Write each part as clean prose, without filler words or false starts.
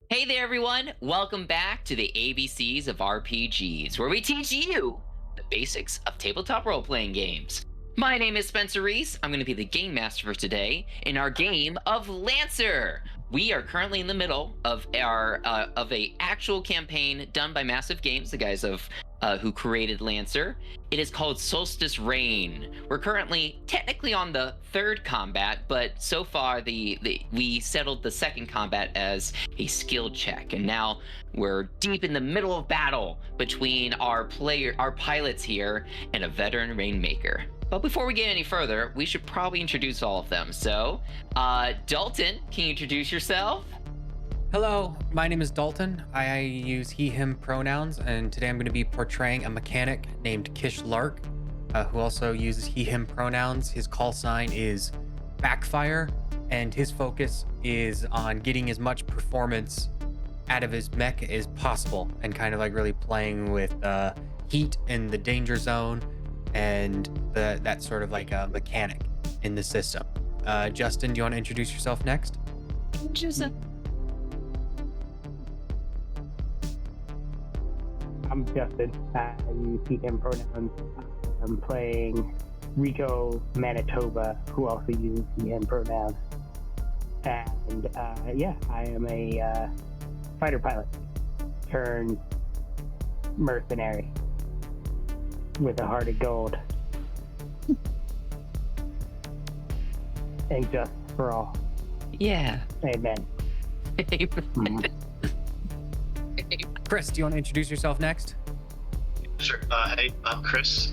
Hey there, everyone! Welcome back to the ABCs of RPGs, where we teach you the basics of tabletop role playing games. My name is Spencer Reese. I'm going to be the game master for today in our game of Lancer. We are currently in the middle of our of a actual campaign done by Massive Games, the guys of who created Lancer. It is called Solstice Reign. We're currently technically on the third combat, but so far we settled the second combat as a skill check, and now we're deep in the middle of battle between our pilots here and a veteran rainmaker. But before we get any further, we should probably introduce all of them. So, Dalton, can you introduce yourself? Hello, my name is Dalton. I use he, him pronouns, and today I'm going to be portraying a mechanic named Kish Lark, who also uses he, him pronouns. His call sign is Backfire, and his focus is on getting as much performance out of his mech as possible, and kind of like really playing with heat and the danger zone, and that sort of like a mechanic in the system. Justin, do you want to introduce yourself next? I'm Justin. I use he, him pronouns. I'm playing Rico Manitoba, who also uses he, him pronouns. And I am a fighter pilot turned mercenary with a heart of gold. And just for all. Yeah. Amen. Mhm. Chris, do you want to introduce yourself next? Sure. Hey, I'm Chris.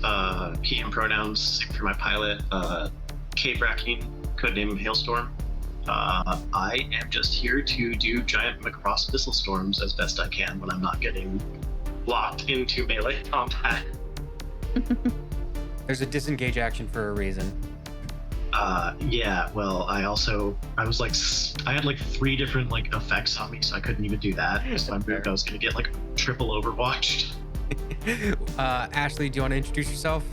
He, him pronouns, same for my pilot. Cape Racking, codename Hailstorm. I am just here to do giant Macross missile storms as best I can when I'm not getting locked into melee combat. There's a disengage action for a reason. Well, I had like 3 different like effects on me, so I couldn't even do that. So I moved, I was gonna get like triple overwatched. Ashley, do you want to introduce yourself?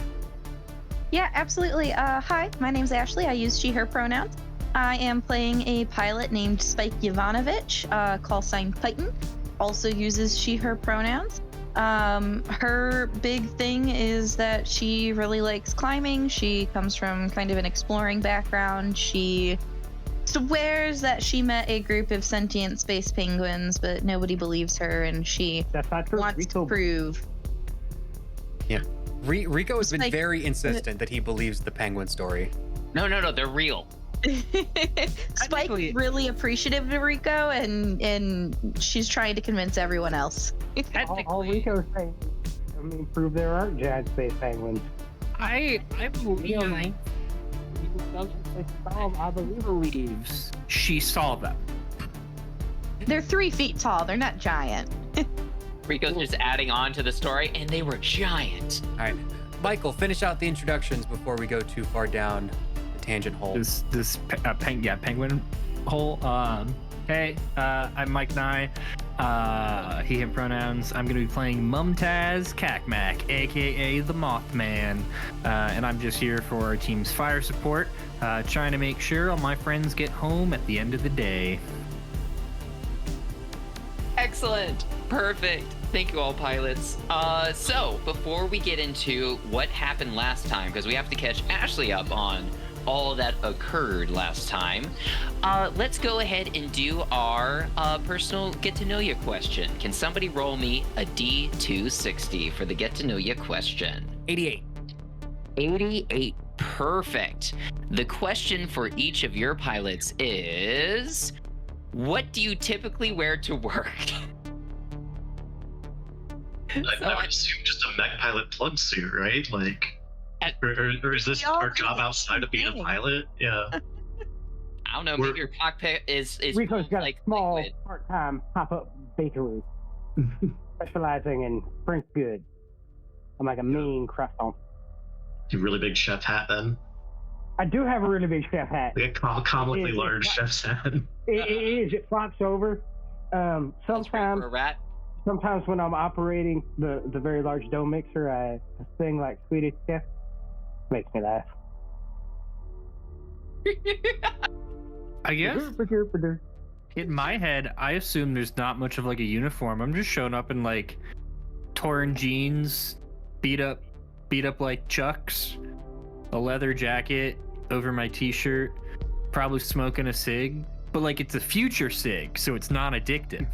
Yeah, absolutely. Hi, my name's Ashley. I use she, her pronouns. I am playing a pilot named Spike Yovanovich, call sign Titan. Also uses she, her pronouns. Her big thing is that she really likes climbing. She comes from kind of an exploring background. She swears that she met a group of sentient space penguins, but nobody believes her, and she That's not true. wants to prove. Yeah. Rico has been Spike- very insistent that he believes the penguin story. No, they're real. Spike really appreciative of Rico, and she's trying to convince everyone else. All Rico's saying, prove there aren't giant space penguins. I believe I believes she saw them. They're 3 feet tall. They're not giant. Rico's just adding on to the story, and they were giant. All right, Michael, finish out the introductions before we go too far down the tangent hole. Penguin hole. Hey, I'm Mike Nye. He, him pronouns. I'm gonna be playing Mumtaz Kakmak, aka the Mothman, and I'm just here for our team's fire support, trying to make sure all my friends get home at the end of the day. Excellent. Perfect. Thank you all, pilots. So before we get into what happened last time, because we have to catch Ashley up on all that occurred last time, let's go ahead and do our personal get to know you question. Can somebody roll me a D260 for the get to know you question? 88. 88. Perfect. The question for each of your pilots is, what do you typically wear to work? I would assume just a mech pilot plug suit, right? Like, or is this our job outside of being a pilot? Yeah. I don't know. Maybe your cockpit is Rico's got like a small liquid. part-time pop-up bakery specializing in French goods. I'm like a mean croissant. A really big chef hat then. I do have a really big chef hat. Like a comically It- large chef's hat. It is. It flops over. That's great Sometimes for a rat. Sometimes when I'm operating the very large dough mixer, I sing like Swedish Chef. Makes me laugh. I guess in my head, I assume there's not much of like a uniform. I'm just showing up in like torn jeans, beat up like Chucks, a leather jacket over my t-shirt, probably smoking a cig. But like it's a future cig, so it's not addictive.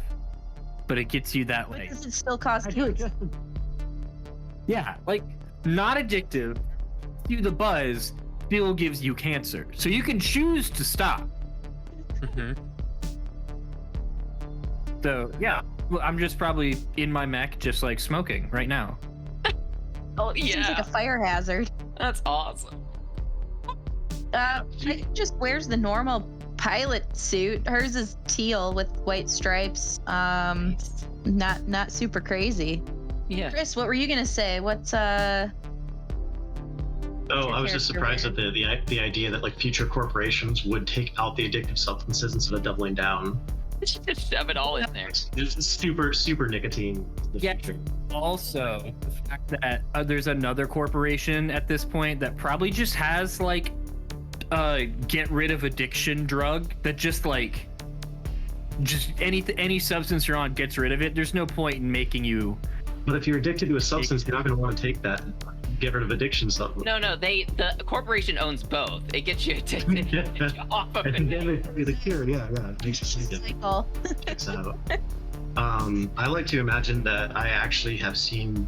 But it gets you that But like does it still cause cancer? yeah, like not addictive. You the buzz still gives you cancer, so you can choose to stop. Mhm. So yeah, well, I'm just probably in my mech, just like smoking right now. Oh It seems like yeah, a fire hazard. that's awesome. She just wears the normal pilot suit. Hers is teal with white stripes. Not super crazy. Yeah. Chris, what were you gonna say? What's Oh, your I was just character surprised at the idea that like future corporations would take out the addictive substances instead of doubling down. Just shove it all in there. It's super nicotine. In the Yeah. future. Also, the fact that there's another corporation at this point that probably just has like get rid of addiction drug that just any substance you're on gets rid of it. There's no point in making you. But if you're addicted to a substance, you're not going to want to take that. Get rid of addiction supplement. No, the corporation owns both. It gets you addicted. It gets you off of And it. then they tell you the cure. Yeah, it makes you sleep. cycle? Checks out. I like to imagine that I actually have seen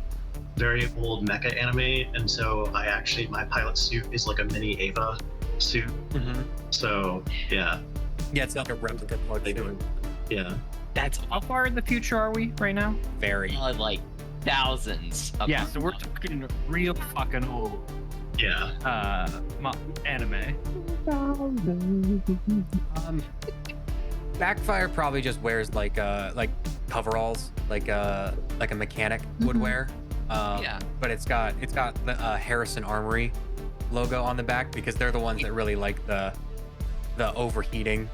very old mecha anime, and so my pilot suit is like a mini Ava suit. Mhm. So yeah, Yeah, it's like a replica of what they do. yeah. That's How far in the future are we right now? Very. like thousands of Yeah, so we're talking real fucking old Yeah. anime. Backfire probably just wears like coveralls, like a mechanic would Mhm. wear. Yeah. But it's got the Harrison Armory logo on the back because they're the ones that really like the overheating.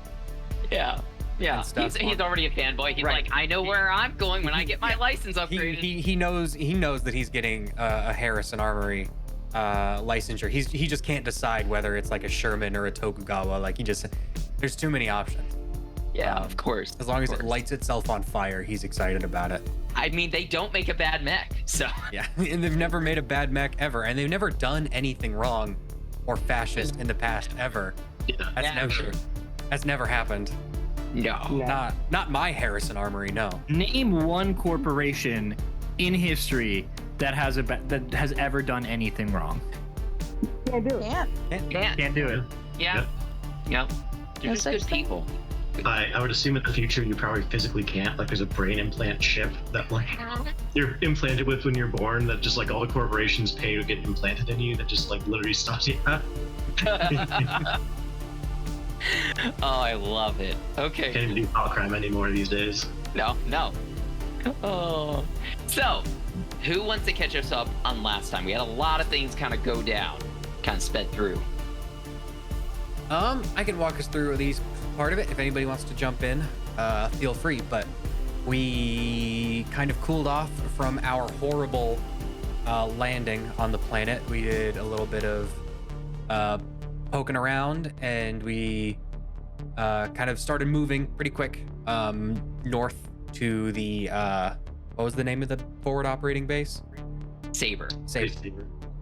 Yeah. Yeah. And stuff. He's already a fanboy. He's Right. like, I know where I'm going when I get my Yeah. license upgraded. He knows that he's getting a Harrison Armory licensure. He just can't decide whether it's like a Sherman or a Tokugawa. Like there's too many options. Yeah, of course. As long as of it course. lights itself on fire, he's excited about it. I mean, they don't make a bad mech, so Yeah, and they've never made a bad mech ever, and they've never done anything wrong or fascist in the past ever. Yeah. That's never happened. no. No. Not my Harrison Armory, no. Name one corporation in history that has ever done anything wrong. Can't do it. Yeah. Can't do it. Yeah. Yep. They're No just such good thing. people. I would assume in the future you probably physically can't. Like there's a brain implant chip that like you're implanted with when you're born that just like all the corporations pay to get implanted in you that just like literally stops you. Oh, I love it. Okay. Can't even do thought crime anymore these days. No. Oh. So, who wants to catch us up on last time? We had a lot of things kind of go down, kind of sped through. I can walk us through at least part of it. If anybody wants to jump in, feel free. But we kind of cooled off from our horrible landing on the planet. We did a little bit of poking around, and we kind of started moving pretty quick north to the what was the name of the forward operating base? Saber. Saber.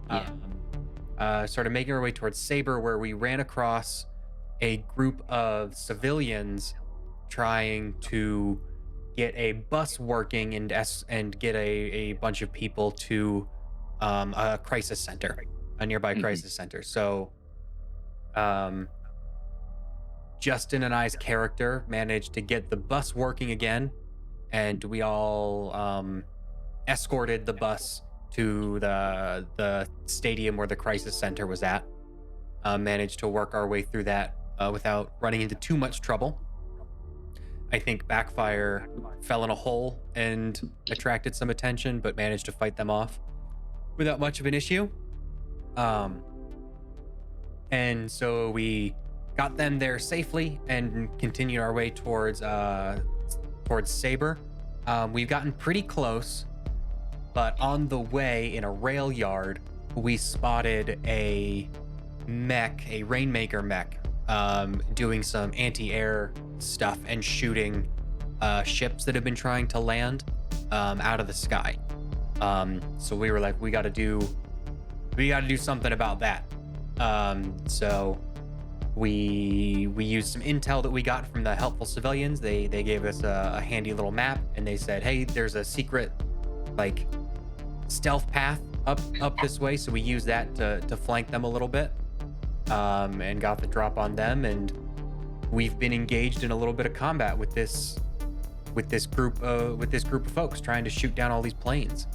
Yeah. Started making our way towards Saber, where we ran across a group of civilians trying to get a bus working and get a bunch of people to a crisis center, a nearby Mhm. crisis center. So Justin and I's character managed to get the bus working again, and we all escorted the bus to the stadium where the crisis center was at. Managed to work our way through that without running into too much trouble. I think Backfire fell in a hole and attracted some attention, but managed to fight them off without much of an issue. And so we got them there safely and continued our way towards Saber. We've gotten pretty close, but on the way in a rail yard, we spotted a mech, a Rainmaker mech, doing some anti-air stuff and shooting ships that have been trying to land out of the sky. So we were like, we got to do something about that. So we used some intel that we got from the helpful civilians. They gave us a handy little map, and they said, hey, there's a secret like stealth path up this way. So we used that to flank them a little bit, and got the drop on them. And we've been engaged in a little bit of combat with this group of folks trying to shoot down all these planes.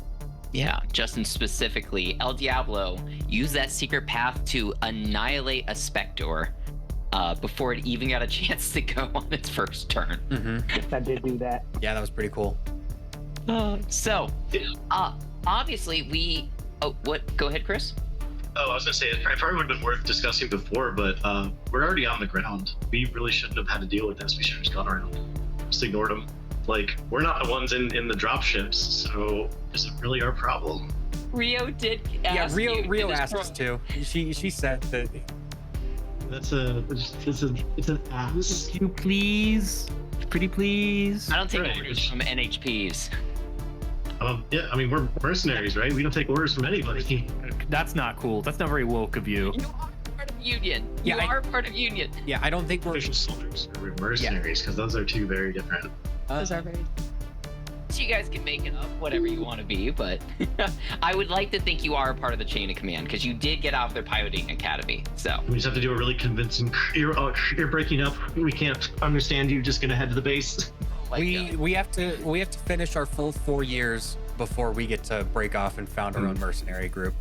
Yeah, Justin specifically, El Diablo used that secret path to annihilate a Spectre before it even got a chance to go on its first turn. Mm-hmm. I did do that. Yeah, that was pretty cool. So, obviously we... Oh, what? Go ahead, Chris. Oh, I was gonna say it probably would have been worth discussing before, but we're already on the ground. We really shouldn't have had to deal with this. We should have just gone around, just ignored them. Like, we're not the ones in the drop ships, so is it really our problem? Rio did ask Rio asked us to. She said that. It's an ass. You please, pretty please. I don't take Right. orders from NHPs. Yeah, I mean, we're mercenaries, right? We don't take orders from anybody. That's not cool. That's not very woke of you. You are part of Union. Yeah, You are part of Union. Yeah, I don't think we're. Official soldiers or mercenaries, because those are two very different. Those are very. So you guys can make it up, whatever you want to be, but I would like to think you are a part of the chain of command, because you did get out of their piloting academy. So We just have to do a really convincing. You're breaking up. We can't understand you. Just gonna head to the base. oh my God. We have to finish our full 4 years before we get to break off and found our own mercenary group.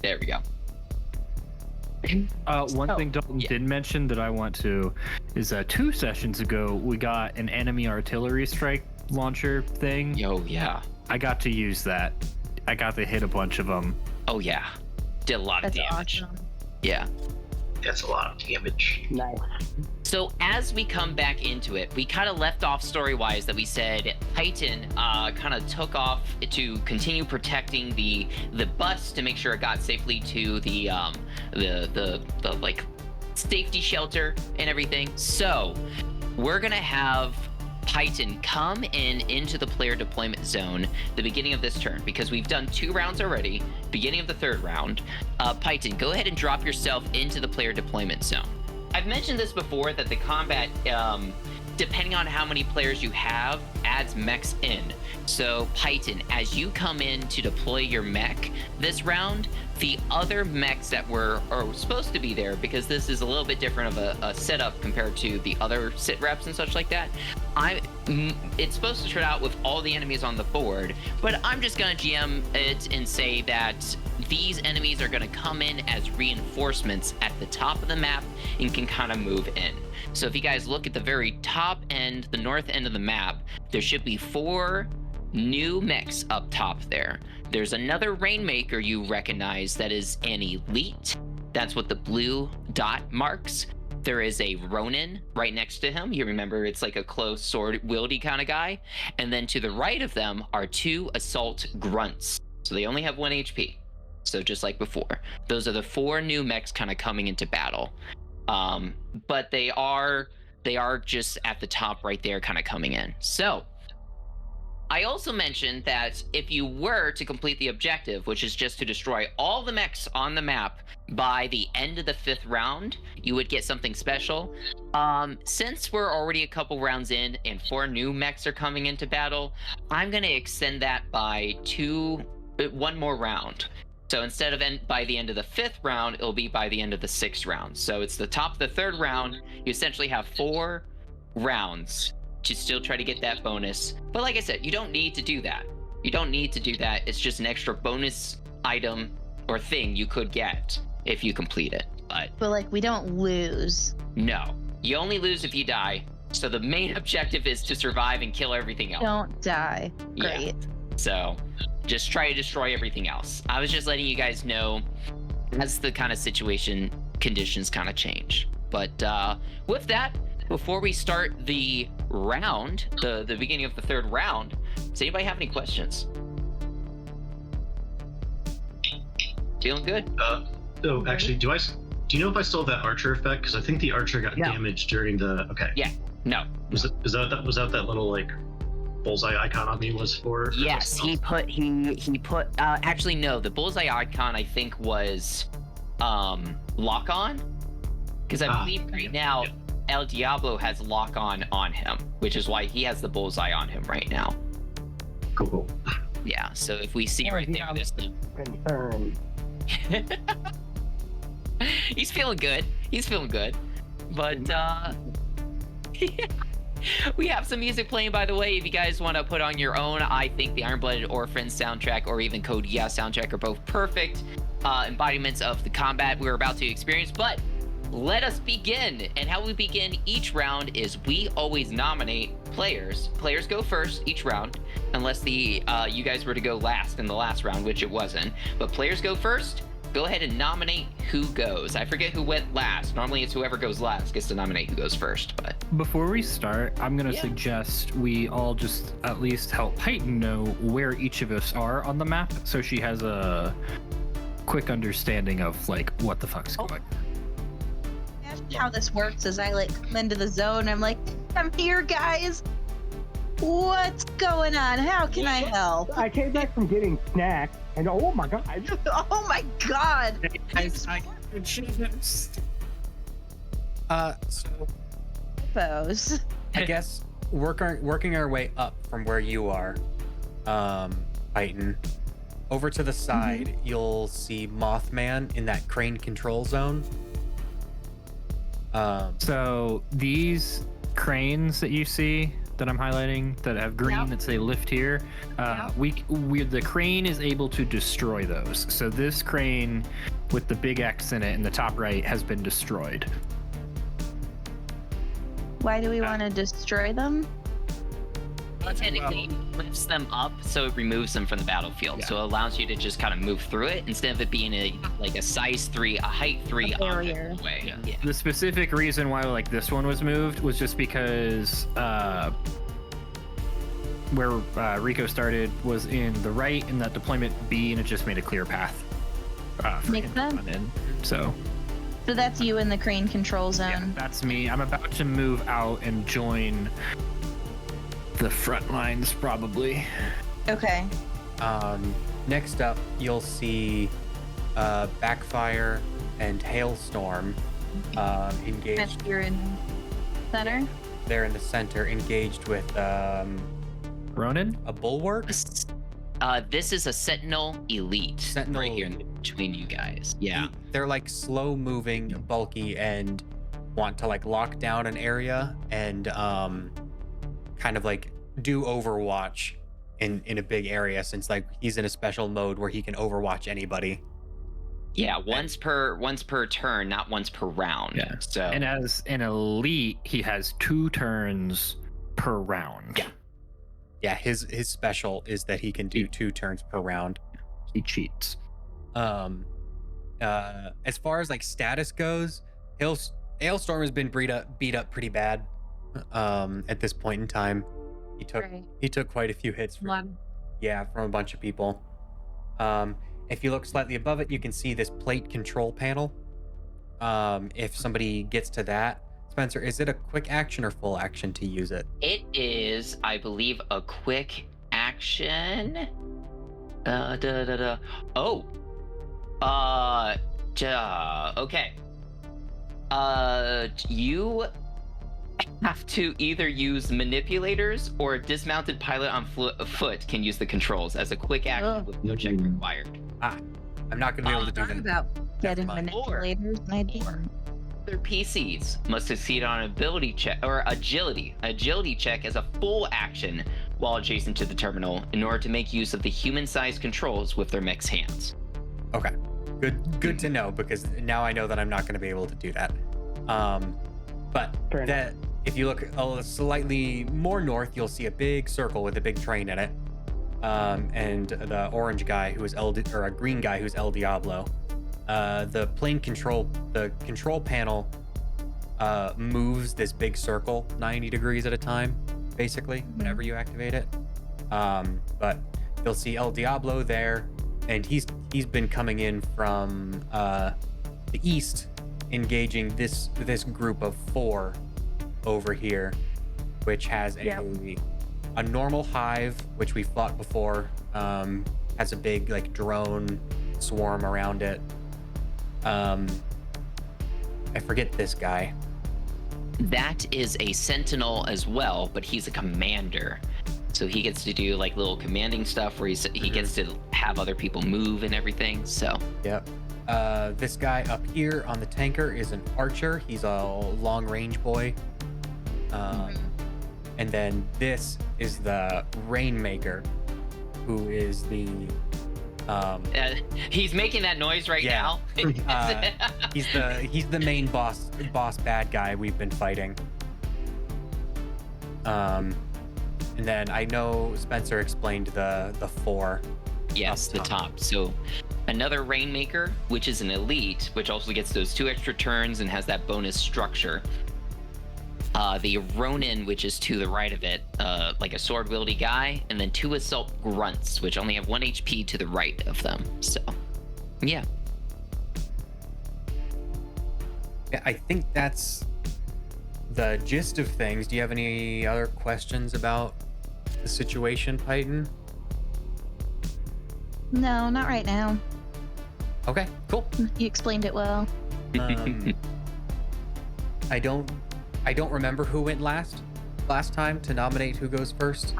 There we go. One Oh, thing Dalton did mention that I want to is 2 sessions ago we got an enemy artillery strike launcher thing. Yo, yeah. I got to use that. I got to hit a bunch of them. Oh yeah. Did a lot of That's damage. awesome. Yeah. That's a lot of damage. Nice. So as we come back into it, we kind of left off story-wise that we said Titan kind of took off to continue protecting the bus to make sure it got safely to the like safety shelter and everything. So we're gonna have Titan come into the player deployment zone the beginning of this turn, because we've done 2 rounds already, beginning of the 3rd round. Titan, go ahead and drop yourself into the player deployment zone. I've mentioned this before, that the combat, depending on how many players you have, adds mechs in. So Titan, as you come in to deploy your mech this round, the other mechs that are supposed to be there, because this is a little bit different of a setup compared to the other sit reps and such like that, it's supposed to start out with all the enemies on the board, but I'm just gonna GM it and say that these enemies are gonna come in as reinforcements at the top of the map and can kind of move in. So if you guys look at the very top end, the north end of the map, there should be 4 new mechs up top there. There's another Rainmaker you recognize that is an elite. That's what the blue dot marks. There is a Ronin right next to him. You remember it's like a close sword wieldy kind of guy. And then to the right of them are 2 assault grunts. So they only have 1 HP. So just like before, those are the 4 new mechs kind of coming into battle. But they are just at the top right there kind of coming in. So I also mentioned that if you were to complete the objective, which is just to destroy all the mechs on the map by the end of the 5th round, you would get something special. Since we're already a couple rounds in and 4 new mechs are coming into battle, I'm going to extend that by 1 more round. So instead of by the end of the 5th round, it'll be by the end of the 6th round. So it's the top of the 3rd round. You essentially have 4 rounds to still try to get that bonus. But like I said, you don't need to do that. You don't need to do that. It's just an extra bonus item or thing you could get if you complete it. But like, we don't lose. no, you only lose if you die. So the main objective is to survive and kill everything else. Don't die. Yeah. Great. So just try to destroy everything else. I was just letting you guys know as the kind of conditions kind of change. But with that, before we start the round, the beginning of the 3rd round, does anybody have any questions? Feeling good? Oh, actually, do Do you know if I still have that archer effect? Because I think the archer got No. damaged during the. Okay. Yeah. No. Was that little like bullseye icon on me was for? Yes, he put actually no, the bullseye icon I think was lock on. Because I believe right now El Diablo has lock on him, which is why he has the bullseye on him right now. Cool. Yeah, so if we see right there, this Concerned. he's feeling good. He's feeling good. But we have some music playing, by the way. If you guys want to put on your own, I think the Iron-Blooded Orphans soundtrack or even Code Yeah soundtrack are both perfect embodiments of the combat we're about to experience. But let us begin. And how we begin each round is we always nominate players. Players go first each round, unless the you guys were to go last in the last round, which it wasn't. But players go first. Go ahead and nominate who goes. I forget who went last. Normally it's whoever goes last gets to nominate who goes first, but Before we start, I'm gonna Yeah. suggest we all just at least help Peyton know where each of us are on the map, so she has a quick understanding of like what the fuck's going. How this works is I like come into the zone. I'm like, I'm here, guys. What's going on? How can I help? I came back from getting snacks, and oh my god, Oh my god! So Pose. I guess working our way up from where you are, Titan, over to the side, you'll see Mothman in that crane control zone. So these cranes that you see that I'm highlighting that have green Yeah. that say lift here, we the crane is able to destroy those. So this crane with the big X in it in the top right has been destroyed. Why do we want to destroy them? technically lifts them up, so it removes them from the battlefield. Yeah. So it allows you to just kind of move through it instead of it being a size 3, a height 3 A barrier. object away. Yeah. Yeah. The specific reason why like this one was moved was just because where Rico started was in the right in that deployment B, and it just made a clear path for Makes him to sense. run in. So So that's you in the crane control yeah, zone. that's me. I'm about to move out and join the front lines probably. Okay. Next up, you'll see Backfire and Hailstorm engaged. And you're in center. They're in the center, engaged with Ronan? a bulwark. This is a Sentinel Elite Sentinel right here in Elite. between you guys. Yeah. They're like slow moving, bulky, and want to like lock down an area and kind of like do Overwatch in a big area, since like he's in a special mode where he can Overwatch anybody. Yeah, once per turn, not once per round. Yeah. So And as an elite, he has 2 turns per round. Yeah. Yeah, his special is that he can do 2 turns per round. He cheats. As far as like status goes, Hailstorm has been beat up pretty bad at this point in time. He took quite a few hits from a bunch of people. If you look slightly above it, you can see this plate control panel. If somebody gets to that, Spencer, is it a quick action or full action to use it? it is, I believe, a quick action. Okay. You have to either use manipulators or a dismounted pilot on foot can use the controls as a quick action with no check required. I'm not going to be able to do Thought that. about getting mind. manipulators, and I didn't. Other PCs must succeed on an ability check or agility check as a full action while adjacent to the terminal in order to make use of the human-sized controls with their mixed hands. Okay, good to know, because now I know that I'm not going to be able to do that. But Fair that if you look slightly more north, you'll see a big circle with a big train in it, and the orange guy who is or a green guy who's El Diablo. The control panel moves this big circle 90 degrees at a time, basically, whenever you activate it. But you'll see El Diablo there, and he's been coming in from the east engaging this group of 4 over here, which has a normal hive, which we fought before. Has a big like drone swarm around it. I forget this guy. That is a sentinel as well, but he's a commander. So he gets to do like little commanding stuff where he gets to have other people move and everything. So Yep. This guy up here on the tanker is an archer. He's a long range boy. And then this is the Rainmaker, who is the he's making that noise right now. he's the main boss bad guy we've been fighting. And then I know Spencer explained the 4. Yes, the top. So another Rainmaker, which is an elite, which also gets those 2 extra turns and has that bonus structure. The Ronin, which is to the right of it, like a sword wieldy guy, and then 2 assault grunts, which only have 1 HP to the right of them. So, yeah. Yeah, I think that's the gist of things. Do you have any other questions about the situation, Python? No, not right now. Okay, cool. You explained it well. I don't remember who went last time to nominate who goes first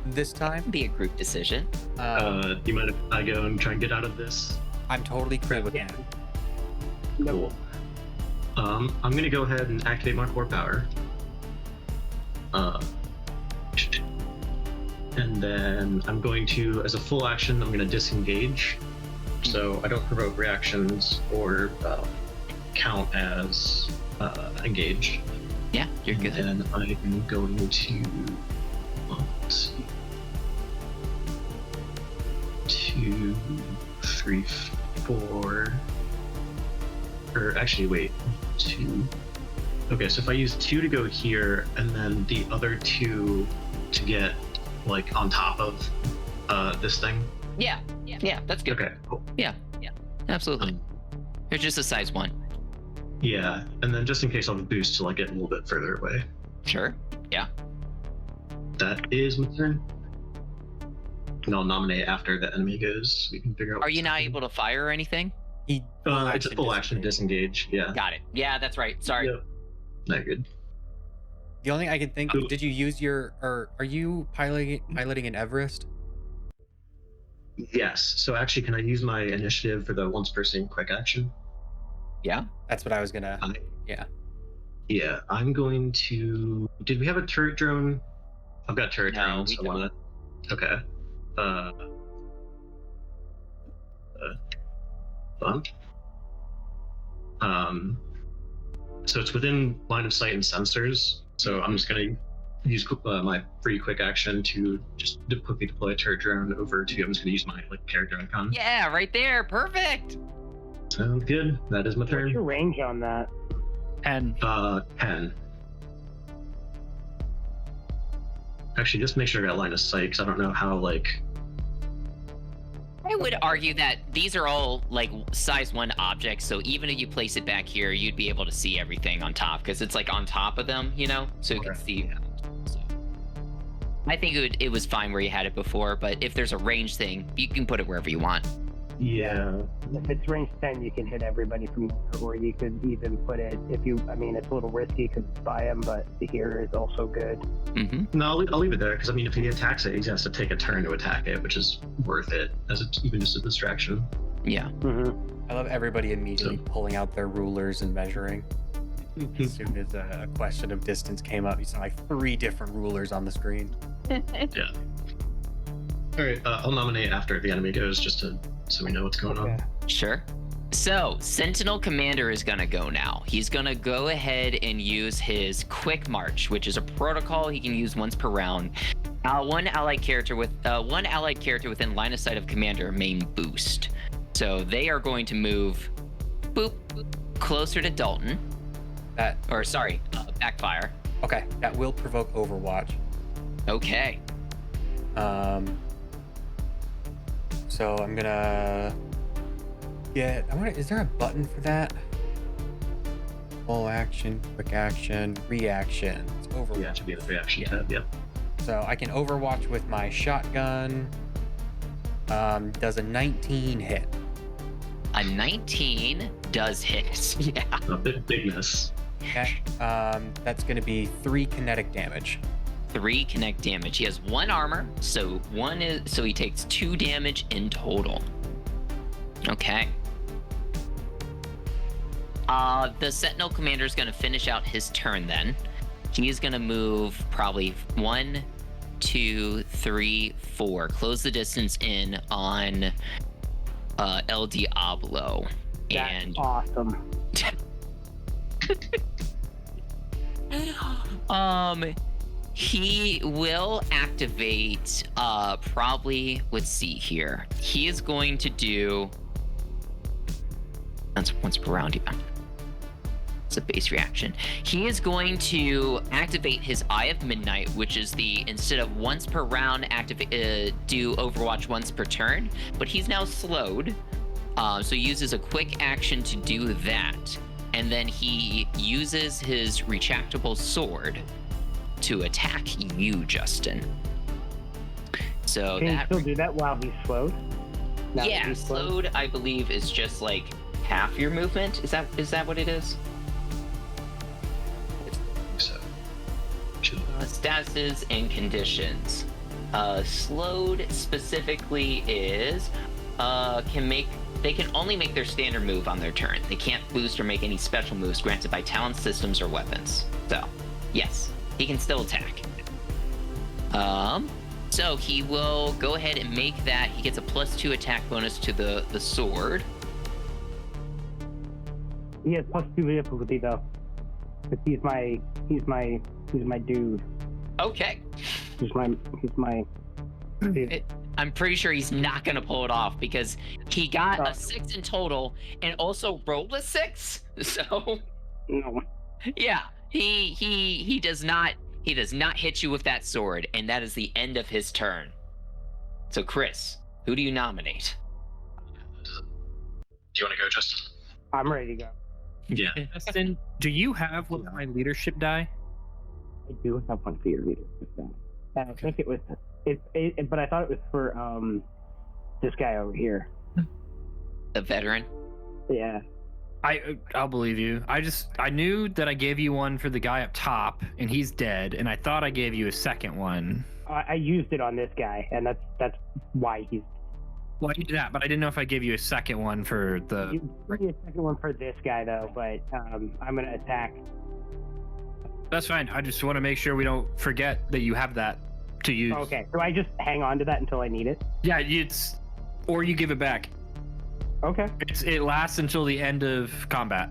this time. Be a group decision. Do you mind if I go and try and get out of this? I'm totally cool with that. Cool. I'm gonna go ahead and activate my core power. And then I'm going to, as a full action, I'm gonna disengage. So I don't provoke reactions or count as engage. Yeah, you're good. And then I'm going to, let's see, 2, 3, 4, or actually wait, 2. Okay, so if I use 2 to go here, and then the other 2 to get like on top of this thing. Yeah, that's good. Okay, cool. Yeah, absolutely. They're just a size 1. Yeah, and then just in case I'll boost till I get a little bit further away. Sure. Yeah. That is my turn. And I'll nominate after the enemy goes. We can figure out. Are you not able to fire or anything? It's a full action disengage. Yeah. Got it. Yeah, that's right. Sorry. Yep. Not good. The only thing I can think, Cool. did you use or are you piloting an Everest? Yes. So actually, can I use my initiative for the once per scene quick action? Yeah. That's what I was gonna. Yeah. I'm going to. Did we have a turret drone? I've got turret No, drones. we I want to. Okay. Fun. So it's within line of sight and sensors. So I'm just gonna use my free quick action to just quickly deploy a turret drone over to. I'm just gonna use my character icon. Yeah, right there. Perfect. Sounds good. That is my What's your turn. range on that? 10. 10. Actually, just make sure I got line of sight because I don't know how I would argue that these are all like size 1 objects, so even if you place it back here, you'd be able to see everything on top because it's like on top of them, so you can see. So, I think it was fine where you had it before, but if there's a range thing, you can put it wherever you want. Yeah. If it's range 10, you can hit everybody from there, or you could even put it, it's a little risky because it's by him, but here is also good. Mm-hmm. No, I'll leave it there because if he attacks it, he has to take a turn to attack it, which is worth it as even just a distraction. Yeah. Mm-hmm. I love everybody immediately pulling out their rulers and measuring. As soon as a question of distance came up, you saw like 3 different rulers on the screen. Yeah. All right. I'll nominate after the enemy goes just so we know what's going on. Sure. So, Sentinel Commander is going to go now. He's going to go ahead and use his Quick March, which is a protocol he can use once per round. One allied character within line of sight of Commander may boost. So they are going to move, closer to Dalton. Backfire. Okay, that will provoke Overwatch. Okay. So I'm gonna get. Is there a button for that? full action, quick action, reaction. It's Overwatch. Yeah, it should be the reaction Yeah. tab. Yep. So I can Overwatch with my shotgun. Does a 19 hit? A 19 does hit. Yeah. A big miss. Okay. That's going to be 3 kinetic damage. 3 kinetic damage. He has 1 armor, so he takes 2 damage in total. Okay. The Sentinel Commander is going to finish out his turn then. He's going to move probably 1, 2, 3, 4. Close the distance in on El Diablo. That's And awesome. he will activate probably, let's see here. He is going to do once per round. Yeah. It's a base reaction. He is going to activate his Eye of Midnight, which is instead of once per round, do Overwatch once per turn, but he's now slowed. So he uses a quick action to do that. And then he uses his retractable sword to attack you, Justin. So Can you that still do that while he's slowed? Now that yeah, he's slowed I believe is just like half your movement. Is that what it is? So. Should Statuses and conditions. Slowed specifically is they can only make their standard move on their turn. They can't boost or make any special moves granted by talent systems or weapons. So, yes, he can still attack. So he will go ahead and make that. He gets a +2 attack bonus to the sword. He has +2 difficulty though. Cause he's my dude. Okay. He's my I'm pretty sure he's not gonna pull it off because he got a 6 in total and also rolled a 6. So no. yeah, he does not hit you with that sword, and that is the end of his turn. So Chris, who do you nominate? Do you want to go, Justin? I'm ready to go. Yeah. Justin, do you have one of my leadership die? I do have one for your leadership then. And I think it was but I thought it was for this guy over here. The veteran. Yeah. I'll believe you. I knew that I gave you one for the guy up top, and he's dead, and I thought I gave you a second one. I used it on this guy, and that's why he's. Well, I knew that, but I didn't know if I gave you a second one for the. You give me a second one for this guy though, but I'm gonna attack. That's fine. I just want to make sure we don't forget that you have that to use. Okay, so I just hang on to that until I need it. Yeah, or you give it back. Okay. It lasts until the end of combat.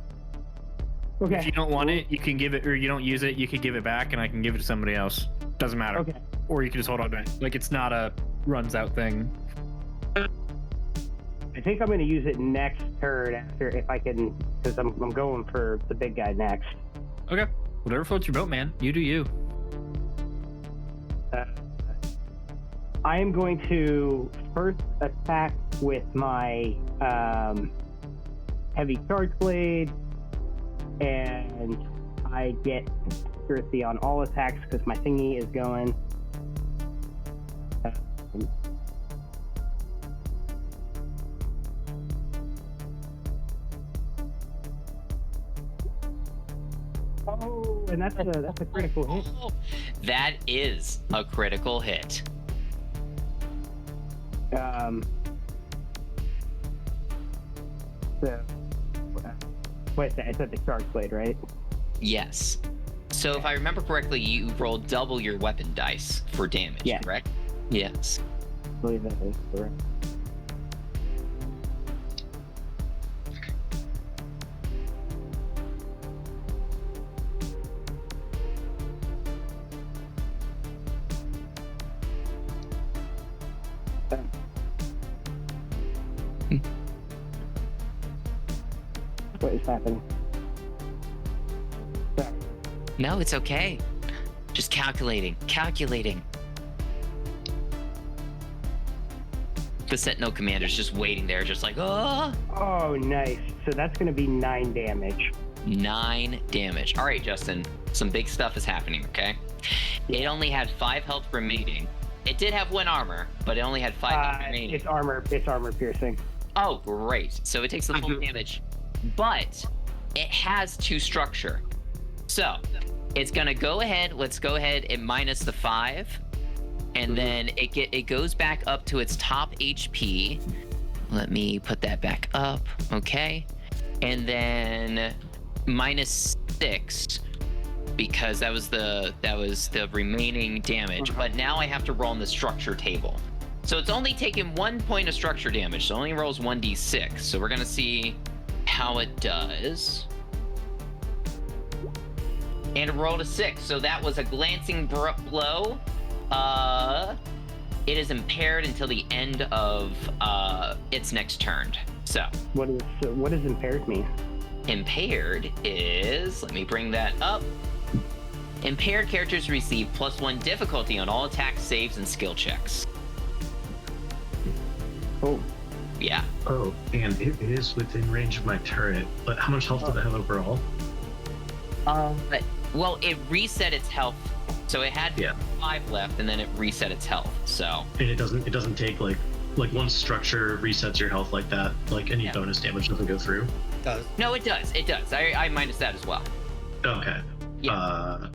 Okay. If you don't want it, you can give it, or you don't use it, you can give it back, and I can give it to somebody else. Doesn't matter. Okay. Or you can just hold on to it. Like, it's not a runs out thing. I think I'm gonna use it next turn after if I can, because I'm going for the big guy next. Okay. Whatever floats your boat, man. You do you. I am going to first attack with my heavy charge blade, and I get accuracy on all attacks because my thingy is going. Oh, and that's a critical hit. That is a critical hit. So, wait a second, I said the charge blade, right? Yes. So if I remember correctly, you rolled double your weapon dice for damage, Yeah. correct? Yes. I believe that is correct. What is happening? Sorry. No, it's okay. Just calculating. The Sentinel Commander's just waiting there, just like, oh. Oh, nice. So that's going to be 9 damage. 9 damage. All right, Justin, some big stuff is happening, okay? It only had 5 health remaining. It did have 1 armor, but it only had 5 health remaining. It's armor piercing. Oh, great. So it takes the full damage, but it has 2 structure. So it's gonna go ahead. Let's go ahead and minus the 5, and then it goes back up to its top HP. Let me put that back up. Okay, and then minus 6 because that was the remaining damage. But now I have to roll on the structure table. So it's only taken 1 point of structure damage, so it only rolls 1d6. So we're gonna see how it does. And it rolled a 6, so that was a glancing blow. It is impaired until the end of its next turn. So What does impaired mean? impaired is, let me bring that up. Impaired characters receive +1 difficulty on all attacks, saves, and skill checks. Oh, Yeah. Oh, and it is within range of my turret. But how much health did it have overall? Well, it reset its health, so it had 5 left, and then it reset its health. So. And it doesn't take like once structure resets your health like that, like any bonus damage doesn't go through. It does. No, it does. It does. I minus that as well. Okay. Yeah.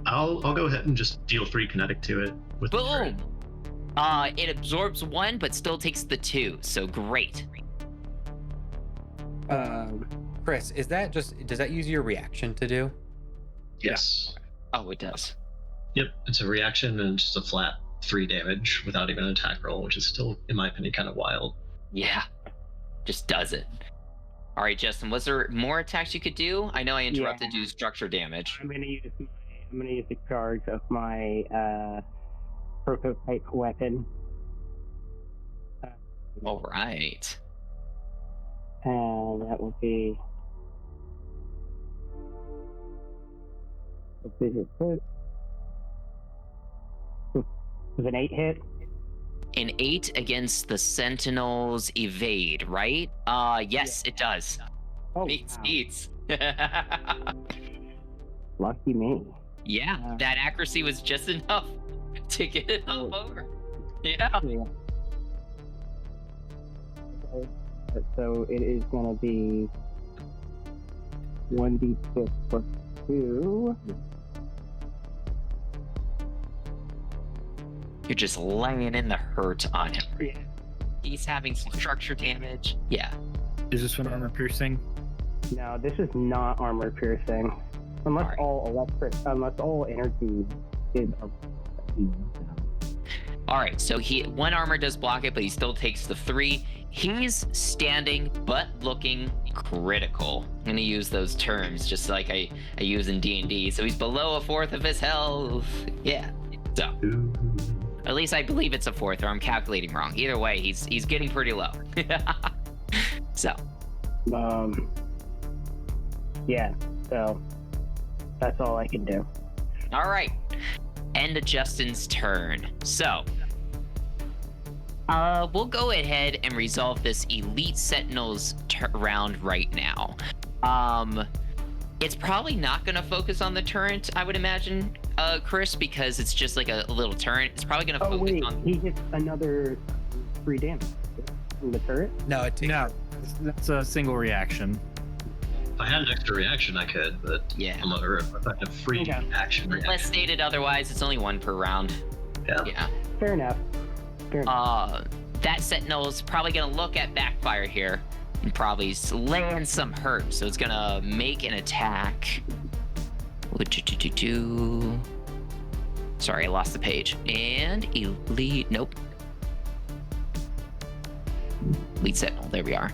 I'll go ahead and just deal 3 kinetic to it with the turret. Boom. It absorbs 1, but still takes the 2. So great. Chris, does that use your reaction to do? Yes. Oh, it does. Yep. It's a reaction and just a flat 3 damage without even an attack roll, which is still, in my opinion, kind of wild. Yeah. Just does it. All right, Justin. Was there more attacks you could do? I know I interrupted you. Structure damage. I'm gonna use the charge of my prototype weapon. All right. And that will be. Was an 8 hit? An 8 against the Sentinel's evade, right? Yes, it does. Oh, Meets. wow. Lucky me. Yeah, that accuracy was just enough to get it up over. Yeah. So it is going to be 1d6 plus 2. You're just laying in the hurt on him. Yeah. He's having some structure damage. Yeah. Is this one armor piercing? No, this is not armor piercing. Unless all energy is. All right, so 1 armor does block it, but he still takes the 3. He's standing, but looking critical. I'm gonna use those terms just like I use in D&D. So he's below 1/4 of his health. Yeah. So. Ooh. At least I believe it's 1/4, or I'm calculating wrong. Either way, he's getting pretty low. So. Yeah. So that's all I can do. All right. End of Justin's turn. So. We'll go ahead and resolve this Elite Sentinels round right now. It's probably not going to focus on the turret, I would imagine, Chris, because it's just like a little turret. It's probably going to focus on... he hits another 3 damage from the turret? No, it takes. No, that's a single reaction. If I had an extra reaction, I could, but Yeah. if I had a free action Unless reaction. stated otherwise, it's only 1 per round. Yeah. Fair enough. That Sentinel's probably going to look at Backfire here and probably land some hurt. So it's going to make an attack. Sorry, I lost the page. And Elite... Nope. Elite Sentinel. There we are.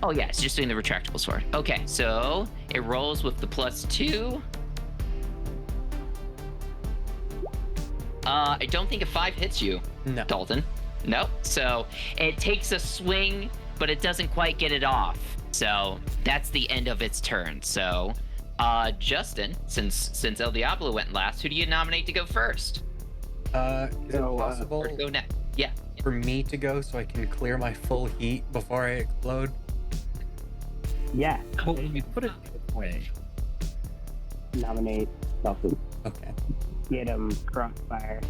Oh, yeah. It's just doing the retractable sword. Okay, so it rolls with the +2. I don't think a 5 hits you, No. Dalton. Nope. So it takes a swing, but it doesn't quite get it off. So that's the end of its turn. So, Justin, since El Diablo went last, who do you nominate to go first? Is it possible Or to go next? Yeah. for me to go so I can clear my full heat before I explode? Yeah. Well, you put it way. Nominate Dalton. Okay. Get him crossfire.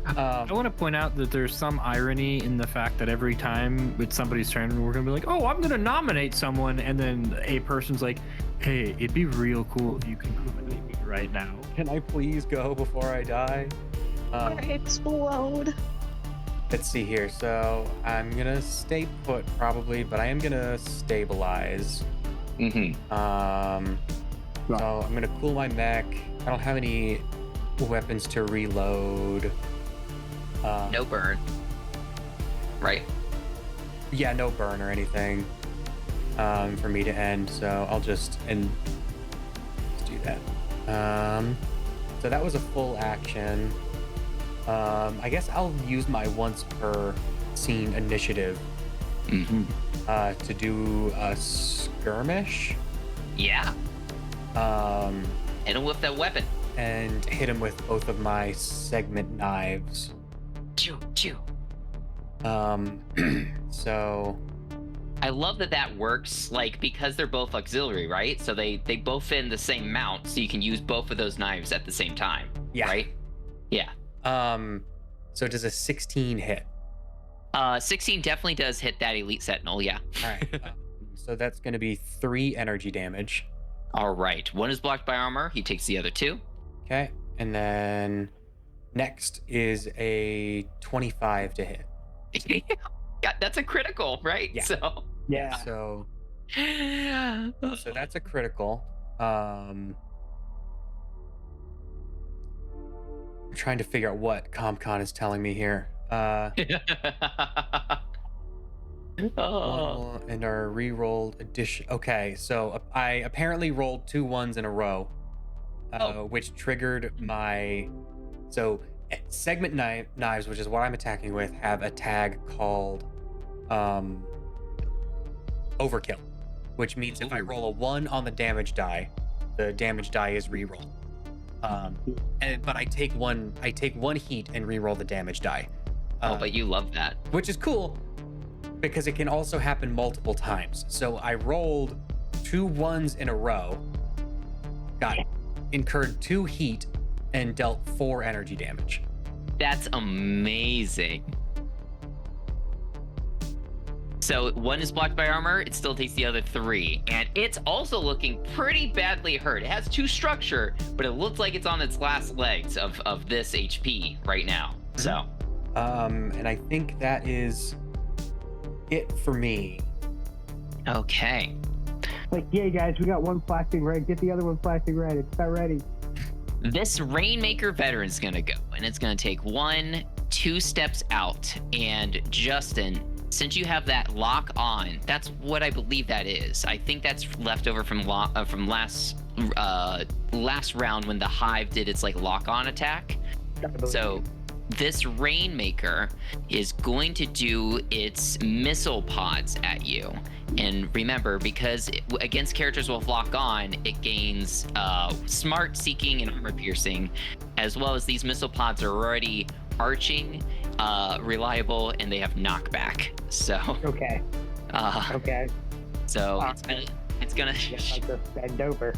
I want to point out that there's some irony in the fact that every time it's somebody's turn, we're gonna be like, "Oh, I'm gonna nominate someone," and then a person's like, "Hey, it'd be real cool if you can nominate me right now." Can I please go before I die? Explode. Let's see here. So I'm gonna stay put probably, but I am gonna stabilize. Mm-hmm. So I'm gonna cool my mech. I don't have any weapons to reload. No burn. Right. Yeah, no burn or anything for me to end. So I'll just let's do that. So that was a full action. I guess I'll use my once per scene initiative to do a skirmish. Yeah. Hit him with that weapon. And hit him with both of my segment knives. Chew, chew. So I love that works, like, because they're both auxiliary, right? So they both fit in the same mount, so you can use both of those knives at the same time. yeah. Right? Yeah. So does a 16 hit? 16 definitely does hit that elite sentinel, yeah. All right. So that's going to be 3 energy damage. All right. One is blocked by armor. He takes the other 2. Okay. And then next is a 25 to hit. Yeah, that's a critical, right? Yeah. So. Yeah. So that's a critical. I'm trying to figure out what ComCon is telling me here. Oh. And our re-rolled addition. Okay, so I apparently rolled 2 1s in a row, which triggered my. So segment knives, which is what I'm attacking with, have a tag called overkill, which means if I roll a 1 on the damage die, the damage die is re-rolled. But I take one heat and re-roll the damage die. But you love that. Which is cool because it can also happen multiple times. So I rolled 2 1s in a row, incurred 2 heat, and dealt 4 energy damage. That's amazing. So 1 is blocked by armor, it still takes the other 3. And it's also looking pretty badly hurt. It has 2 structure, but it looks like it's on its last legs of this HP right now. So. And I think that is it for me. Okay. Like, yeah, guys, we got 1 flashing red. Get the other 1 flashing red. It's not ready. This Rainmaker veteran's gonna go, and it's gonna take 1, 2 steps out. And Justin, since you have that lock on, that's what I believe that is. I think that's left over from last round when the Hive did its like lock on attack. So this Rainmaker is going to do its missile pods at you. And remember, because against characters with lock on, it gains smart, seeking, and armor piercing, as well as these missile pods are already arching, reliable, and they have knockback. So Okay. Okay. So it's gonna Guess I'll just bend over.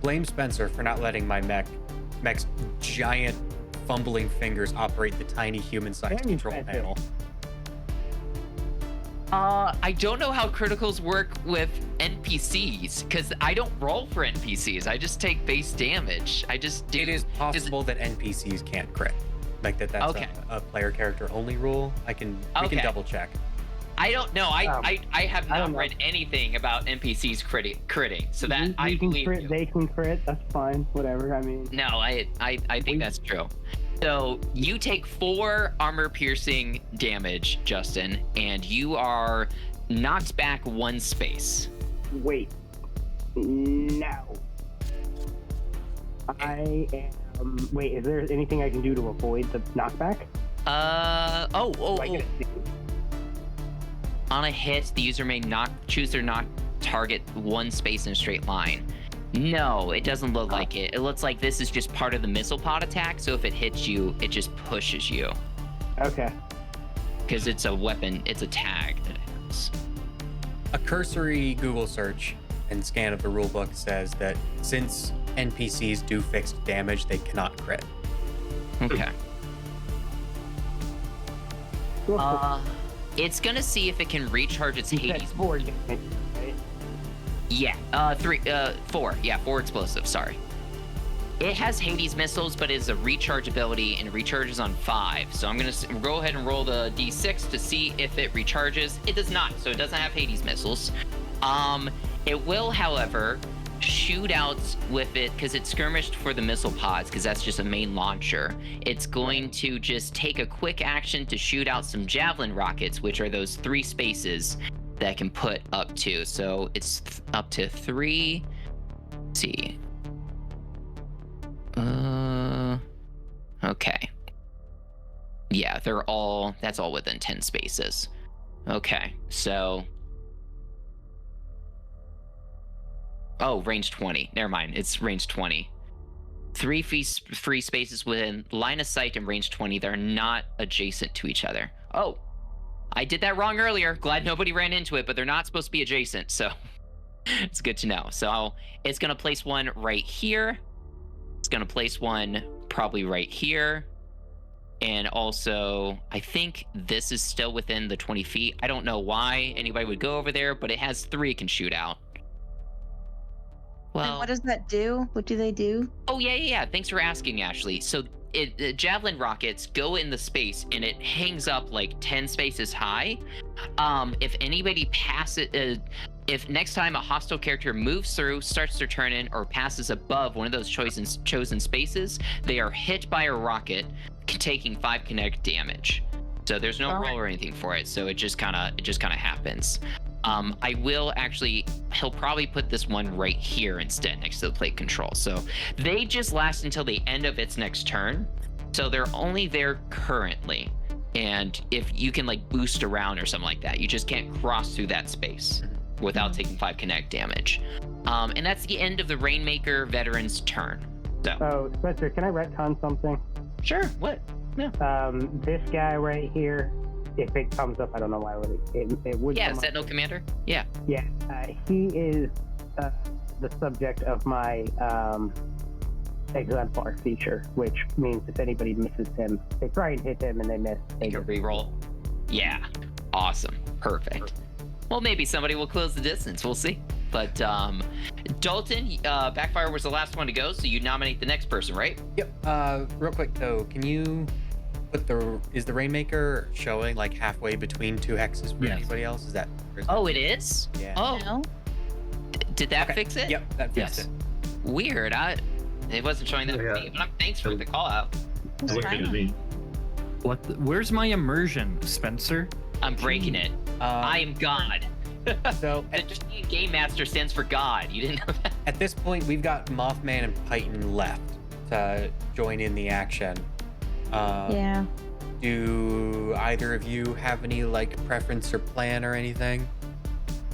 Blame Spencer for not letting my mech's giant fumbling fingers operate the tiny human-sized Blame control Spencer. panel. I don't know how criticals work with NPCs, because I don't roll for NPCs. I just take base damage. I just do. It is possible that NPCs can't crit. Like that's Okay. a player character only rule. We can Okay. double check. I don't know. I have I not don't know. read anything about NPCs critting, so that I can believe crit, you. they can crit. That's fine. Whatever. I mean, No, I think that's true. So you take 4 armor piercing damage, Justin, and you are knocked back 1 space. wait. No. I am. Wait. Is there anything I can do to avoid the knockback? Like, On a hit, the user may choose their knock target 1 space in a straight line. No, it doesn't look like it. It looks like this is just part of the missile pod attack, so if it hits you, it just pushes you. Okay. Because it's a weapon, it's a tag. missiles. A cursory Google search and scan of the rulebook says that since NPCs do fixed damage, they cannot crit. Okay. It's gonna see if it can recharge its You said Hades. 4 damage, right? Yeah, 4. Yeah, 4 explosives, sorry. It has Hades missiles, but it's a recharge ability and it recharges on 5. So I'm gonna go ahead and roll the d6 to see if it recharges. It does not, so it doesn't have Hades missiles. It will, however, shoot out with it, because it's skirmished for the missile pods, because that's just a main launcher. It's going to just take a quick action to shoot out some javelin rockets, which are those 3 spaces that can put up to. So it's up to 3. Let's see. Okay. Yeah, that's all within 10 spaces. Okay, so. Oh, range 20. Never mind, it's range 20. 3 free spaces within line of sight and range 20 that are not adjacent to each other. Oh, I did that wrong earlier. Glad nobody ran into it, but they're not supposed to be adjacent, so it's good to know. So it's gonna place one right here. It's gonna place one probably right here. And also, I think this is still within the 20 feet. I don't know why anybody would go over there, but it has 3 it can shoot out. And Well, what does that do? What do they do? oh yeah. Thanks for asking, Ashley. So javelin rockets go in the space and it hangs up like 10 spaces high. If anybody passes, if next time a hostile character moves through, starts their turn in, or passes above one of those chosen spaces, they are hit by a rocket, taking 5 kinetic damage. So there's no roll or anything for it. So it just kind of happens. I will actually, he'll probably put this one right here instead, next to the plate control. So they just last until the end of its next turn. So they're only there currently. And if you can like boost around or something like that, you just can't cross through that space without taking 5 kinetic damage. And that's the end of the Rainmaker veteran's turn. So. Oh, Spencer, can I retcon something? Sure, what? Yeah. This guy right here, if it comes up, I don't know why it would. Yeah, come Sentinel up. Commander? Yeah. Yeah, he is the subject of my exemplar feature, which means if anybody misses him, they try and hit him and they miss. Make a reroll. Yeah. Awesome. Perfect. Well, maybe somebody will close the distance. We'll see. But Dalton, Backfire was the last one to go, so you nominate the next person, right? Yep. Real quick though, can you put is the Rainmaker showing like halfway between 2 hexes for anybody else? Is that? Oh, it is? Yeah. Oh. No? Did that Okay. fix it? Yep, that fixed Yes. it. Weird. It wasn't showing that for me, but thanks for the call out. It's Look at fine. me. Where's my immersion, Spencer? I'm breaking it. I am God. So The G Game Master stands for God. You didn't know that? at this point, we've got Mothman and Python left to join in the action. Yeah. Do either of you have any like preference or plan or anything?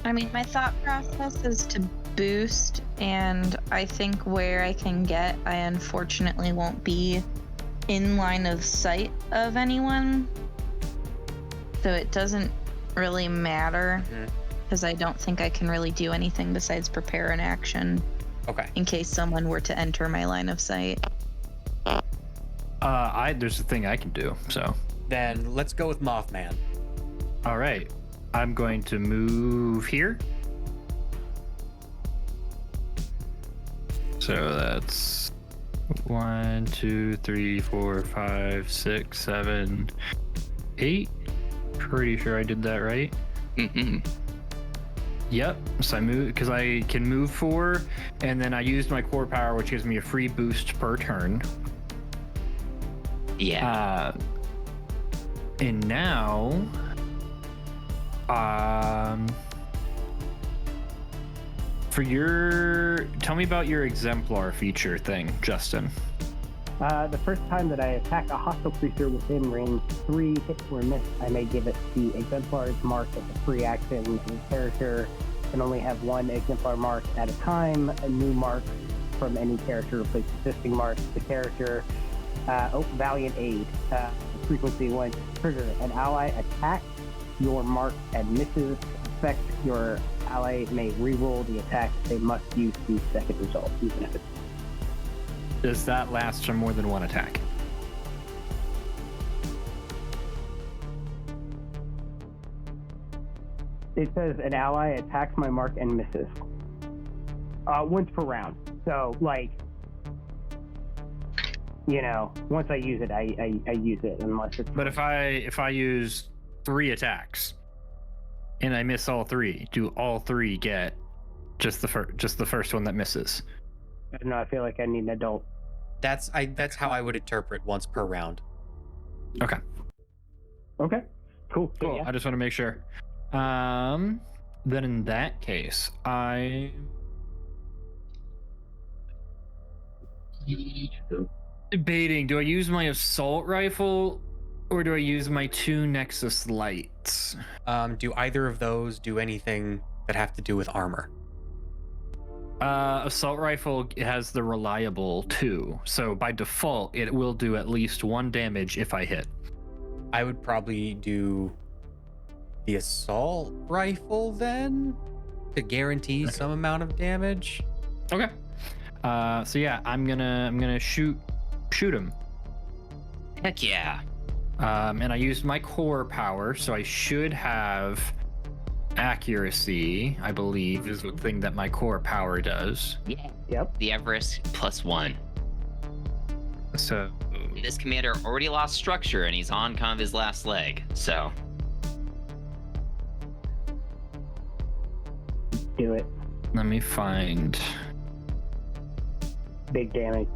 I mean, my thought process is to boost, and I think where I can get, I unfortunately won't be in line of sight of anyone. So it doesn't really matter, because I don't think I can really do anything besides prepare an action Okay. in case someone were to enter my line of sight. There's a thing I can do. So, Then let's go with Mothman. all right, I'm going to move here. So that's 1, 2, 3, 4, 5, 6, 7, 8. Pretty sure I did that right. Mm-hmm. Yep. So I move because I can move 4, and then I used my core power, which gives me a free boost per turn. Yeah. And now, tell me about your exemplar feature thing, Justin. The first time that I attack a hostile creature within range 3 hits or miss, I may give it the exemplar's mark as a free action. The character can only have 1 exemplar mark at a time. A new mark from any character replaces existing marks. The character, Valiant Aid. Frequency 1, trigger an ally attack your mark and misses effect, your ally may re-roll the attack. They must use the second result, even if it's... Does that last for more than one attack? It says an ally attacks my mark and misses. Once per round. So, like, you know, once I use it, I use it, unless it's... But if I use 3 attacks and I miss all 3, do all 3 get just the first one that misses? I don't know, I feel like I need an adult. That's how I would interpret once per round. Okay. Okay, cool. So, Cool. yeah. I just want to make sure. Then in that case, I debating, do I use my assault rifle or do I use my 2 Nexus lights? Do either of those do anything that have to do with armor? Assault rifle has the reliable 2, so by default it will do at least 1 damage if I hit. I would probably do the assault rifle then to guarantee some amount of damage. Okay. So yeah, I'm gonna shoot him. Heck yeah. And I used my core power, so I should have accuracy, I believe, is the thing that my core power does. Yeah. Yep. The Everest +1. So This commander already lost structure and he's on kind of his last leg, so. Do it. let me find. Big damage.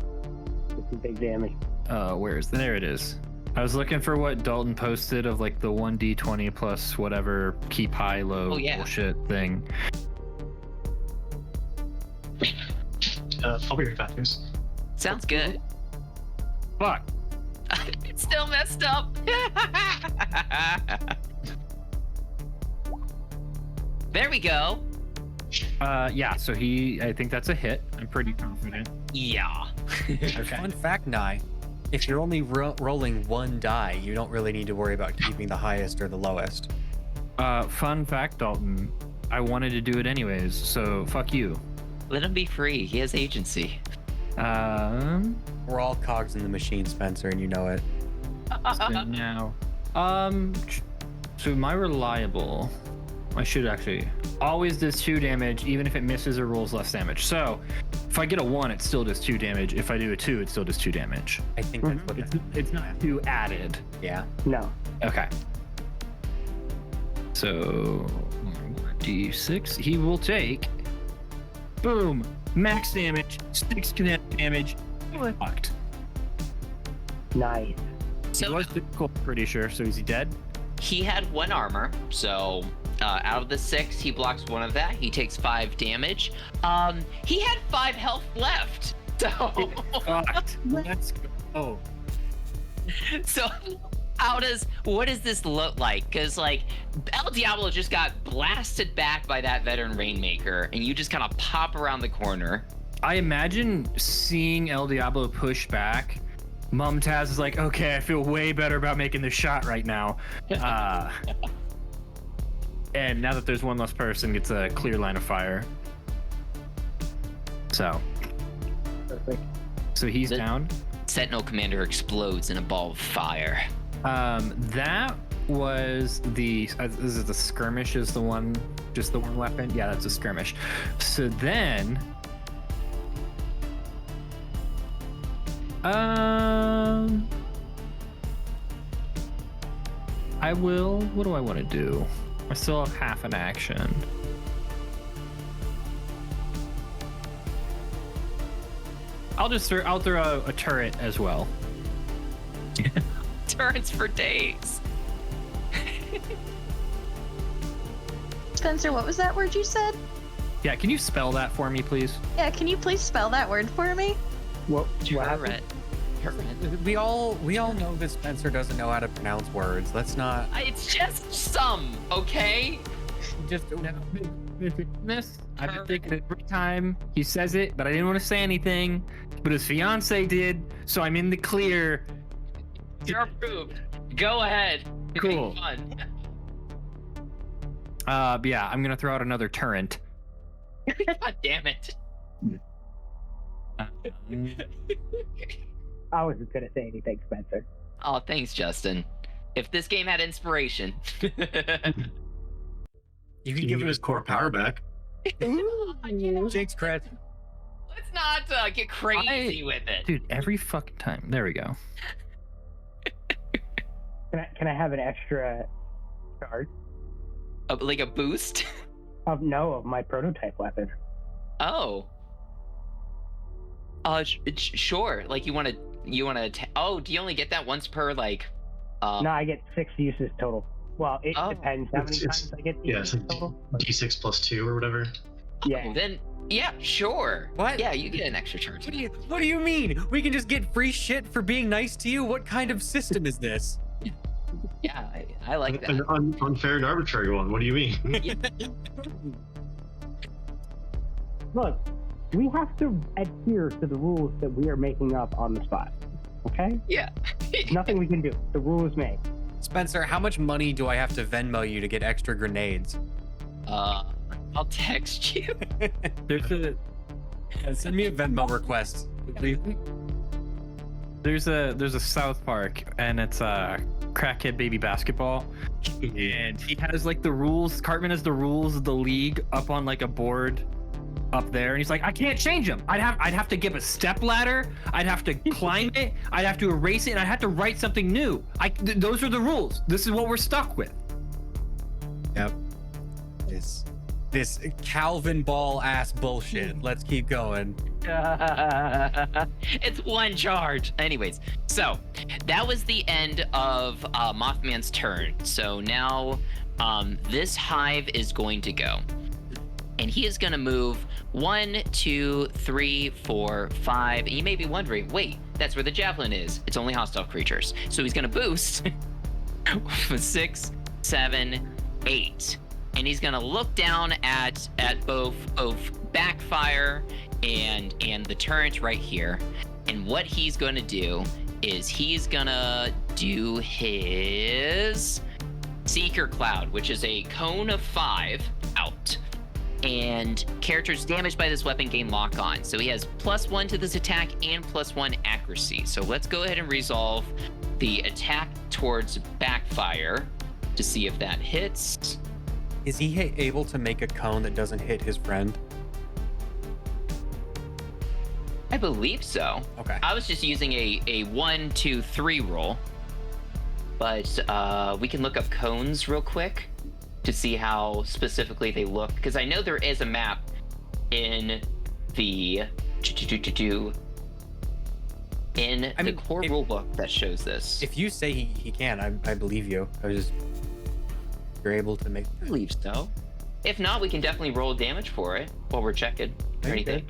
This is big damage. There it is. I was looking for what Dalton posted of like the 1d20 plus whatever keep high low bullshit thing. I'll be right back, guys. Sounds good. Fuck. It's still messed up. There we go. Yeah, so I think that's a hit. I'm pretty confident. Yeah. Okay. Fun fact, Nye, if you're only rolling 1 die, you don't really need to worry about keeping the highest or the lowest. Fun fact, Dalton, I wanted to do it anyways, so fuck you. Let him be free. He has agency. We're all cogs in the machine, Spencer, and you know it. So now, so my reliable, I should actually always does 2 damage, even if it misses or rolls less damage. So if I get a 1, it still does 2 damage. If I do a 2, it still does 2 damage. I think that's what It's not 2 added. Yeah. No. Okay. So 1d6, he will take, boom, max damage, 6 kinetic damage. Fucked. Nice. He was difficult, pretty sure. So is he dead? He had 1 armor, so out of the 6, he blocks 1 of that. He takes 5 damage. He had 5 health left. So, Fucked. Let's go. so what does this look like? Because like El Diablo just got blasted back by that veteran Rainmaker, and you just kind of pop around the corner. I imagine seeing El Diablo push back. Mumtaz is like, okay, I feel way better about making this shot right now. And now that there's 1 less person, gets a clear line of fire. So Perfect. he's down. Sentinel Commander explodes in a ball of fire. That was the is it the skirmish is the one, just the 1 weapon? Yeah, that's a skirmish. So then I will, what do I want to do? I still have half an action. I'll throw a turret as well. Turrets for days. Spencer, what was that word you said? Yeah, can you spell that for me, please? Yeah, can you please spell that word for me? What happened? Turret. We all know that Spencer doesn't know how to pronounce words. Let's not It's just some, okay? just. This I've been thinking it every time he says it, but I didn't want to say anything. But his fiance did, so I'm in the clear. You're approved. Go ahead. Cool. Fun. Yeah, I'm gonna throw out another turret. God damn it. I wasn't going to say anything, Spencer. Oh, thanks, Justin. If this game had inspiration. You can give him his core power back. Jake's cred. Let's not get crazy with it. Dude, every fucking time. There we go. Can I have an extra charge? Like a boost? Of my prototype weapon. Oh. Sure. Like you want to oh, do you only get that once per like No, I get 6 uses total. Well, it depends how many times I get the it's uses total. D6 plus 2 or whatever. Yeah. Oh, then yeah, sure. What? Yeah, you get an extra charge. What do you mean? We can just get free shit for being nice to you? What kind of system is this? Yeah, I like that. An unfair and arbitrary one. What do you mean? Look, we have to adhere to the rules that we are making up on the spot. Okay? Yeah. Nothing we can do. The rule is made. Spencer, how much money do I have to Venmo you to get extra grenades? I'll text you. Send me a Venmo request. There's a South Park, and it's crackhead baby basketball, and he has like the rules. Cartman has the rules of the league up on like a board up there, and he's like, I can't change them. I'd have to give a step ladder. I'd have to climb it. I'd have to erase it, and I'd have to write something new. Those are the rules. This is what we're stuck with. Yep. This Calvin Ball ass bullshit. Let's keep going. It's one charge. Anyways, so that was the end of Mothman's turn. So now this hive is going to go. And he is going to move 1, 2, 3, 4, 5. And you may be wondering, wait, that's where the javelin is. It's only hostile creatures. So he's going to boost 6, 7, 8. And he's going to look down at both backfire and the turret right here. And what he's going to do is he's going to do his Seeker Cloud, which is a cone of 5 out. And characters damaged by this weapon gain lock on. So he has +1 to this attack and +1 accuracy. So let's go ahead and resolve the attack towards backfire to see if that hits. Is he able to make a cone that doesn't hit his friend? I believe so. Okay. I was just using a 1, 2, 3 roll. But we can look up cones real quick to see how specifically they look. Because I know there is a map in the core rulebook that shows this. If you say he can, I believe you. You're able to make. I believe so. If not, we can definitely roll damage for it while we're checking or anything.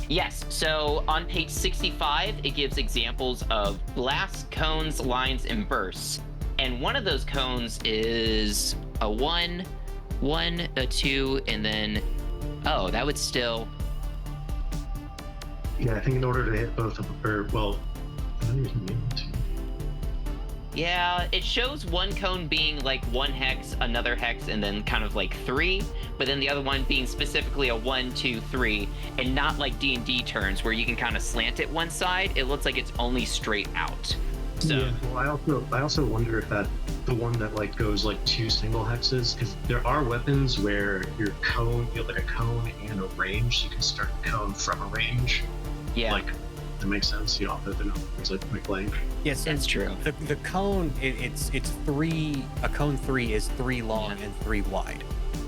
Yes, so on page 65, it gives examples of blasts, cones, lines, and bursts. And one of those cones is a 1, a 2, and then, oh, that would still... Yeah, I think in order to hit both of them, I don't even be able to. Yeah, it shows one cone being like 1 hex, another hex, and then kind of like 3, but then the other one being specifically a 1, 2, 3, and not like D&D turns where you can kind of slant it one side. It looks like it's only straight out. So yeah, well, I also wonder if that the one that like goes like 2 single hexes, because there are weapons where you have like a cone and a range, so you can start the cone from a range. yeah, Like, that makes sense. You don't have to know things like point blank. Yes, that's true. The cone, it's 3. A cone 3 is 3 long and 3 wide.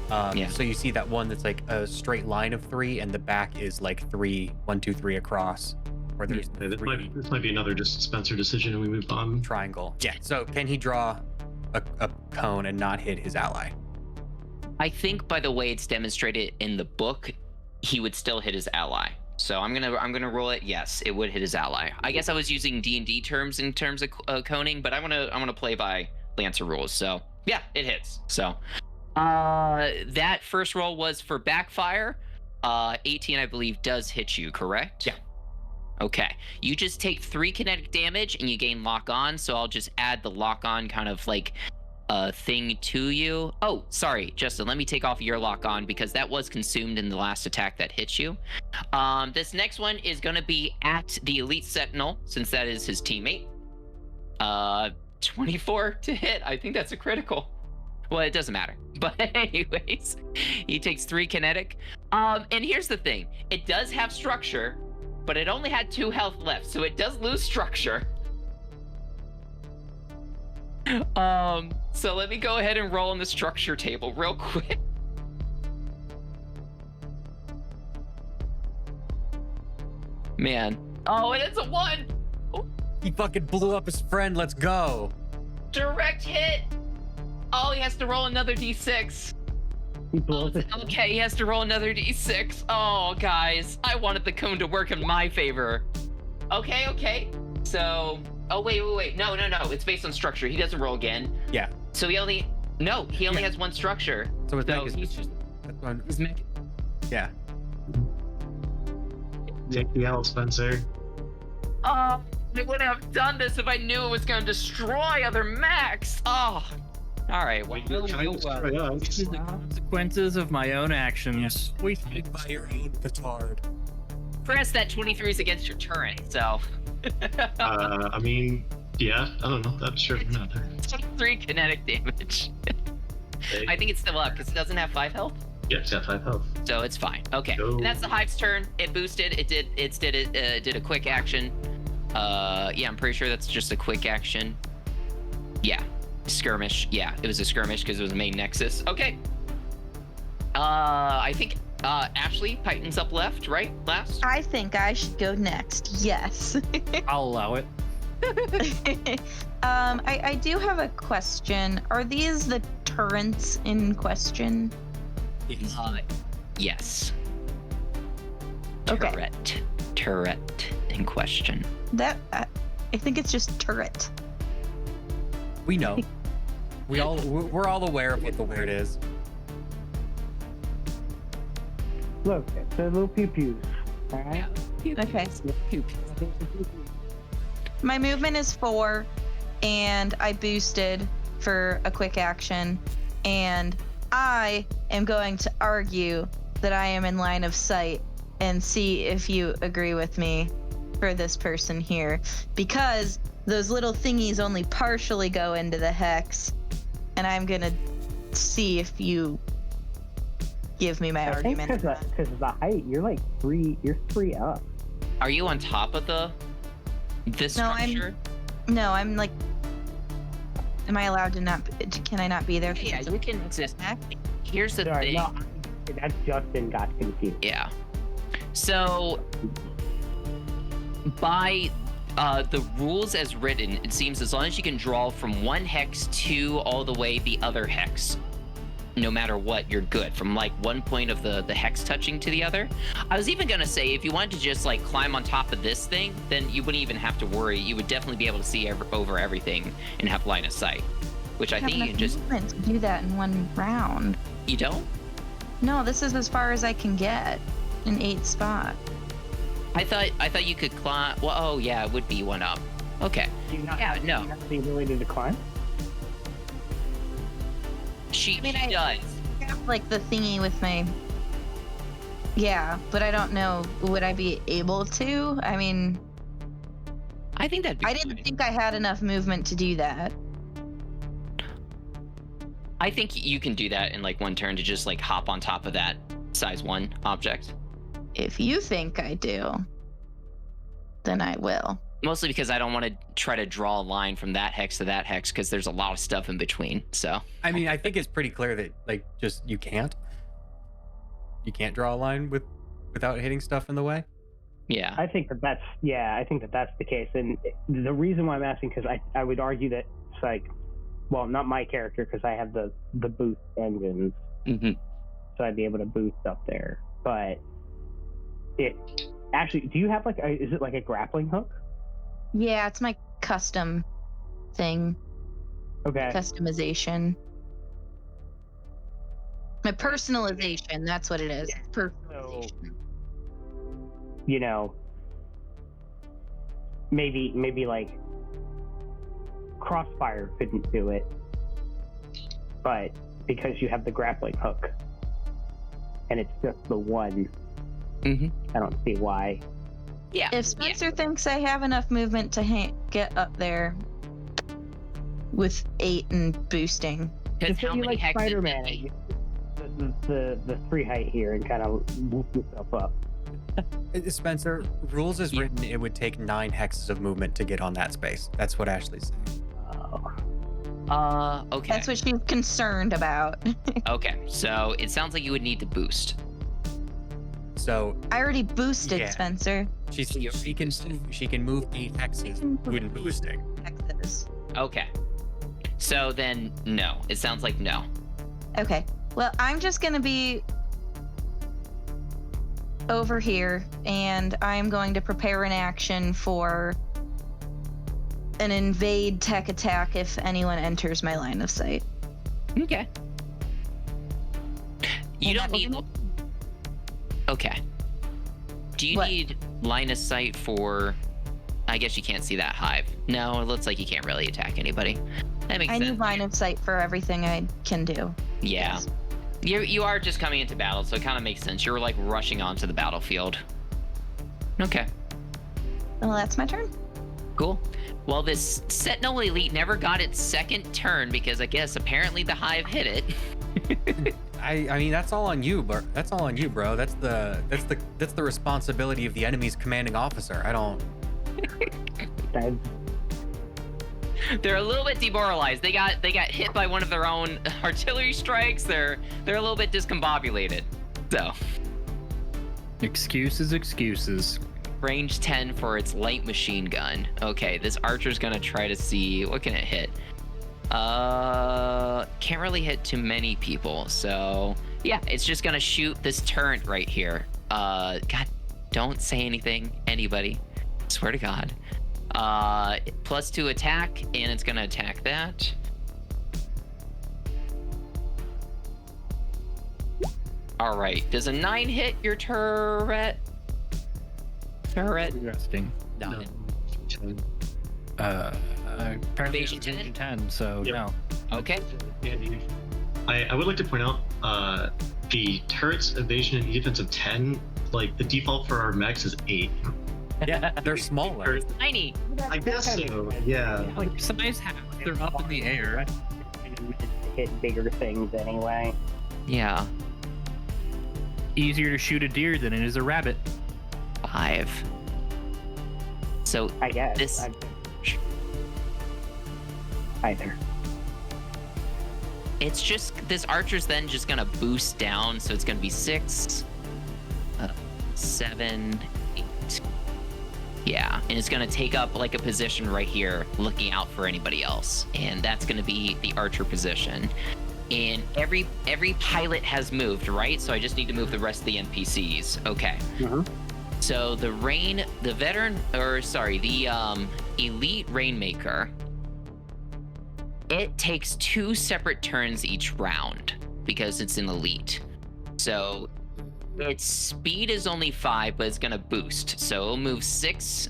So you see that one that's like a straight line of 3, and the back is like 3, 1, 2, 3 across. Or there's Yeah, this 3 might be another just Spencer decision, and we move on. triangle. Yeah. So can he draw a cone and not hit his ally? I think by the way it's demonstrated in the book, he would still hit his ally. So I'm gonna roll it. Yes, it would hit his ally. I guess I was using D&D terms in terms of coning, but I wanna play by Lancer rules. So yeah, it hits. So that first roll was for backfire. 18, I believe, does hit you. Correct? Yeah. Okay. You just take 3 kinetic damage and you gain lock on. So I'll just add the lock on kind of like thing to you. Oh, sorry, Justin. Let me take off your lock on because that was consumed in the last attack that hit you. This next one is going to be at the Elite Sentinel, since that is his teammate. 24 to hit. I think that's a critical. Well, it doesn't matter. But anyways, he takes 3 kinetic. And here's the thing. It does have structure, but it only had 2 health left, so it does lose structure. So let me go ahead and roll on the structure table real quick. Man. Oh, and it's a 1. He fucking blew up his friend. Let's go. Direct hit. Oh, he has to roll another d6. He blows it. Okay, he has to roll another d6. Oh, guys, I wanted the cone to work in my favor. Okay. So, oh, wait. No. It's based on structure. He doesn't roll again. Yeah. So he only has 1 structure. So his mech So is he's just. That's one. his mech. Yeah. Take the L, Spencer. Oh, I wouldn't have done this if I knew it was going to destroy other mechs. Oh. All right. Well, These are the consequences of my own actions. We think by your own petard. Chris, that 23 is against your turret, so. I mean, yeah, I don't know. That's sure not. Take 3 kinetic damage. Okay. I think it's still up because it doesn't have 5 health. Yeah, it's got 5 health. So it's fine. Okay. Go. And that's the Hive's turn. It boosted. It did a quick action. Yeah, I'm pretty sure that's just a quick action. Yeah. Skirmish. Yeah, it was a skirmish because it was a main nexus. Okay. I think Ashley, Python's up left, right? Last? I think I should go next. Yes. I'll allow it. I do have a question. Are these the turrets in question? Yes. Okay. Turret in question. That I think it's just turret. We know. We're all aware of what the word is. Look, they're little pew-pews. All right? Okay. My movement is 4, and I boosted for a quick action, and I am going to argue that I am in line of sight and see if you agree with me for this person here, because those little thingies only partially go into the hex, and I'm gonna see if you give me my I think argument. because of the height, you're like 3. You're 3 up. Are you on top of this No, structure? No, I'm like. Am I allowed to not? Can I not be there? Yeah, you can exist. Here's the Sorry, thing. no, that's Justin got confused. Yeah. So, by the rules as written, it seems as long as you can draw from one hex to all the way the other hex, no matter what, you're good. From like one point of the hex touching to the other. I was even gonna say, if you wanted to just like climb on top of this thing, then you wouldn't even have to worry. You would definitely be able to see over everything and have line of sight. Which I think you can just. Movement to do that in one round. You don't? No, this is as far as I can get in 8 spot. I thought you could climb. Well, oh yeah, it would be 1 up. Okay. Do you not Yeah, have, no. do you have the ability to climb? She mean, does. I have like the thingy with my. Yeah, but I don't know. Would I be able to? I mean, I think that'd be. I didn't think I had enough movement to do that. I think you can do that in like 1 turn to just like hop on top of that size 1 object. If you think I do, then I will. Mostly because I don't want to try to draw a line from that hex to that hex because there's a lot of stuff in between. So I mean, I think it's pretty clear that like just you can't draw a line without hitting stuff in the way. yeah. I think that's the case. And the reason why I'm asking, because I would argue that it's like, well, not my character because I have the boost engines, Mm-hmm. so I'd be able to boost up there. But it actually, do you have is it like a grappling hook? Yeah, it's my custom thing. Okay. Customization. My personalization, that's what it is. Personalization. You know, maybe like Crossfire couldn't do it, but because you have the grappling hook, and it's just the one, I don't see why. Yeah. If Spencer thinks I have enough movement to get up there with 8 and boosting. Because Just say how you many like hexes? Spider-Man, and you the free height here and kind of move yourself up. Spencer, rules is written, it would take 9 hexes of movement to get on that space. That's what Ashley's saying. Okay. That's what she's concerned about. Okay, so it sounds like you would need to boost. So I already boosted Yeah. Spencer. she can move 8 hexes when boosting. Hexes. Okay. So then, no. It sounds like no. Okay. Well, I'm just gonna be over here, and I'm going to prepare an action for an invade tech attack if anyone enters my line of sight. Okay. You And don't that will need. be- Okay. Do you What? need line of sight for? I guess you can't see that hive. No, it looks like you can't really attack anybody. That makes I sense. need line of sight for everything I can do. Yeah. You are just coming into battle, so it kind of makes sense. You're like rushing onto the battlefield. Okay. Well, that's my turn. Cool. Well, this Sentinel Elite never got its second turn because I guess apparently the hive hit it. I mean that's all on you, bro. That's all on you, bro. That's the responsibility of the enemy's commanding officer. I don't. They're a little bit demoralized. They got hit by one of their own artillery strikes. They're a little bit discombobulated. So, Excuses. range 10 for its light machine gun. Okay, this archer's gonna try to see what can it hit. Can't really hit too many people. So, yeah, it's just gonna shoot this turret right here. God, don't say anything, anybody. Swear to God. +2 attack, and it's gonna attack that. All right, does a 9 hit your turret? Interesting. 9. Apparently Evasion it's 10? 10, so Yep. no. Okay. I would like to point out the turret's evasion and defense of 10. Like the default for our mechs is 8. Yeah, they're smaller. Tiny. I guess so. Yeah. Like size half, they're up in the air. Hit bigger things anyway. Yeah. Easier to shoot a deer than it is a rabbit. 5. So I guess. This- Either. it's just this archer's then just gonna boost down, so it's gonna be 6, 7, 8. Yeah, and it's gonna take up like a position right here, looking out for anybody else, and that's gonna be the archer position. And every pilot has moved, right? So I just need to move the rest of the NPCs. Okay. So the elite Rainmaker, it takes 2 separate turns each round because it's an elite. So its speed is only 5, but it's gonna boost. So it'll move 6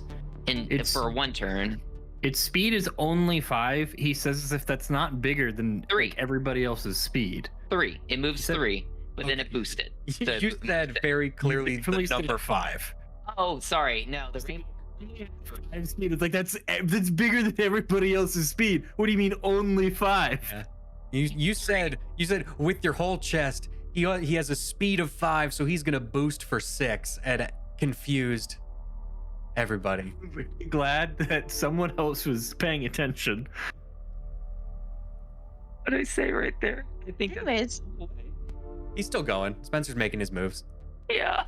for 1 turn. Its speed is only 5. He says as if that's not bigger than 3. like, everybody else's speed. 3. It moves said- 3, but then it boosted. So- You said very clearly the Definitely said- number 5. Oh, sorry. No, the Rain. Speed. It's like that's bigger than everybody else's speed. What do you mean only 5? Yeah. You said with your whole chest he has a speed of 5, so he's gonna boost for 6, and it confused everybody. Glad that someone else was paying attention. What did I say right there? I think. Anyways, He's still going. Spencer's making his moves. Yeah.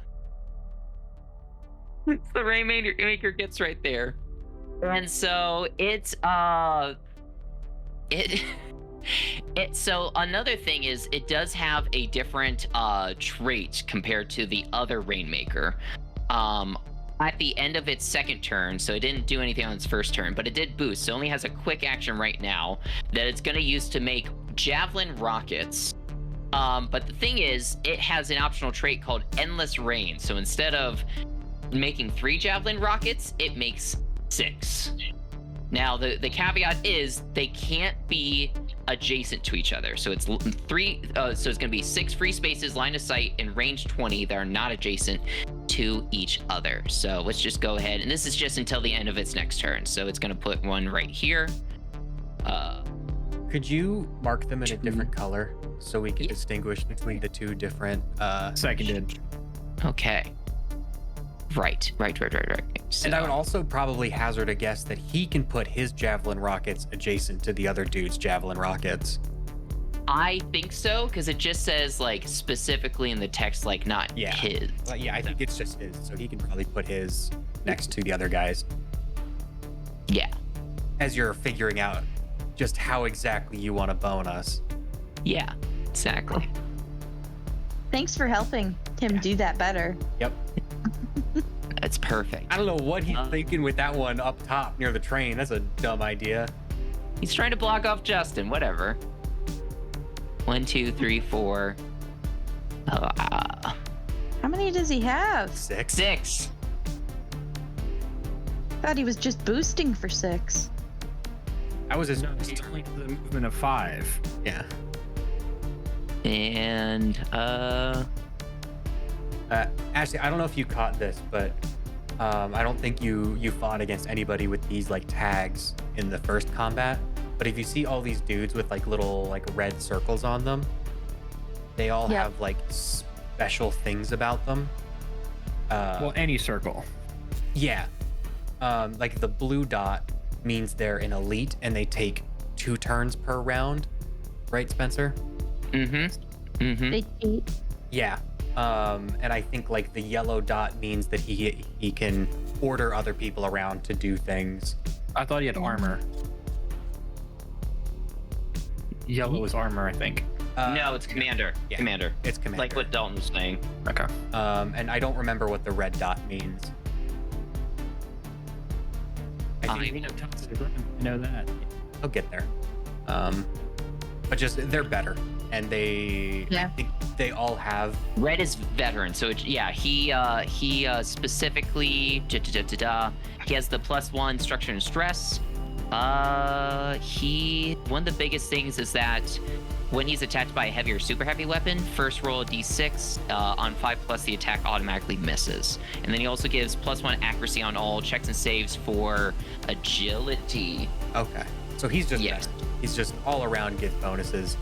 It's the Rainmaker gets right there. And so so another thing is it does have a different trait compared to the other Rainmaker. At the end of its second turn, so it didn't do anything on its first turn, but it did boost. So it only has a quick action right now that it's going to use to make javelin rockets. But the thing is, it has an optional trait called Endless Rain. So instead of making 3 javelin rockets, it makes 6. Now, the caveat is they can't be adjacent to each other. So it's three. So it's going to be 6 free spaces, line of sight, and range 20 that are not adjacent to each other. So let's just go ahead, and this is just until the end of its next turn. So it's going to put one right here. Could you mark them in a different color so we can Yeah. distinguish between the two different? Seconded. Okay. Right. So, And I would also probably hazard a guess that he can put his javelin rockets adjacent to the other dude's javelin rockets. I think so, because it just says like specifically in the text, like not Yeah. his. Well, yeah, I think it's just his, so he can probably put his next to the other guys Yeah. as you're figuring out just how exactly you want to bone us. Yeah. Exactly. Thanks for helping him do that better. Yep. That's perfect. I don't know what he's thinking with that one up top near the train. That's a dumb idea. He's trying to block off Justin. Whatever. 1, 2, 3, 4. How many does he have? 6. 6. Thought he was just boosting for 6. That was his No, first he turn. only has a movement of 5. Yeah. And Ashley, I don't know if you caught this, but I don't think you fought against anybody with these like tags in the first combat. But if you see all these dudes with like little like red circles on them, they all Yep. have like special things about them. Well, any circle. Yeah. Like the blue dot means they're an elite and they take 2 turns per round. Right, Spencer? They cheat. Yeah. And I think like the yellow dot means that he can order other people around to do things. I thought he had armor. Yellow is armor, I think. no, it's commander. yeah. Commander. It's commander. Like what Dalton was saying. Okay. And I don't remember what the red dot means. I think I know that. I'll get there. But just they're better, and I think they all have. Red is veteran, so he specifically he has the +1 structure and stress. One of the biggest things is that when he's attacked by a heavy or super heavy weapon, first roll a d6 on 5+, the attack automatically misses. And then he also gives +1 accuracy on all checks and saves for agility. Okay, so he's just Yes. better. He's just all around gets bonuses.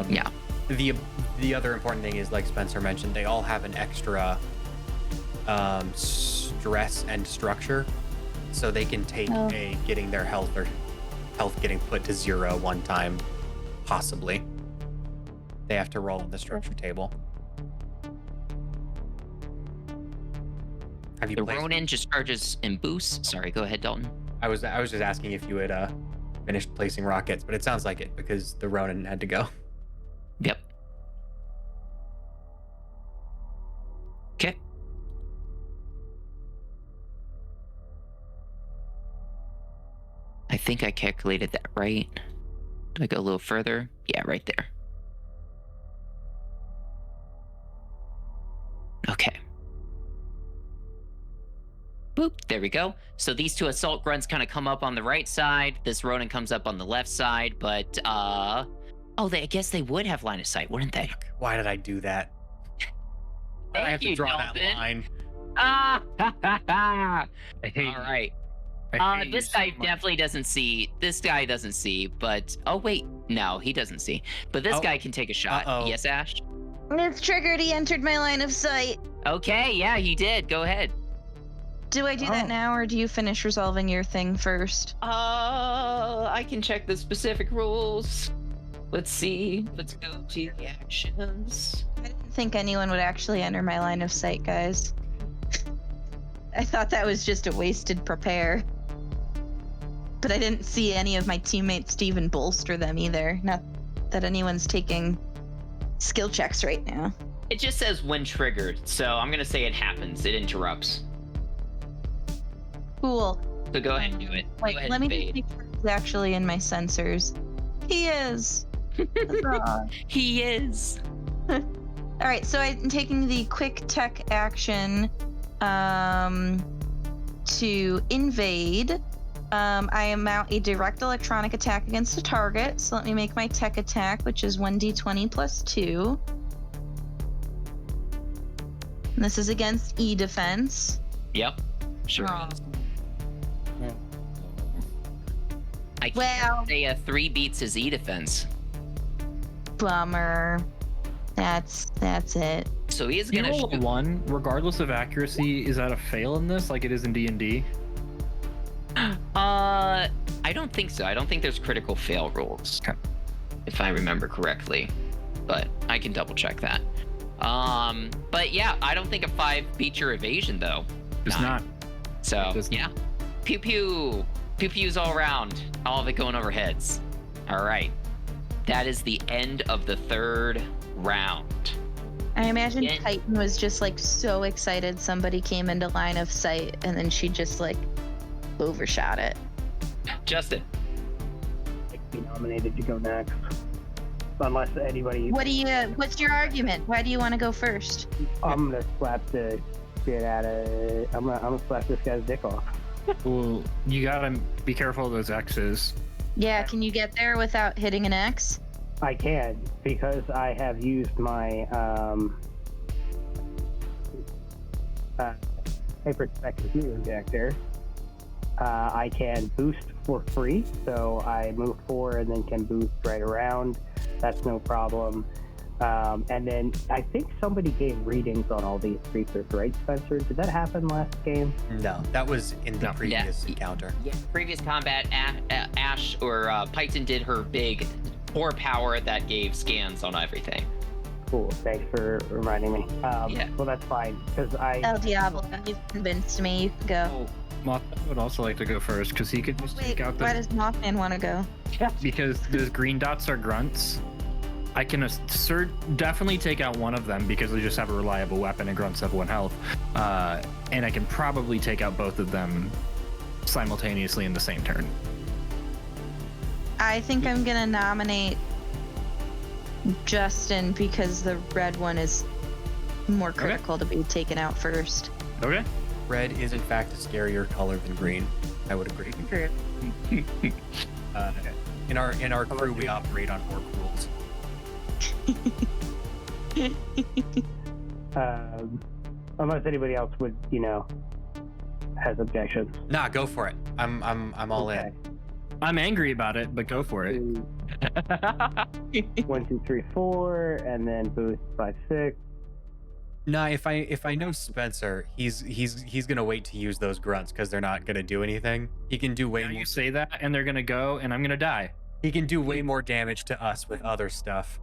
Yeah. The other important thing is, like Spencer mentioned, they all have an extra stress and structure, so they can take getting their health getting put to 0 one time, possibly. They have to roll on the structure table. Have you The placed? Ronin just charges and boosts. Sorry, go ahead, Dalton. I was just asking if you had finished placing rockets, but it sounds like it because the Ronin had to go. Yep. Okay. I think I calculated that right. Do I go a little further? Yeah, right there. Okay. Boop, there we go. So these 2 assault grunts kind of come up on the right side. This Ronin comes up on the left side, but I guess they would have line of sight, wouldn't they? Why did I do that? I have to draw that line. Ah, ha, ha, ha. I hate All right. I hate This you so guy much. definitely doesn't see. This guy doesn't see, but oh wait, no, he doesn't see. But this Oh. guy can take a shot. Uh-oh. Yes, Ash. It's triggered. He entered my line of sight. Okay, yeah, he did. Go ahead. Do I do that now, or do you finish resolving your thing first? I can check the specific rules. Let's see. Let's go to the actions. I didn't think anyone would actually enter my line of sight, guys. I thought that was just a wasted prepare. But I didn't see any of my teammates to even bolster them either. Not that anyone's taking skill checks right now. It just says when triggered, so I'm gonna say it happens. It interrupts. Cool. So go ahead and do it. Wait, Go ahead let me and just fade. make sure he's actually in my sensors. He is. Huzzah. He is. All right, so I'm taking the quick tech action to invade I mount a direct electronic attack against a target. So let me make my tech attack, which is 1d20 plus 2. And this is against E defense. Yep. Sure. Oh. I can't Well- say a 3 beats his E defense. Bummer. That's it. So he is You gonna roll a shoot. 1, regardless of accuracy, is that a fail in this, like it is in D&D? I don't think so. I don't think there's critical fail rules. Okay. If I remember correctly. But I can double check that. But yeah, I don't think a 5 beats your evasion though. It's 9. not. So It does not. yeah. Pew pew. Pew pews all around. All of it going over heads. Alright. That is the end of the 3rd round. I imagine Yeah. Titan was just like so excited somebody came into line of sight and then she just like overshot it. Justin. Like, be nominated to go next. Unless anybody. What's your argument? Why do you want to go first? I'm gonna slap the shit out of. I'm gonna slap this guy's dick off. Well, you gotta be careful of those X's. Yeah, can you get there without hitting an X? I can because I have used my hyperspectral heat injector. I can boost for free, so I move forward and then can boost right around. That's no problem. And then I think somebody gave readings on all these creatures, right, Spencer? Did that happen last game? No, that was in the No. previous Yeah. encounter. Yeah. Previous combat, Ash or Python did her big 4 power that gave scans on everything. Cool. Thanks for reminding me. Yeah. Well, that's fine because El Diablo, you've convinced me. You can go. Oh, Mothman would also like to go first because he could just Wait, take out why the. does Mothman want to go? Because those green dots are grunts. I can definitely take out one of them because they just have a reliable weapon and grunts have 1 health. And I can probably take out both of them simultaneously in the same turn. I think I'm gonna nominate Justin because the red one is more critical to be taken out first. Okay. Red is in fact a scarier color than green. I would agree. True. In our crew, we operate on orc rules. Unless anybody else would, has objections. Nah, go for it. I'm all Okay. in. I'm angry about it, but go for it. 1, 2, 3, 4, and then boost 5, 6. Nah, if I know Spencer, he's gonna wait to use those grunts because they're not gonna do anything. He can do way Now more. you say that, and they're gonna go, and I'm gonna die. He can do way more damage to us with other stuff.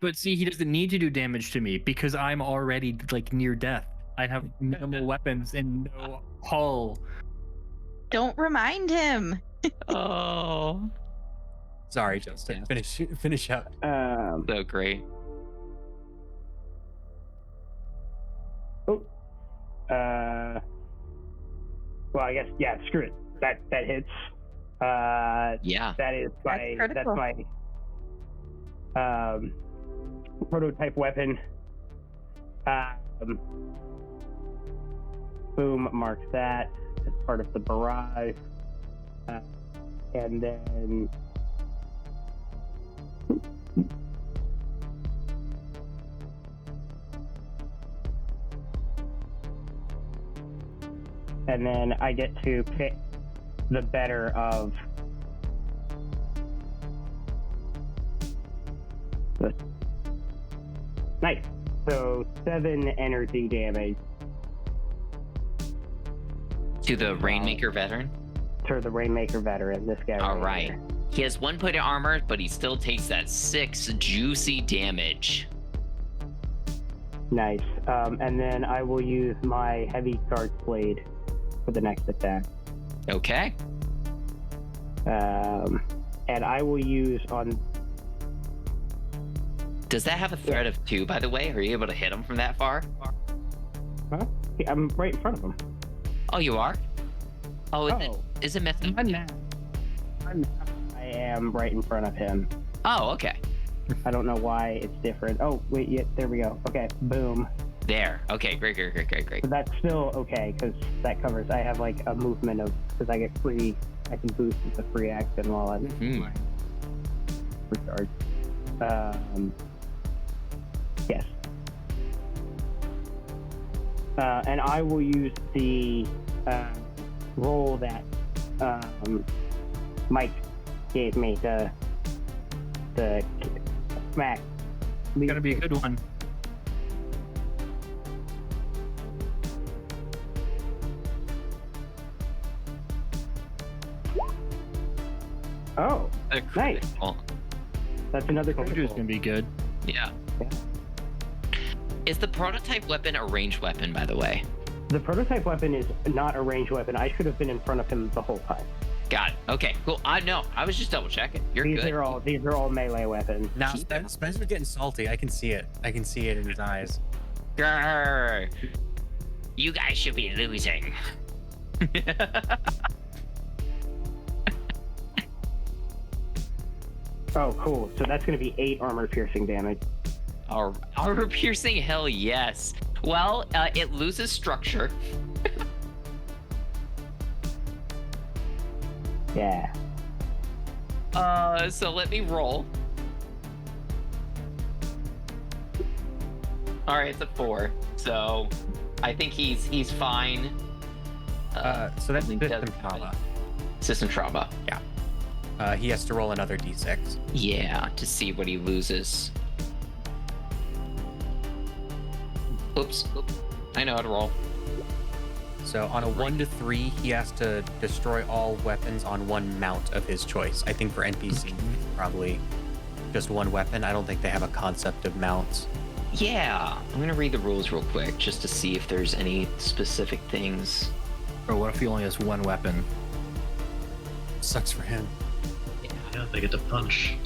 But see, he doesn't need to do damage to me because I'm already like near death. I have minimal weapons and no hull. Don't remind him. Oh. Sorry, Justin. Finish up. So great. Well, I guess screw it. That hits. Yeah. That is my That's that's critical. my prototype weapon. Boom marks that as part of the barrage, and then. And then I get to pick the better of the. Nice. So 7 energy damage To the Rainmaker veteran. to the Rainmaker veteran. This guy. All right right. here. He has 1 point of armor, but he still takes that 6 juicy damage. Nice. And then I will use my heavy charge blade for the next attack. Okay. And I will use on. Does that have a threat of 2, by the way? Are you able to hit him from that far? Huh? I'm right in front of him. Oh, you are? Oh, Oh. is it myth? I am right in front of him. Oh, okay. I don't know why it's different. Oh, wait, yeah, there we go. Okay, boom. There. Okay, great. So that's still okay because that covers. I have like a movement of because I get free. I can boost with a free action while I'm recharge. Yes. And I will use the roll that Mike gave me the smack. It's gonna be a good one. Oh, nice. Critical. That's another Told you critical. it's gonna be good. Yeah. Yeah. Is the prototype weapon a ranged weapon, by the way? The prototype weapon is not a ranged weapon. I should have been in front of him the whole time. Got it. Okay, cool. I was just double checking. You're These good. are all melee weapons. Now Spencer's getting salty. I can see it. I can see it in his eyes. Grr. You guys should be losing. Oh, cool. So that's going to be 8 armor piercing damage. Armor piercing? Hell yes. Well, it loses structure. Yeah. So let me roll. All right, it's a 4. So I think he's fine. So that's Link system does- trauma. System trauma. He has to roll another d6. Yeah, to see what he loses. Oops. I know how to roll. So on a 1 to 3, he has to destroy all weapons on one mount of his choice. I think for NPC, probably just one weapon. I don't think they have a concept of mounts. Yeah, I'm gonna read the rules real quick just to see if there's any specific things. Or what if he only has one weapon? Sucks for him. Yeah, they get to punch.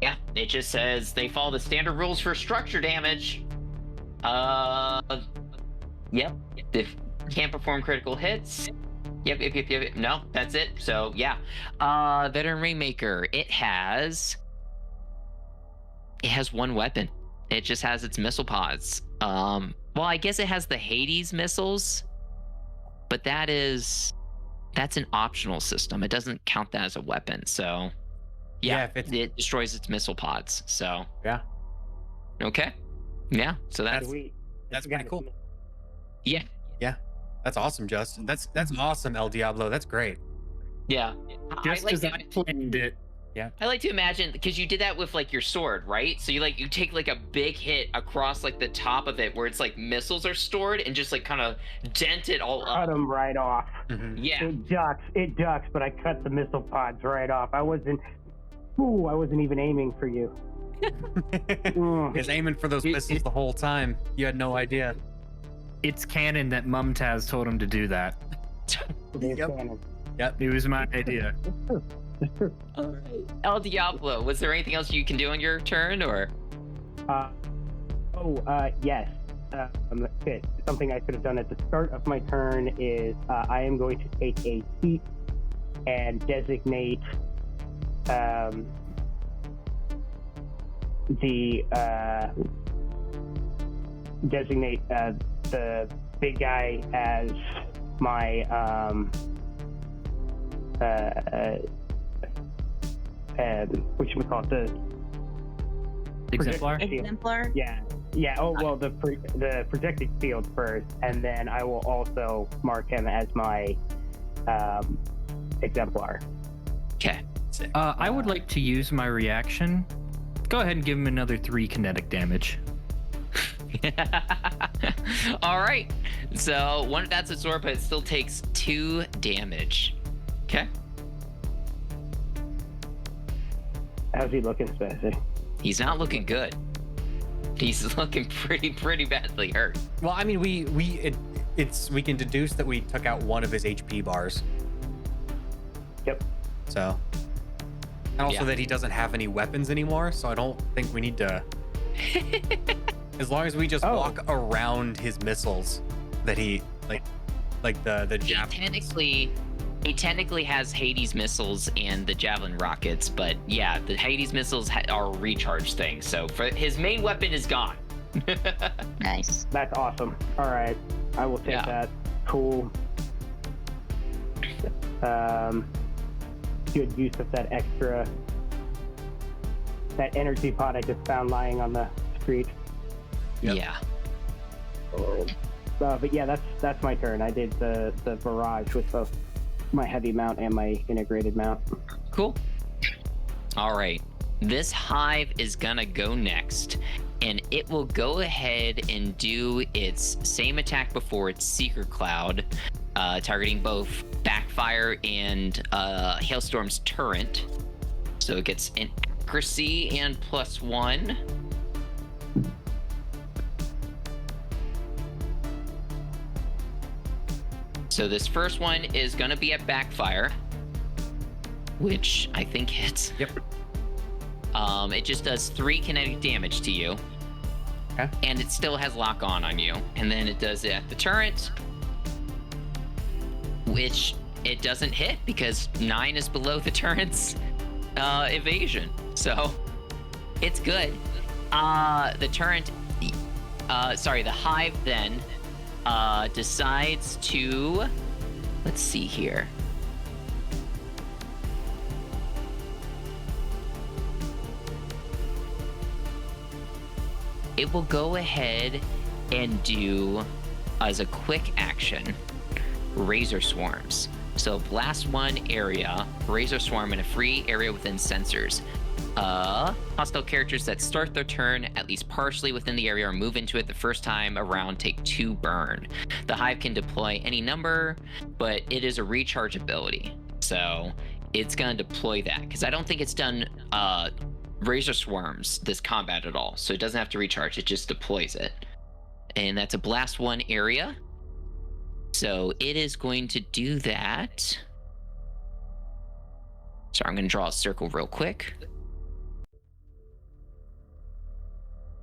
Yeah, it just says they follow the standard rules for structure damage. Yep. They can't perform critical hits. Yep. No, that's it. So yeah. Veteran Rainmaker. It has one weapon. It just has its missile pods. Well, I guess it has the Hades missiles, but that's an optional system. It doesn't count that as a weapon. So yeah, if it's, it destroys its missile pods. So yeah, okay. Yeah. So that's that's pretty cool. yeah. That's awesome, Justin. That's awesome, El Diablo. That's great. Yeah. Just as I planned it. I like to imagine because you did that with like your sword, right? So you take like a big hit across like the top of it where it's like missiles are stored and just like kind of dent it all Cut up. them right off. Mhm. Yeah. It ducks, but I cut the missile pods right off. I wasn't even aiming for you. He was aiming for those missiles the whole time. You had no idea. It's canon that Mumtaz told him to do that. Yep. It was my idea. All right. El Diablo, was there anything else you can do on your turn or? Yes. Okay. Something I could have done at the start of my turn is I am going to take a seat and designate the big guy as my whatchamacallit, the Exemplar? Exemplar. yeah. Oh well, the projected field first, and then I will also mark him as my exemplar. Okay. I would like to use my reaction. Go ahead and give him another 3 kinetic damage. All right. So that's absorbed, but it still takes 2 damage. Okay. How's he looking, Spencer? He's not looking good. He's looking pretty badly hurt. Well, I mean, we can deduce that we took out one of his HP bars. Yep. So, and also Yeah. that he doesn't have any weapons anymore. So I don't think we need to. As long as we just walk around his missiles, that he like the He Japanese. technically He technically has Hades missiles and the Javelin rockets, but yeah, the Hades missiles are recharge things. So for his main weapon is gone. Nice. That's awesome. All right, I will take Yeah. that. Cool. Good use of that energy pot I just found lying on the street. Yep. Yeah. But yeah, that's my turn. I did the barrage with both my heavy mount and my integrated mount. Cool. All right. This hive is gonna go next, and it will go ahead and do its same attack before its Seeker Cloud, targeting both Backfire and Hailstorm's turret. So it gets an accuracy and +1. So this first one is gonna be at Backfire, which I think hits. Yep. It just does 3 kinetic damage to you. Okay. And it still has lock on you. And then it does it at the turret, which it doesn't hit because 9 is below the turret's evasion. So it's good. The turret, the hive then decides to, let's see here. It will go ahead and do, as a quick action, Razor Swarms. So blast one area, Razor Swarm in a free area within sensors. Hostile characters that start their turn at least partially within the area or move into it the first time around take 2 burn. The hive can deploy any number, but it is a recharge ability. So it's gonna deploy that, because I don't think it's done Razor Swarms this combat at all, so it doesn't have to recharge, it just deploys it. And that's a blast one area. So it is going to do that. So I'm going to draw a circle real quick.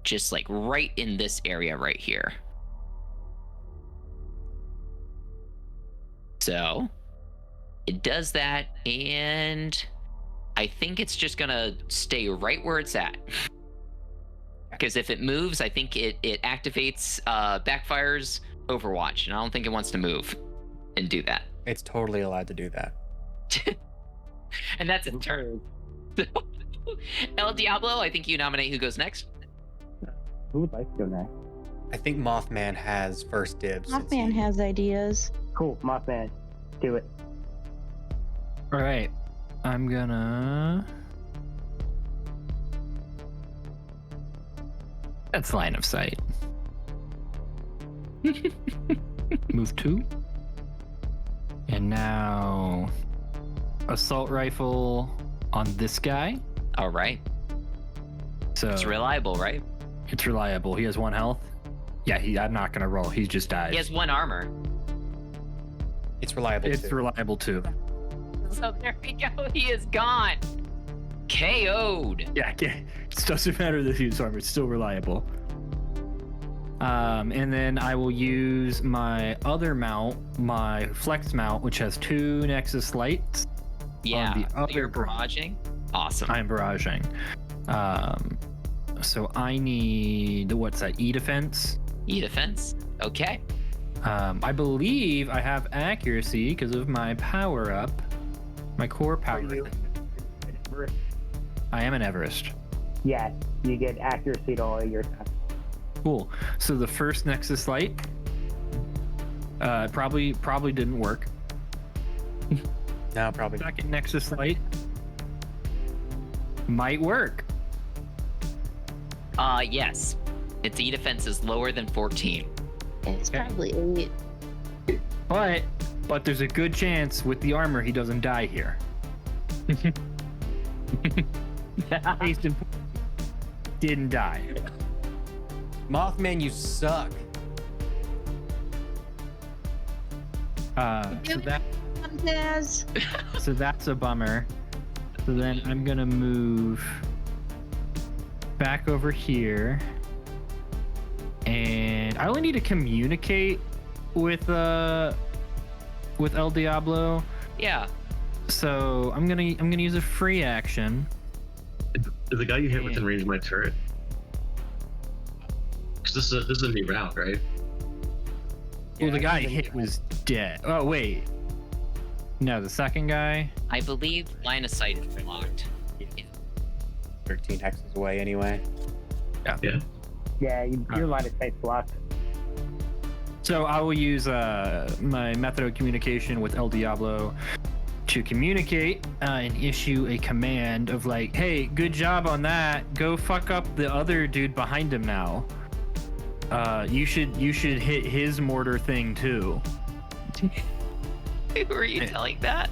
Just like right in this area right here. So it does that, and I think it's just gonna stay right where it's at. Because if it moves, I think it activates Backfire's Overwatch, and I don't think it wants to move and do that. It's totally allowed to do that. And that's a turn. El Diablo, I think you nominate who goes next. Who would like to go next? I think Mothman has first dibs. since Mothman he- has ideas. Cool, Mothman, do it. All right. I'm gonna. That's line of sight. Move 2. And now assault rifle on this guy. All right. So It's reliable, right? It's reliable. He has 1 health. Yeah, I'm not gonna roll. He just dies. He has 1 armor. It's reliable It's too. reliable too. So there we go. He is gone. KO'd. Yeah, it doesn't matter that he's armor. It's still reliable. And then I will use my other mount, my flex mount, which has 2 Nexus lights. Yeah. the other You're bra- barraging. Awesome. I'm barraging. So I need, what's that, E defense? E defense. Okay. I believe I have accuracy because of my power up, my core power. I am an Everest. Yes, you get accuracy to all your attacks. Cool. So the first Nexus light probably didn't work. No, probably not. Second Nexus light might work. Yes. Its E defense is lower than 14. It's Okay. probably 8. But there's a good chance with the armor he doesn't die here. Case in point, didn't die. Mothman, you suck. So that's a bummer. So then I'm gonna move back over here, and I only need to communicate with El Diablo, Yeah. So I'm gonna use a free action. Is the guy you hit within range of my turret? Because this is a new round, right? Well, the guy hit was dead. Oh wait, no, the second guy. I believe line of sight is blocked. 13 hexes away anyway. Yeah. Yeah, your line of sight's blocked. So I will use my method of communication with El Diablo to communicate and issue a command of like, hey, good job on that. Go fuck up the other dude behind him now. You should hit his mortar thing too. Who are you telling that?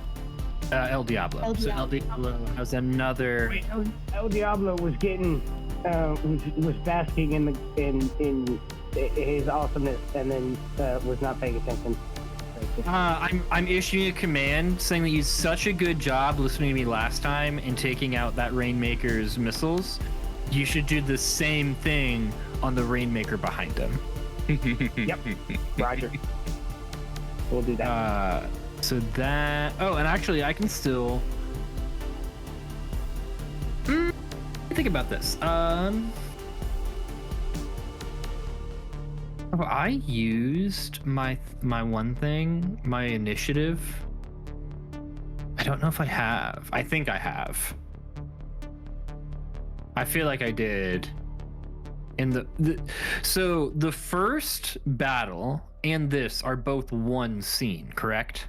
El Diablo. El So El Diablo has another. Wait, El Diablo was getting was basking in his awesomeness, and then was not paying attention. I'm issuing a command saying that you did such a good job listening to me last time and taking out that Rainmaker's missiles. You should do the same thing on the Rainmaker behind him. Yep. Roger. We'll do that. So that. Oh, and actually, I can still. Think about this. Oh, I used my one thing, my initiative. I don't know if I have. I think I have. I feel like I did. In so the first battle and this are both one scene, correct?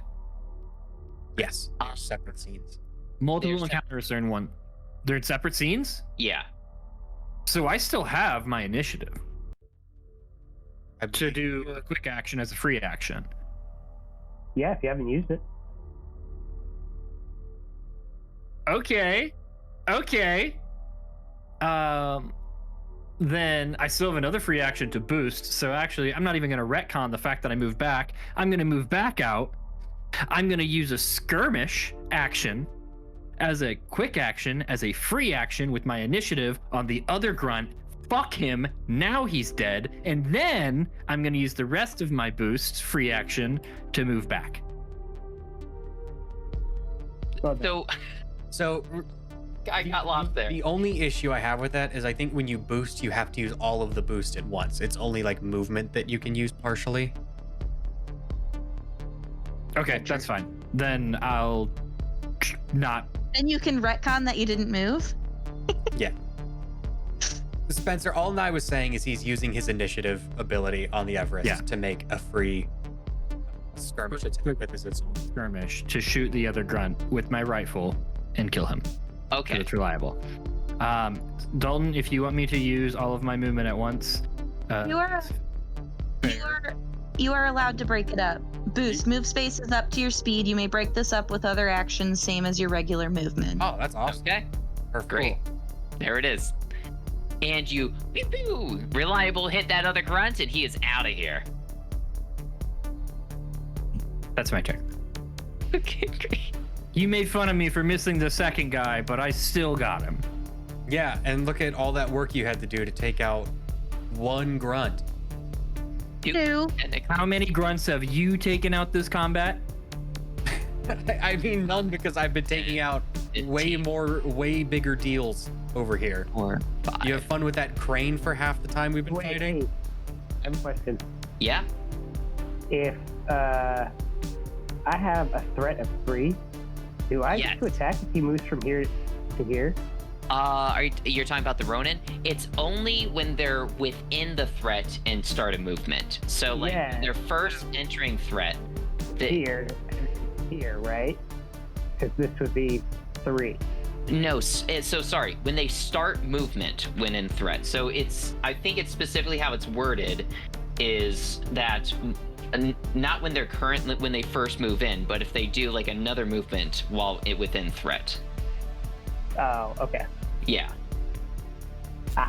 Yes. They're separate scenes. Multiple They're encounters are in one. They're in separate scenes? Yeah. So I still have my initiative I to do a quick action as a free action. Yeah, if you haven't used it. Okay. Then I still have another free action to boost. So actually, I'm not even going to retcon the fact that I moved back. I'm going to move back out. I'm going to use a skirmish action as a quick action, as a free action with my initiative on the other grunt. Fuck him. Now he's dead. And then I'm going to use the rest of my boosts, free action, to move back. So I got lost there. The only issue I have with that is I think when you boost, you have to use all of the boost at once. It's only like movement that you can use partially. Okay, that's fine. Then I'll not. And you can retcon that you didn't move. Yeah. Spencer, all Nye was saying is he's using his initiative ability on the Everest to make a free skirmish attack with his skirmish to shoot the other grunt with my rifle and kill him. Okay. So it's reliable. Dalton, if you want me to use all of my movement at once, You are allowed to break it up. Boost. Move space is up to your speed. You may break this up with other actions, same as your regular movement. Oh, that's awesome. Okay. Perfect. Great. There it is. And you, pew, pew, reliable, hit that other grunt, and he is out of here. That's my turn. Okay, great. You made fun of me for missing the second guy, but I still got him. Yeah, and look at all that work you had to do to take out one grunt. Two. How many grunts have you taken out this combat? I mean, none, because I've been taking out way bigger deals over here. 4, 5. You have fun with that crane for half the time we've been fighting? Wait, I have a question. Yeah. If I have a threat of 3, do I get to attack if he moves from here to here? You're talking about the Ronin? It's only when they're within the threat and start a movement. So, like, when they're first entering threat. Here, right? Because this would be 3. No, so sorry. When they start movement when in threat. So I think it's specifically how it's worded is that not when they first move in, but if they do like another movement while within threat. Oh, okay. Yeah. So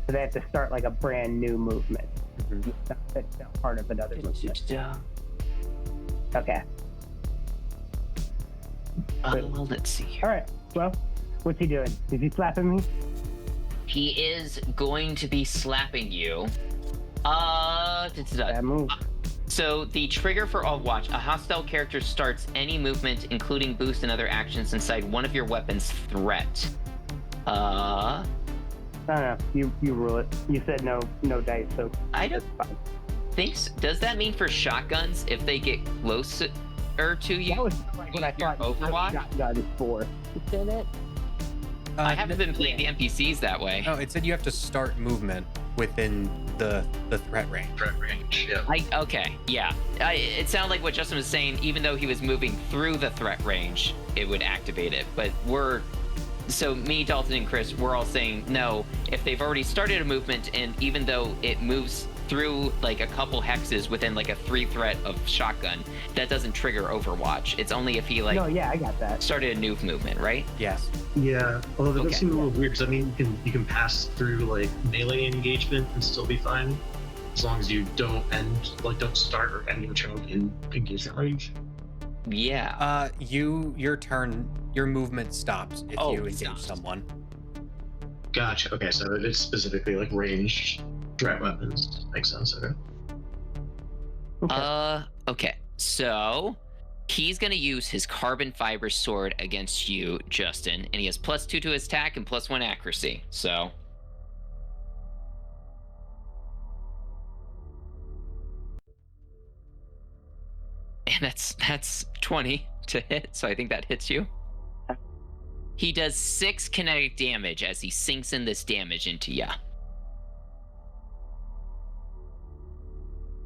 they have to start like a brand new movement. Mm-hmm. That's not part of another movement. Okay. Let's see here. All right. Well, what's he doing? Is he slapping me? He is going to be slapping you. Bad move. So the trigger for Overwatch, a hostile character starts any movement, including boost and other actions inside one of your weapons threat. I don't know. You rule it. You said no dice, so I don't that's fine. think so. Does that mean for shotguns, if they get closer to you? That was like what I your thought. Overwatch? Shotgun is for. Isn't it? I haven't been playing the NPCs that way. No, it said you have to start movement within the threat range. Threat range. Yeah. Okay, yeah. It sounded like what Justin was saying, even though he was moving through the threat range, it would activate it. But so me, Dalton, and Chris, we're all saying no. If they've already started a movement, and even though it moves through like a couple hexes within like a 3 threat of shotgun, that doesn't trigger Overwatch. It's only if he like No, yeah, I got that. started a new movement, right? Yes. Yeah. Although that Okay. does seem a little weird because I mean you can pass through like melee engagement and still be fine, as long as you don't start or end your turn in engagement range. Yeah. Your turn, your movement stops if Oh, you it engage stops. someone. Gotcha. Okay, so it is specifically like ranged threat weapons. Makes sense. Okay. Okay. So he's gonna use his carbon fiber sword against you, Justin, and he has +2 to his attack and +1 accuracy. So and that's 20 to hit, so I think that hits you. He does 6 kinetic damage as he sinks in this damage into ya.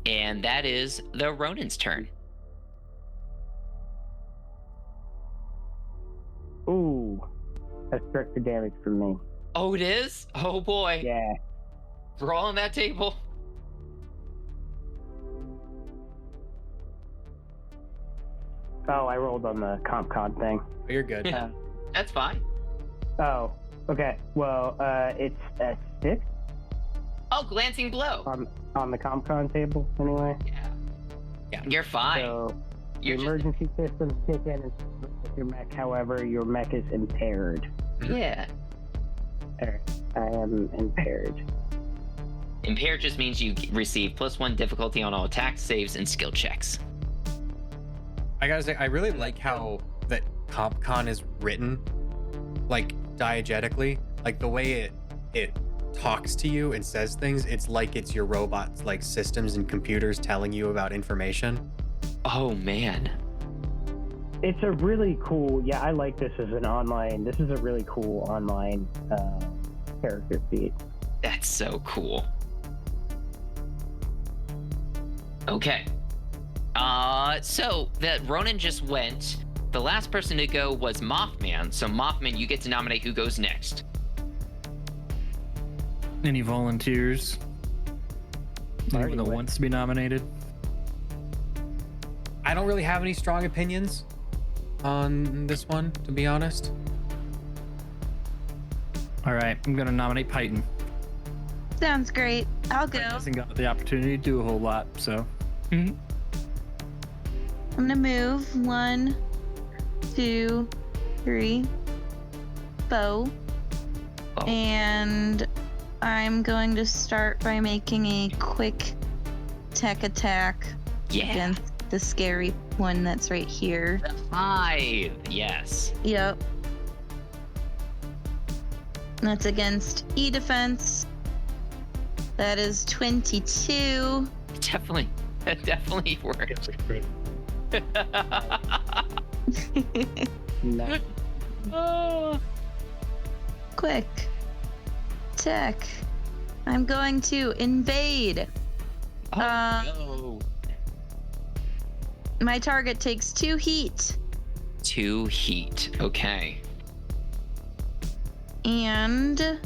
And that is the Ronin's turn. Ooh, that's extra damage for me. Oh, it is? Oh boy. Yeah. Roll on that table. Oh, I rolled on the comp con thing. Oh, you're good. Yeah. That's fine. Oh, okay. Well, it's a 6 Oh, glancing blow. on the comp con table anyway. Yeah. You're fine. So You're the just, emergency systems kick in with your mech. However, your mech is impaired. yeah. I am impaired. Impaired just means you receive +1 difficulty on all attack saves and skill checks. I gotta say, I really like how that CompCon is written, like diegetically, like the way it talks to you and says things. It's like it's your robots, like systems and computers telling you about information. Oh man. It's a really cool. Yeah, I like this as an online. This is a really cool online character feat. That's so cool. Okay. So that Ronin just went. The last person to go was Mothman. So Mothman, you get to nominate who goes next. Any volunteers? Anyone that wants to be nominated? I don't really have any strong opinions on this one, to be honest. All right, I'm gonna nominate Python. Sounds great. I'll go. Hasn't got the opportunity to do a whole lot, so. I'm gonna move 1, 2, 3, bow, Oh. and I'm going to start by making a quick tech attack Yeah. against the scary one that's right here. 5. Yes. Yep. That's against E defense. That is 22. That definitely worked. No. Oh. Quick. Tech. I'm going to invade. Oh, Uh, no. My target takes 2 heat. 2 heat. Okay. And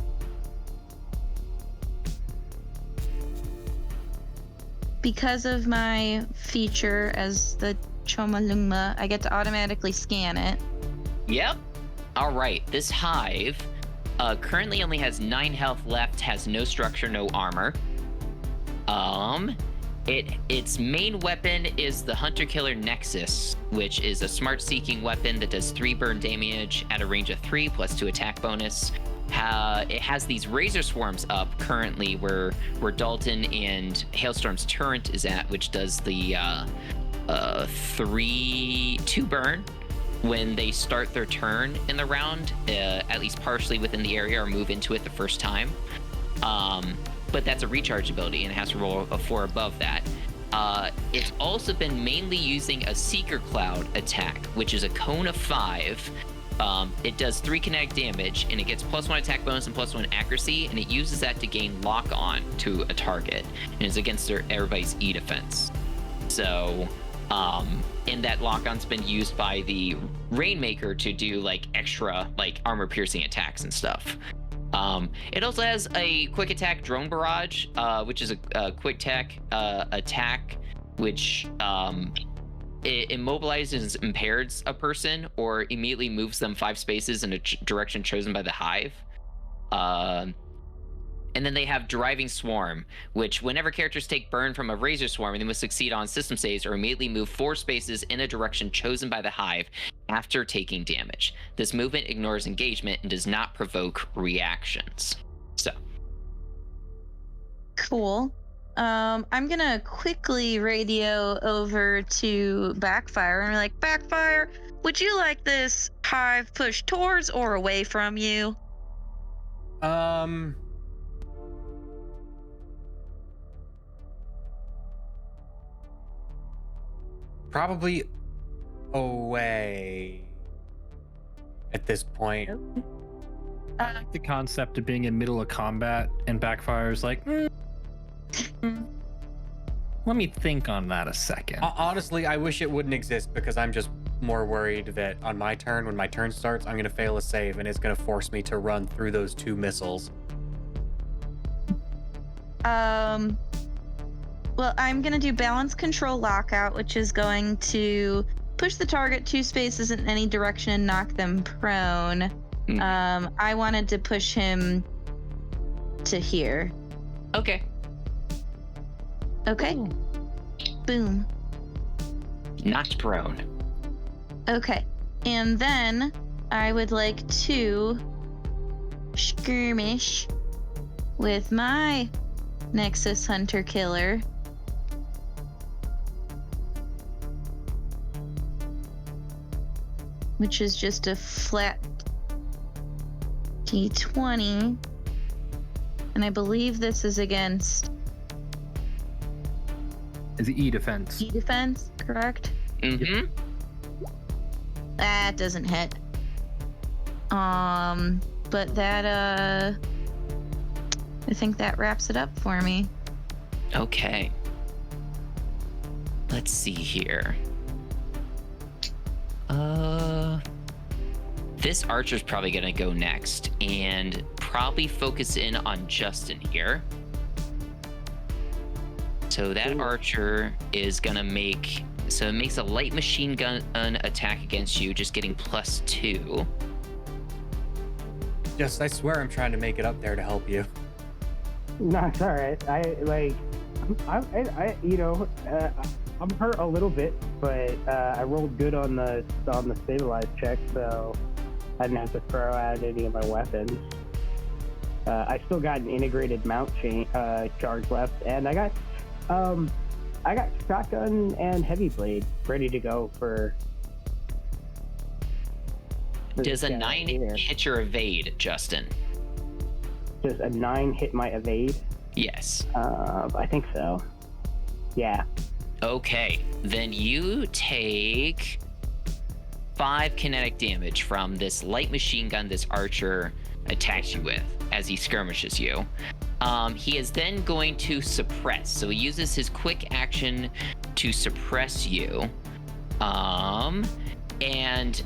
because of my feature as the Chomalungma, I get to automatically scan it. Yep. All right. This hive currently only has 9 health left, has no structure, no armor. Its main weapon is the Hunter Killer Nexus, which is a smart seeking weapon that does 3 burn damage at a range of 3 +2 attack bonus. it has these razor swarms up currently where Dalton and Hailstorm's turret is at, which does the 2 burn when they start their turn in the round, at least partially within the area or move into it the first time. But that's a recharge ability and it has to roll a 4 above that. It's also been mainly using a Seeker Cloud attack, which is a cone of 5. It does 3 kinetic damage, and it gets +1 attack bonus and +1 accuracy, and it uses that to gain lock on to a target, and is against everybody's E defense. So, and that lock on's been used by the Rainmaker to do like extra like armor piercing attacks and stuff. It also has a quick attack drone barrage, which is a quick attack which it immobilizes and impairs a person or immediately moves them 5 spaces in a direction chosen by the hive. And then they have Driving Swarm, which whenever characters take burn from a Razor Swarm, they must succeed on system saves or immediately move 4 spaces in a direction chosen by the hive after taking damage. This movement ignores engagement and does not provoke reactions. So. Cool. I'm gonna quickly radio over to Backfire and be like, Backfire, would you like this hive pushed towards or away from you? Probably away at this point. I like the concept of being in middle of combat and Backfire's like, let me think on that a second. Honestly, I wish it wouldn't exist because I'm just more worried that on my turn, when my turn starts, I'm going to fail a save and it's going to force me to run through those 2 missiles. Well, I'm gonna do balance control lockout, which is going to push the target 2 spaces in any direction and knock them prone. I wanted to push him to here. Okay. Okay. Ooh. Boom. Knocked prone. Okay. And then I would like to skirmish with my Nexus Hunter Killer. Which is just a flat D20. And I believe this is against Is it E defense? E defense, correct? Mm-hmm. That doesn't hit. But that, I think that wraps it up for me. Okay. Let's see here. This archer's probably gonna go next and probably focus in on Justin here. So that archer is gonna make, so it makes a light machine gun attack against you, just getting +2. Just, I swear I'm trying to make it up there to help you. No, it's all right. I'm hurt a little bit, but I rolled good on the stabilized check, so I didn't have to throw out any of my weapons. I still got an integrated mount charge left, and I got shotgun and heavy blade ready to go for Does a 9 hit your evade, Justin? Does a 9 hit my evade? Yes. I think so. Yeah. Okay, then you take 5 kinetic damage from this light machine gun this archer attacks you with as he skirmishes you. He is then going to suppress, so he uses his quick action to suppress you. And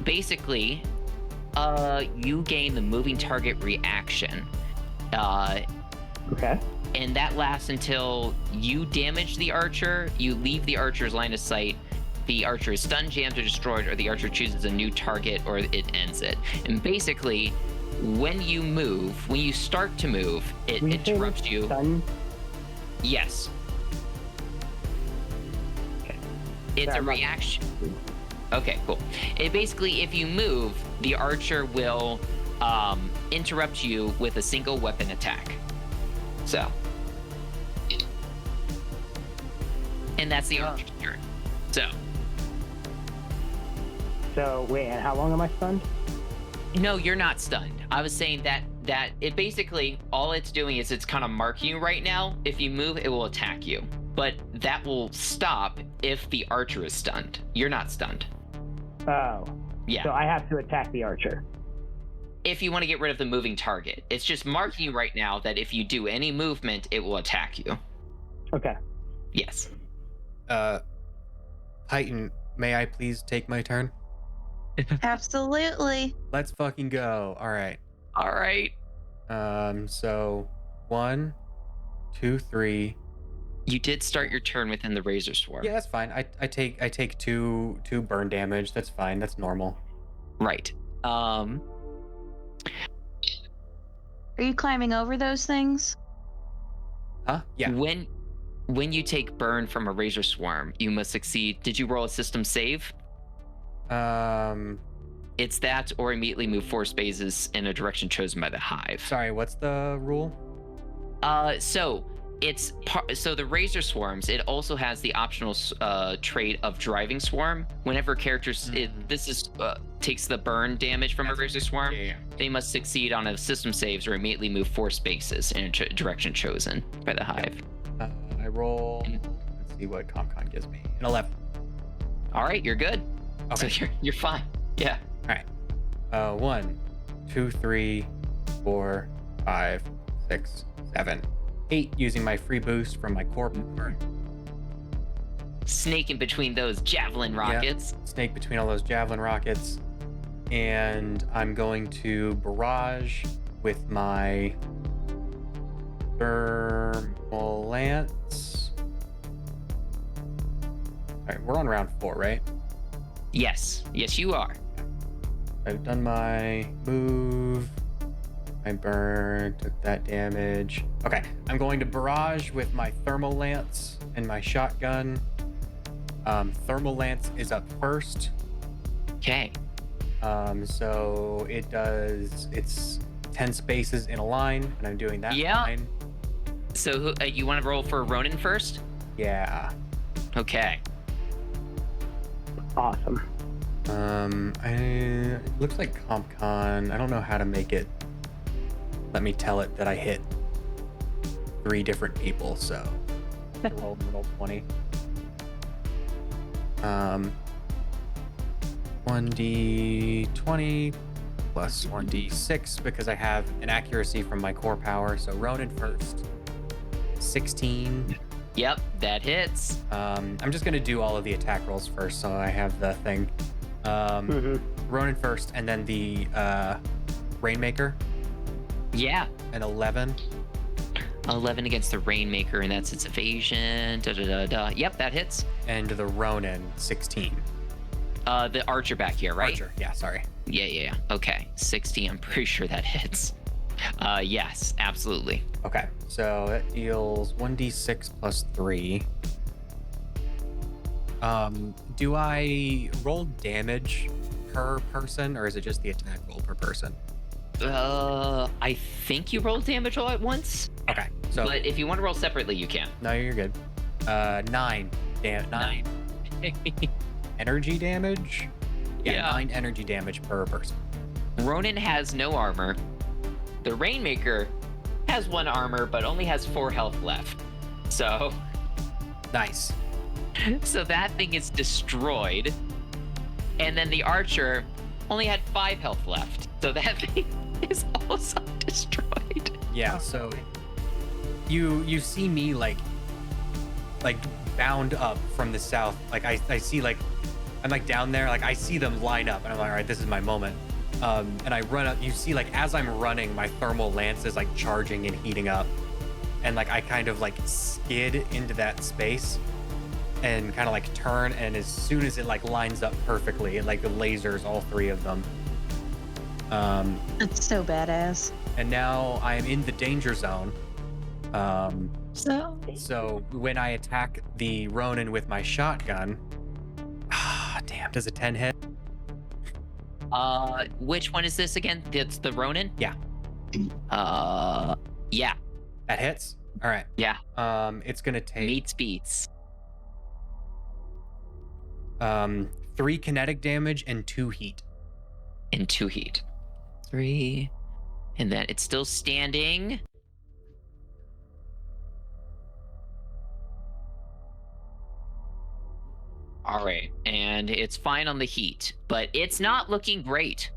basically, you gain the moving target reaction. Okay. And that lasts until you damage the archer, you leave the archer's line of sight, the archer is stunned, jammed, or destroyed, or the archer chooses a new target, or it ends it. And basically, when you move, when you start to move, it interrupts you. Stun? Yes. Okay. It's a reaction. Okay, cool. It basically, if you move, the archer will interrupt you with a single weapon attack. So. And that's the archer's turn. So, wait, and how long am I stunned? No, you're not stunned. I was saying that it basically, all it's doing is it's kind of marking you right now. If you move, it will attack you. But that will stop if the archer is stunned. You're not stunned. Oh. Yeah. So I have to attack the archer. If you want to get rid of the moving target. It's just marking you right now that if you do any movement, it will attack you. Okay. Yes. Titan, may I please take my turn? Absolutely. Let's fucking go. All right. All right. So 1, 2, 3. You did start your turn within the razor swarm. Yeah, that's fine. I take two burn damage. That's fine. That's normal. Right. Are you climbing over those things? Huh? Yeah. When you take burn from a razor swarm, you must succeed. Did you roll a system save? It's that or immediately move 4 spaces in a direction chosen by the hive. Sorry, what's the rule? So the razor swarms, it also has the optional trait of driving swarm. Whenever characters takes the burn damage from a razor swarm, they must succeed on a system saves or immediately move 4 spaces in a direction chosen by the hive. I roll. Let's see what CompCon gives me. An 11. All right, you're good. Okay. So you're fine. Yeah. All right. 1, 2, 3, 4, 5, 6, 7, 8. Using my free boost from my core power. Snake in between those javelin rockets. Yeah. Snake between all those javelin rockets. And I'm going to barrage with my thermal lance. All right, we're on round 4, right? Yes, you are. I've done my move. I burned, took that damage. Okay, I'm going to barrage with my thermal lance and my shotgun. Thermal lance is up first. Okay. So it's 10 spaces in a line, and I'm doing that line. So you want to roll for Ronin first? Yeah. Okay. Awesome. It looks like CompCon. I don't know how to make it. Let me tell it that I hit 3 different people. So roll 20. 1d20 plus 1d6 because I have an accuracy from my core power. So Ronin first. 16. Yep, that hits. I'm just gonna do all of the attack rolls first, so I have the thing. Ronin first, and then the Rainmaker. Yeah. An 11. 11 against the Rainmaker, and that's its evasion. Yep, that hits. And the Ronin 16. The Archer back here, right? Archer. Yeah, sorry. Yeah. Okay, 16. I'm pretty sure that hits. Yes, absolutely. Okay, so that deals 1d6 plus 3. Do I roll damage per person, or is it just the attack roll per person? I think you roll damage all at once. Okay, so But if you want to roll separately, you can. no, you're good. 9 energy damage. Yeah, 9 energy damage per person. Ronin has no armor. The Rainmaker has 1 armor, but only has 4 health left. So Nice. that thing is destroyed. And then the Archer only had 5 health left. So that thing is also destroyed. Yeah, so you see me like bound up from the south. Like I see like I'm like down there, like I see them line up and I'm like, all right, this is my moment. And I run up, you see like as I'm running, my thermal lance is like charging and heating up. And like I kind of like skid into that space and kind of like turn, and as soon as it like lines up perfectly, it like lasers all 3 of them. That's so badass. And now I am in the danger zone. So So when I attack the Ronin with my shotgun, damn, does a 10 hit? Which one is this again? That's the Ronin? Yeah. Yeah. That hits. All right. Yeah. It's gonna take Meets beats. 3 kinetic damage and 2 heat. And 2 heat. 3. And then it's still standing. All right. And it's fine on the heat, but it's not looking great.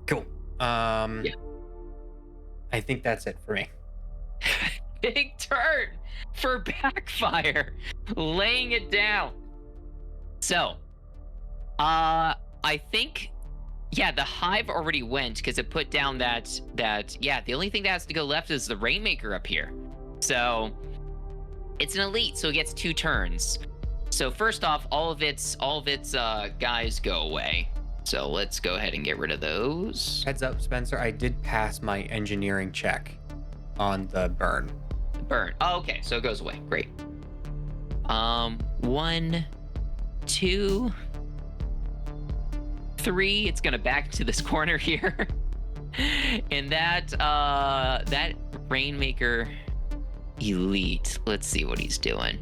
Cool. Yeah. I think that's it for me. Big turn for backfire, laying it down. So, I think, yeah, the hive already went because it put down that yeah, the only thing that has to go left is the Rainmaker up here. So, it's an elite, so it gets 2 turns. So first off, all of its guys go away. So let's go ahead and get rid of those. Heads up, Spencer. I did pass my engineering check on the burn. Burn. Oh, okay, so it goes away. Great. 1, 2, 3. It's gonna back to this corner here, and that Rainmaker elite. Let's see what he's doing.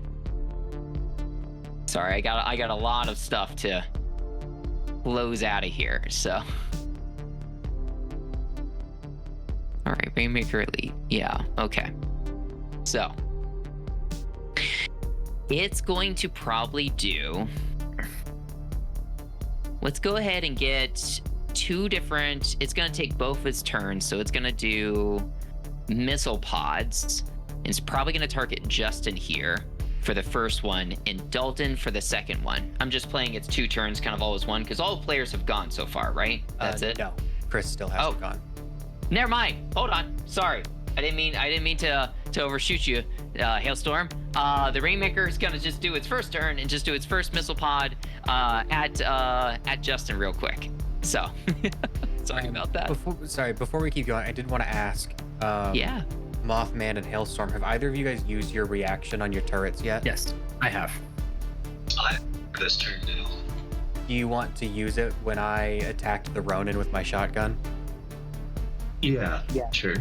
Sorry, I got a lot of stuff to close out of here. So, all right, Rainmaker elite. Yeah. Okay. So, it's going to probably do. Let's go ahead and get 2 different. It's going to take both its turns, so it's going to do missile pods. And it's probably going to target Justin here for the first one and Dalton for the second one. I'm just playing its 2 turns, kind of all as one, because all the players have gone so far, right? That's it? No, Chris still hasn't gone. Never mind. Hold on. Sorry. I didn't mean to overshoot you, Hailstorm. The Rainmaker is gonna just do its first turn and just do its first missile pod at Justin real quick. So sorry about that. Before we keep going, I did want to ask. Yeah. Mothman and Hailstorm, have either of you guys used your reaction on your turrets yet? Yes, I have. I this turn now. Do you want to use it when I attacked the Ronin with my shotgun? Yeah. Yeah. Sure.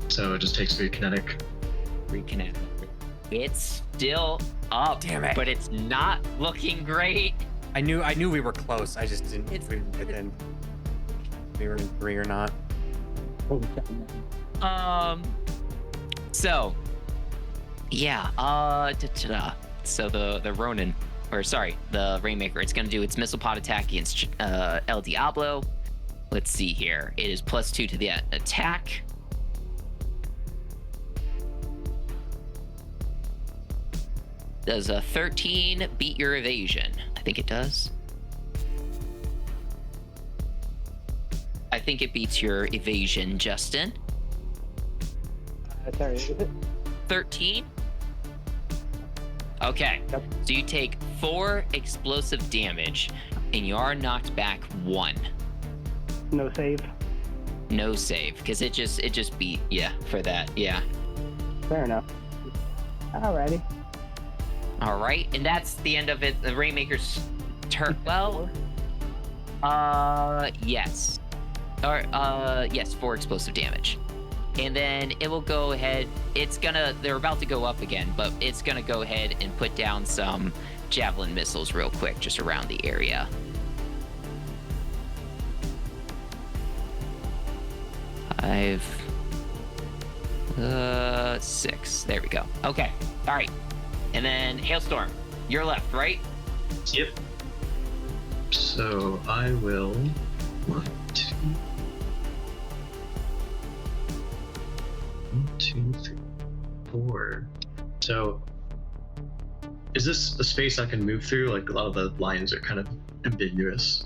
So it just takes 3 kinetic. Reconnect. It's still up. Damn it. But it's not looking great. I knew we were close. I just didn't. We were in 3 or not. So yeah, so the Ronin, or sorry, the Rainmaker, it's gonna do its missile pod attack against El Diablo. Let's see here. It is +2 to the attack. Does a 13 beat your evasion? I think it does. I think it beats your evasion, Justin. Sorry, is it? 13? Okay. Yep. So you take 4 explosive damage, and you are knocked back 1. No save. No save, because it just beat you for that. Yeah. Fair enough. Alrighty. All right, and that's the end of it. The Rainmaker's turn. Well, yes. Or yes, 4 explosive damage. And then it will go ahead. They're about to go up again, but it's gonna go ahead and put down some javelin missiles real quick, just around the area. 5, 6. There we go. Okay. All right. And then Hailstorm, you're left, right? Yep. So I will 1, 2, 3, 4. So is this a space I can move through? Like, a lot of the lines are kind of ambiguous.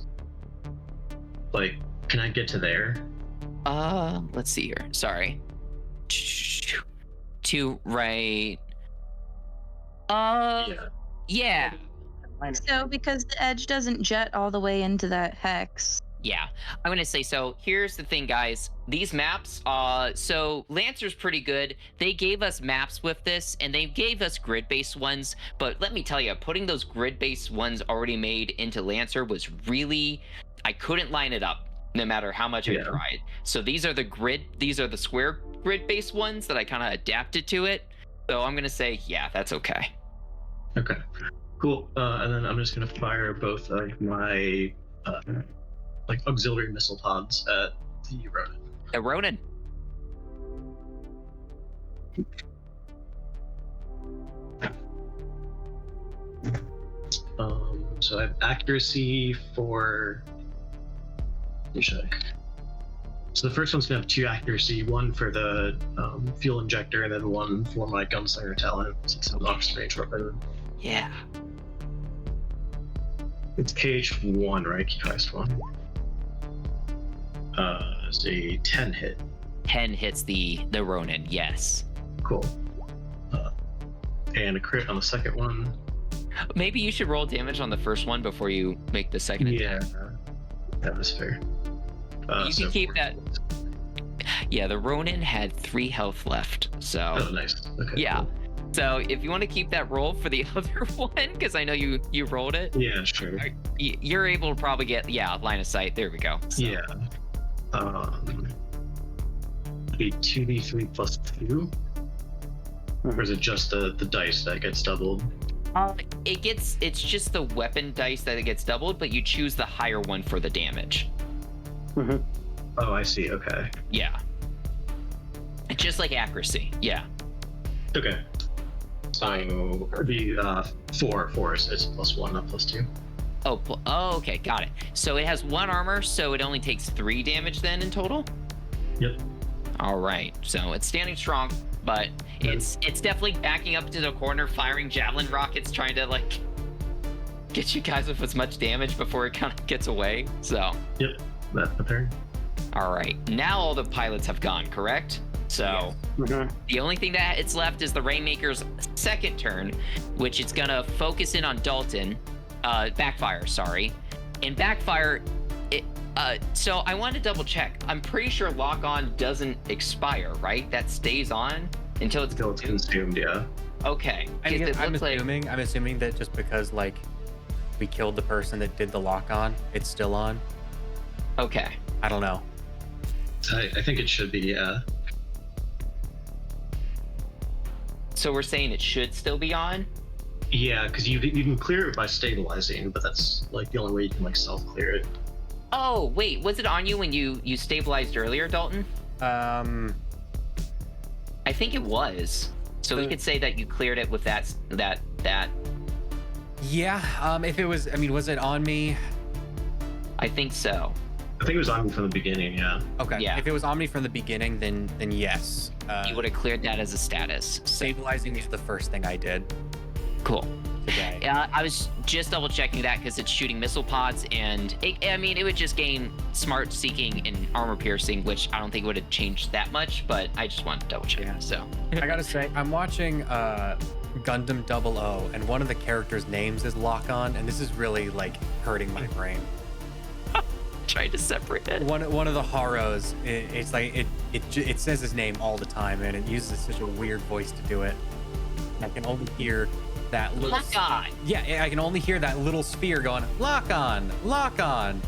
Like, can I get to there? Let's see here. Sorry. 2 right. Yeah. Minus So because the edge doesn't jet all the way into that hex, Yeah, I'm gonna say so. Here's the thing, guys. These maps, so Lancer's pretty good. They gave us maps with this, and they gave us grid-based ones. But let me tell you, putting those grid-based ones already made into Lancer was really, I couldn't line it up, no matter how much I Yeah. tried. So these are the square grid-based ones that I kind of adapted to it. So I'm gonna say, yeah, that's okay. Okay. Cool. And then I'm just gonna fire both of my like auxiliary missile pods at the Ronin. Ronan. So I have accuracy for. Let me check. So the first one's gonna have 2 accuracy, one for the fuel injector, and then one for my gunslinger talent. So it's an ox range weapon. Yeah. It's KH1, right? Key highest one. It's a 10 hit. 10 hits the Ronin. Yes. Cool. And a crit on the second one. Maybe you should roll damage on the first one before you make the second attack. Yeah, that was fair. You can keep that. Yeah, the Ronin had 3 health left, so. Oh, nice. Okay. Yeah. Cool. So if you want to keep that roll for the other one, because I know you rolled it, Yeah, sure. you're able to probably get line of sight. There we go. So, Yeah. Be 2d3 plus 2. Or is it just the dice that gets doubled? it's just the weapon dice that it gets doubled, but you choose the higher one for the damage. Oh, I see. Okay. Yeah. Just like accuracy. Yeah. Okay. So it'd be 4. It's plus 1, not plus 2. Oh, okay, got it. So it has 1 armor, so it only takes 3 damage then in total? Yep. All right, so it's standing strong, but it's definitely backing up to the corner, firing javelin rockets, trying to like get you guys with as much damage before it kind of gets away. So. Yep. That's the turn. All right, now all the pilots have gone, correct? So the only thing that it's left is the Rainmaker's second turn, which it's gonna focus in on Dalton. Backfire, sorry. And backfire, so I want to double check. I'm pretty sure lock on doesn't expire, right? That stays on until it's consumed. Yeah. Okay. I'm assuming that just because like we killed the person that did the lock on, it's still on. Okay. I don't know. I think it should be, yeah. So we're saying it should still be on? Yeah, because you can clear it by stabilizing, but that's like the only way you can like self-clear it. Oh, wait, was it on you when you stabilized earlier, Dalton? I think it was. So we could say that you cleared it with that. Yeah, if it was, was it on me? I think so. I think it was on me from the beginning, yeah. Okay. Yeah. If it was on me from the beginning, then yes. You would have cleared that as a status. Stabilizing is the first thing I did Cool. today. Yeah, I was just double checking that because it's shooting missile pods, and it would just gain smart seeking and armor piercing, which I don't think would have changed that much, but I just wanted to double check. Yeah. So I gotta say, I'm watching Gundam 00, and one of the characters' names is Lock On, and this is really like hurting my brain. trying to separate it. One of the Haros, it's like it says his name all the time, and it uses such a weird voice to do it. I can only hear that little. Lock on. Yeah, I can only hear that little sphere going, lock on, lock on.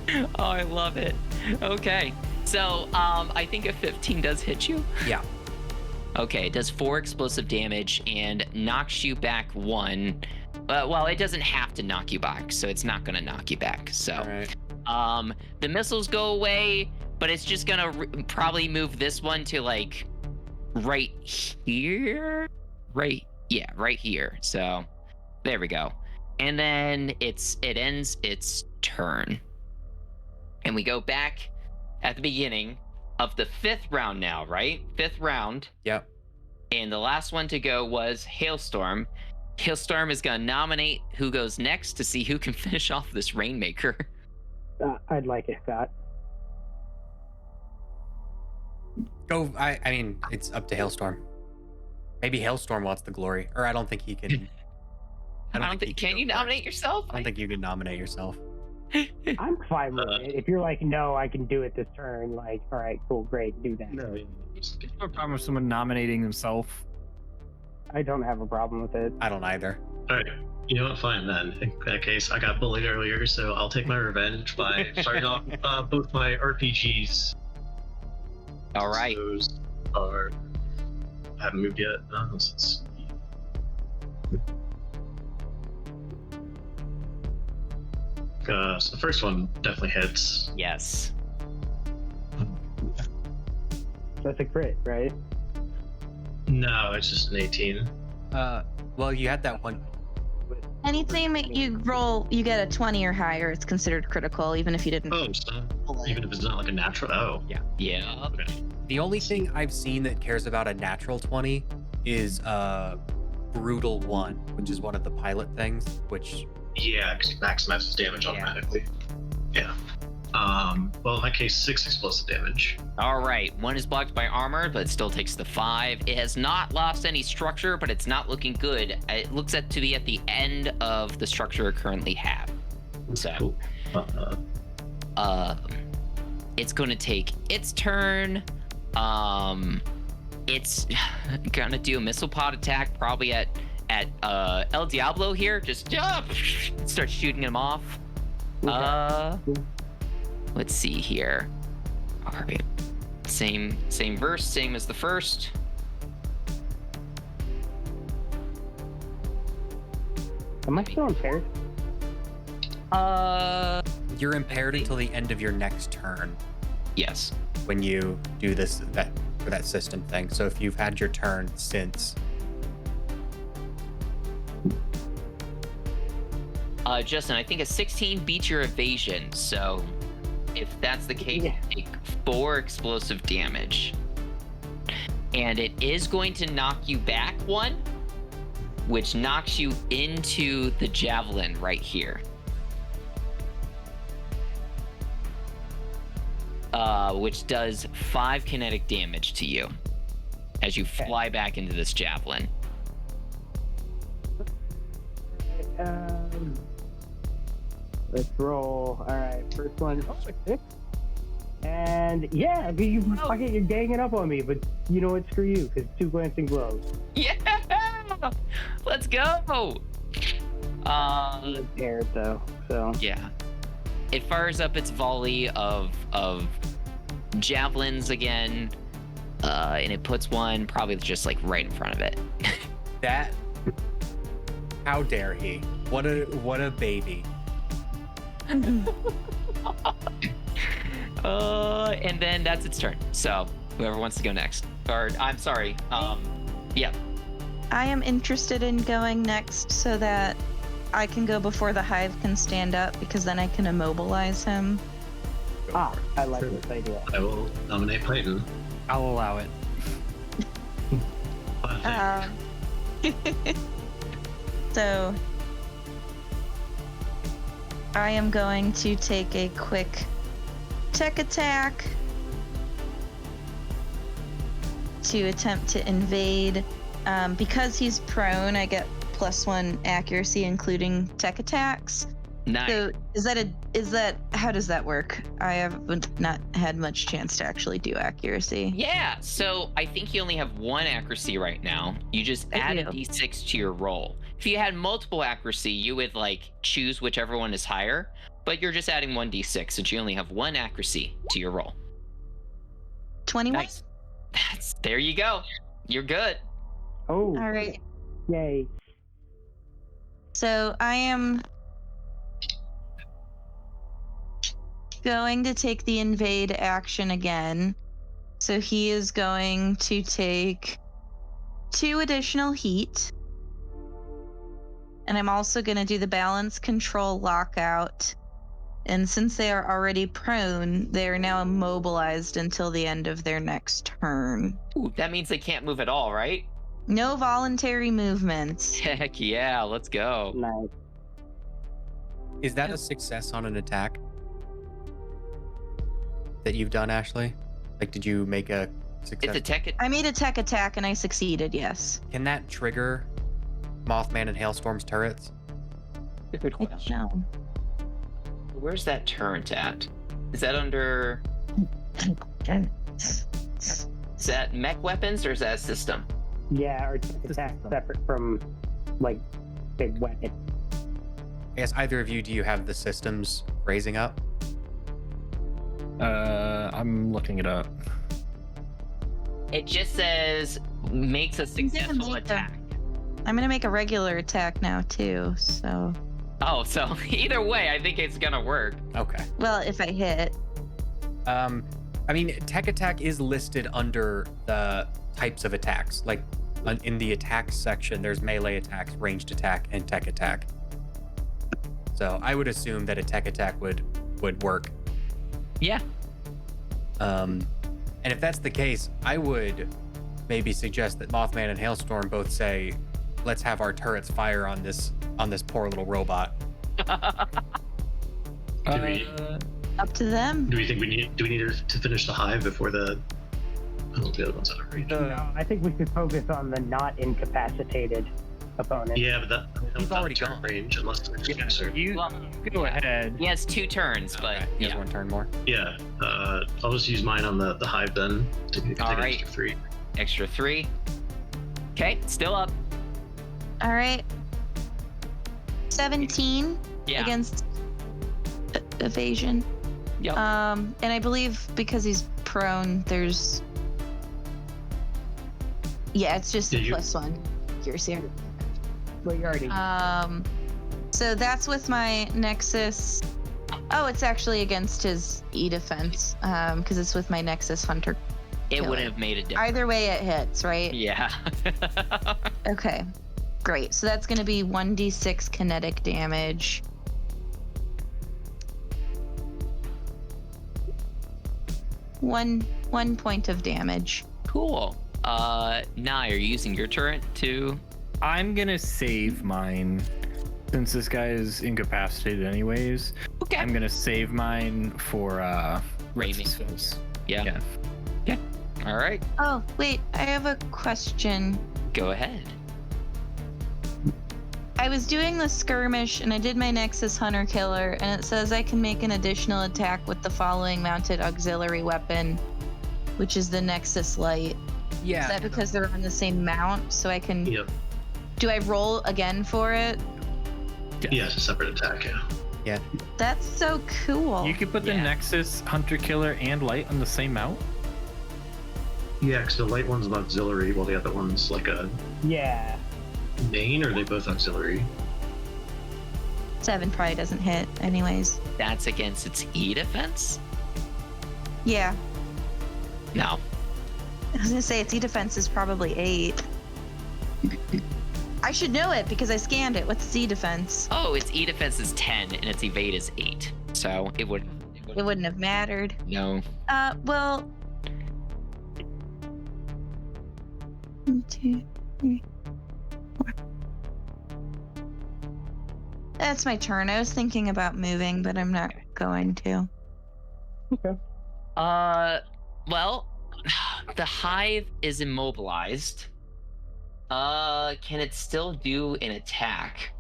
Oh, I love it. Okay, so I think a 15 does hit you. Yeah. Okay, it does 4 explosive damage and knocks you back 1. Well, it doesn't have to knock you back, so it's not gonna knock you back. So, All right. the missiles go away, but it's just gonna probably move this one to like right here, right here. So, there we go. And then it ends its turn, and we go back at the beginning of the 5th round now, right? 5th round. Yep. And the last one to go was Hailstorm. Hailstorm is going to nominate who goes next to see who can finish off this Rainmaker. I'd like it, Scott. Go. I mean, it's up to Hailstorm. Maybe Hailstorm wants the glory, or I don't think he can. I don't think. Can you nominate yourself? I don't think you can nominate yourself. I'm fine with it. If you're like, no, I can do it this turn, like, all right, cool, great, do that. No, I have a problem with someone nominating themselves. I don't have a problem with it. I don't either. all right. You know what? Fine then. In that case, I got bullied earlier, so I'll take my revenge by starting off both my RPGs. All right. Those are haven't moved yet. Let's see. So the first one definitely hits. Yes. That's a crit, right? No, it's just an 18. Well, you had that one. Anything that you roll, you get a 20 or higher, it's considered critical, even if you didn't. Oh, so even if it's not like a natural. Oh, Yeah. okay. The only thing I've seen that cares about a natural 20 is brutal 1, which is one of the pilot things, which Yeah, because it maximizes damage automatically. Yeah. Well, in that case, 6 explosive damage. All right. 1 is blocked by armor, but it still takes the 5. It has not lost any structure, but it's not looking good. It looks to be at the end of the structure it currently have. So, Cool. it's going to take its turn. It's gonna do a missile pod attack, probably at El Diablo here. Just start shooting him off. Let's see here. All right, same verse, same as the first. Am I still impaired? you're impaired until the end of your next turn Yes. when you do that system thing. So if you've had your turn since, Justin, I think a 16 beats your evasion. So if that's the case, Yeah. you take 4 explosive damage. And it is going to knock you back 1, which knocks you into the javelin right here. Which does 5 kinetic damage to you as you fly back into this javelin. Let's roll. All right, first one. Oh, a 6. And yeah, you're ganging up on me, but you know what? Screw you, because 2 glancing blows. Yeah! Let's go! I'm impaired though, so Yeah. It fires up its volley of javelins again, and it puts one probably just like right in front of it. that, how dare he? What a baby. And then that's its turn. So whoever wants to go next, or I'm sorry, yeah. I am interested in going next so that I can go before the hive can stand up, because then I can immobilize him. I like this idea. I will nominate Clayton. I'll allow it. So I am going to take a quick tech attack to attempt to invade. Because he's prone, I get +1 accuracy, including tech attacks. Nice. So how does that work? I haven't not had much chance to actually do accuracy. Yeah, so I think you only have 1 accuracy right now. You just add a do. d6 to your roll. If you had multiple accuracy, you would like choose whichever one is higher, but you're just adding 1 d6 since you only have 1 accuracy to your roll. 21. Nice. There you go. You're good. Oh, All right. yay! So I am going to take the invade action again. So he is going to take 2 additional heat. And I'm also going to do the balance control lockout. And since they are already prone, they are now immobilized until the end of their next turn. Ooh, that means they can't move at all, right? No voluntary movements. Heck yeah, let's go. Nice. Is that a success on an attack that you've done, Ashley? Like, did you make a success? It's a tech. I made a tech attack and I succeeded, yes. Can that trigger Mothman and Hailstorm's turrets? Good I don't question. know. Where's that turret at? Is that under? Is that mech weapons or is that system? Yeah, or attack separate from, like, big weapon. I guess either of you, do you have the systems raising up? I'm looking it up. It just says makes a successful make attack. I'm gonna make a regular attack now too. So, Oh, so either way, I think it's gonna work. Okay. well, if I hit, I mean, tech attack is listed under the types of attacks. Like in the attacks section, there's melee attacks, ranged attack, and tech attack. So I would assume that a tech attack would work. Yeah. And if that's the case, I would maybe suggest that Mothman and Hailstorm both say, "Let's have our turrets fire on this poor little robot." Do we up to them. do we think we need to finish the hive before the other ones out of reach? No, I think we should focus on the not incapacitated opponent. Yeah, but He's already turn gone. range unless there's Yeah, closer. you Well, go ahead. He has 2 turns, but He has yeah. 1 turn more. Yeah, I'll just use mine on the hive then to take All an right. extra 3. Extra 3. Okay, still up. All right. 17 Yeah. against evasion. Yep. And I believe because he's prone, there's. Yeah, it's just a Did you- +1. Accuracy. Well, you already. So that's with my Nexus. Oh, it's actually against his E defense. Because it's with my Nexus Hunter. It Kill would it. have made a difference. Either way, it hits, right? Yeah. Okay. Great. So that's going to be 1d6 kinetic damage. One point of damage. Cool. Nye, are you using your turret to? I'm gonna save mine. Since this guy is incapacitated anyways, Okay. I'm gonna save mine for Raiming. resistance. Yeah. All right. Oh, wait. I have a question. Go ahead. I was doing the skirmish and I did my Nexus Hunter Killer, and it says I can make an additional attack with the following mounted auxiliary weapon, which is the Nexus Light. Yeah. Is that because they're on the same mount? So I can. Yep. Do I roll again for it? Yeah, it's a separate attack. Yeah. That's so cool. You could put the Yeah. Nexus Hunter Killer and Light on the same mount. Yeah, because the light one's an auxiliary, while the other one's like a Yeah. main, or are they both auxiliary? 7 probably doesn't hit, anyways. That's against its E defense? Yeah. No. I was gonna say its E defense is probably 8. I should know it because I scanned it. What's its E defense? Oh, its E defense is 10 and its evade is 8. So it would. It wouldn't have mattered. No. Well. 1, 2, 3, 4. That's my turn. I was thinking about moving, but I'm not going to. Okay. Well, the hive is immobilized. Can it still do an attack?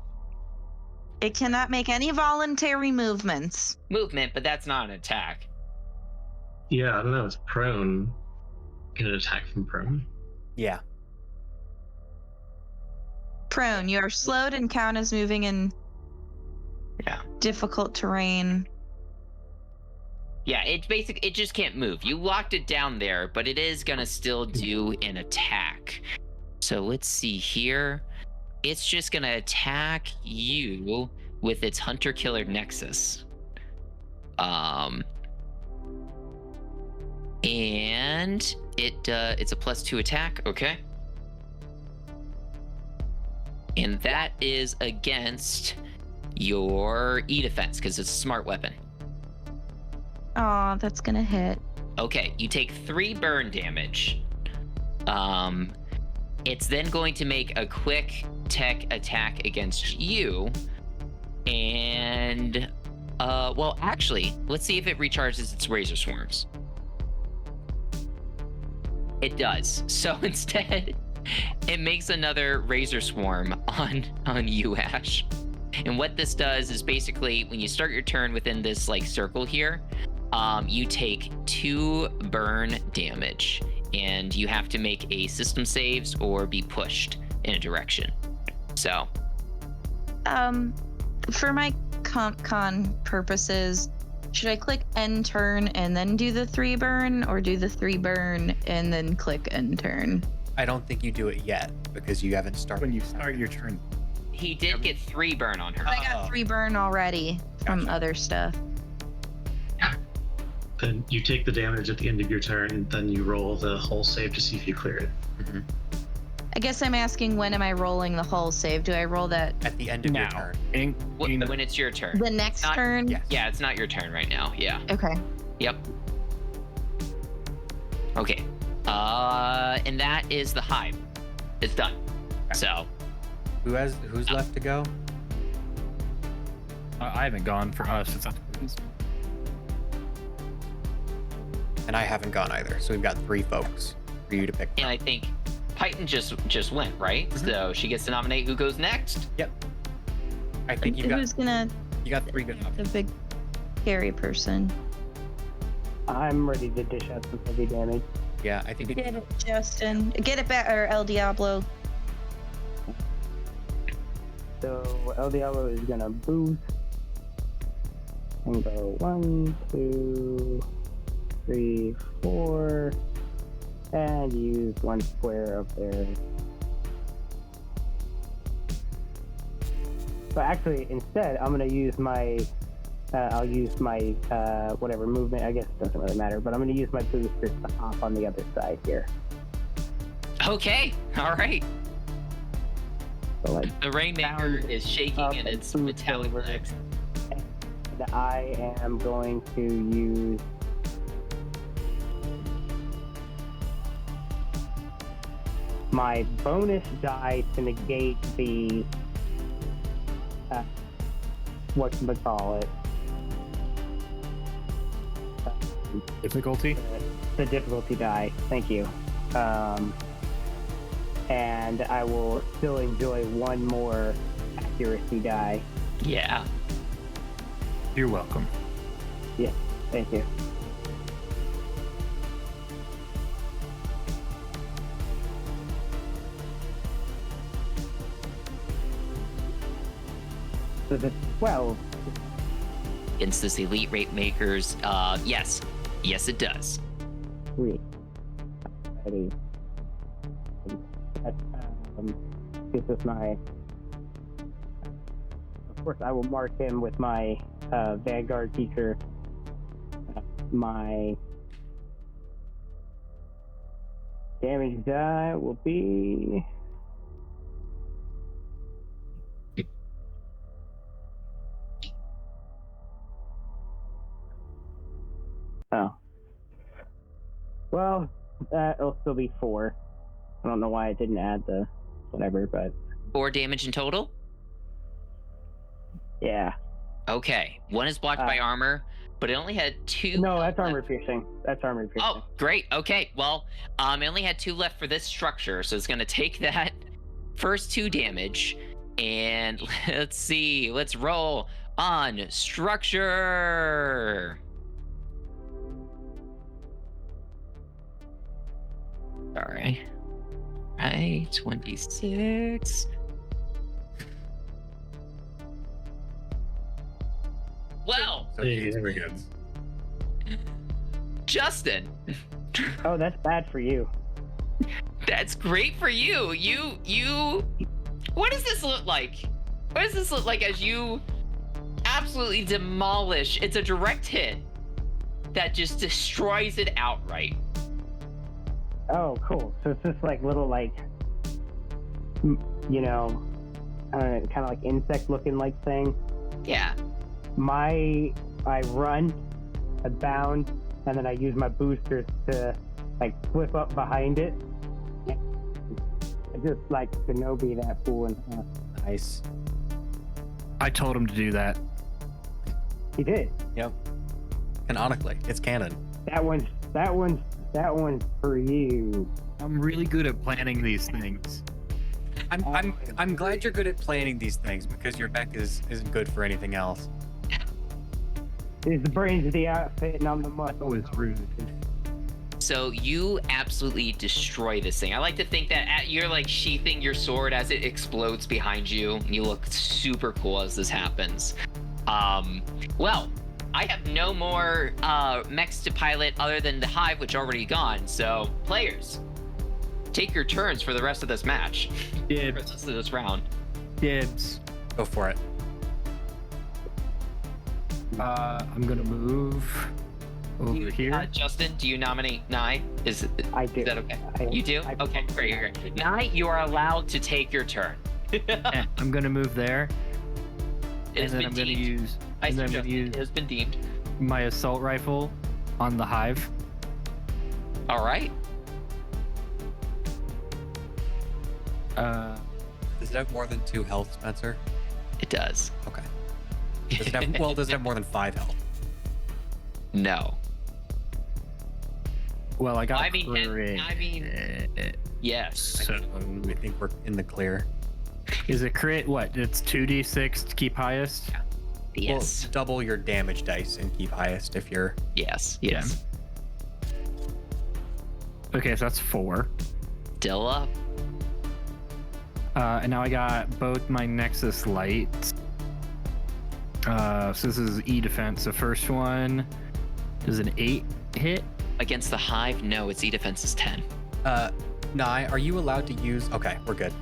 It cannot make any voluntary movements. Movement, but that's not an attack. Yeah, I don't know. It's prone. Can it attack from prone? Yeah. Prone, you are slowed and count as moving in Yeah. difficult terrain. Yeah, it just can't move. You locked it down there, but it is gonna still do an attack. So let's see here. It's just gonna attack you with its Hunter Killer Nexus. And it's a +2 attack, okay? And that is against your E defense, because it's a smart weapon. Aw, that's gonna hit. Okay, you take 3 burn damage. It's then going to make a quick tech attack against you. And, well, actually, let's see if it recharges its Razor Swarms. It does. So instead, it makes another Razor Swarm on you, Ash. And what this does is basically when you start your turn within this like circle here, you take 2 burn damage, and you have to make a system saves or be pushed in a direction. So, For my con purposes, should I click end turn and then do the 3 burn, or do the 3 burn and then click end turn? I don't think you do it yet because you haven't started. When you start your turn. he did get 3 burn on her. I got 3 burn already from Gotcha. other stuff. Then you take the damage at the end of your turn, and then you roll the hull save to see if you clear it. Mhm. I guess I'm asking, when am I rolling the hull save? Do I roll that At the end of your Now. turn. When it's your turn. the next Not- turn? Yes. Yeah, it's not your turn right now. Yeah. Okay. Yep. Okay. And that is the hive. It's done. So, Who's left to go? I haven't gone for us. It's And I haven't gone either. So we've got 3 folks for you to pick and from. I think Python just went, right? So she gets to nominate who goes next. I think Who's gonna you got 3 good the options. big scary person? I'm ready to dish out some heavy damage. Yeah, I think Get it, Justin. Get it back, or El Diablo. So El Diablo is gonna boost and go 1, 2, 3, 4, and use 1 square of their. So actually, instead, I'm gonna use my. I'll use my whatever movement. I guess it doesn't really matter, but I'm gonna use my boosters to hop on the other side here. Okay. All right. So like, The Rainmaker is shaking up in and its boost metallic over. legs. and I am going to use. My bonus die to negate the whatchamacallit, difficulty. the difficulty die. Thank you. And I will still enjoy 1 more accuracy die. Yeah. You're welcome. Thank you. So the 12. Against this elite Rainmakers, yes. Yes, it does. Sweet. Ready. That gives us my. Of course, I will mark him with my Vanguard feature. My damage die will be. Oh. Well, it'll still be 4. I don't know why I didn't add the whatever, but 4 damage in total. yeah. Okay. 1 is blocked by armor, but it only had 2. No, that's armor left. piercing. That's armor piercing. Oh, great. Okay. Well, it only had 2 left for this structure, so it's going to take that first 2 damage. And let's see. Let's roll on structure. Sorry. Right, 26. Well, Hey, there we go. Justin, Oh, that's bad for you. that's great for you. You. What does this look like? What does this look like as you absolutely demolish? It's a direct hit that just destroys it outright. Oh, cool. So it's just like little, like, you know, I don't know, kind of like insect-looking like thing. Yeah. I run, I bound, and then I use my boosters to like flip up behind it. I just like Kenobi that fool in half. Nice. I told him to do that. He did. Canonically, it's canon. That one's for you. I'm really good at planning these things. I'm glad you're good at planning these things because your deck isn't good for anything else. He's the brains of the outfit, and I'm the muscle. It's rude. So you absolutely destroy this thing. I like to think that you're like sheathing your sword as it explodes behind you. And you look super cool as this happens. Well, I have no more mechs to pilot other than the Hive, which are already gone. So players, take your turns for the rest of this match. For the rest of this round. Dibs. Go for it. I'm gonna move over here. Justin, do you nominate Nye? I do. Is that okay? I- You do? I- Okay, great. Nye, you are allowed to take your turn. I'm gonna move there, It has and then been I'm gonna deemed. use. I And then I'm suggest gonna use it has been deemed. my assault rifle on the Hive. All right. Does it have more than 2 health, Spencer? It does. Okay. Does it have, well, does it have more than 5 health? No. Well, I got. I mean, crit. Yes. So We think we're in the clear. is it crit? What? It's 2d6 to keep highest. Yes. Well, double your damage dice and keep highest if you're. Yes. Okay, so that's 4. Still up. And now I got both my Nexus lights. So this is E defense. The first one is an 8 hit. Against the Hive, no, its E defense is 10. Nye, are you allowed to use? Okay, we're good.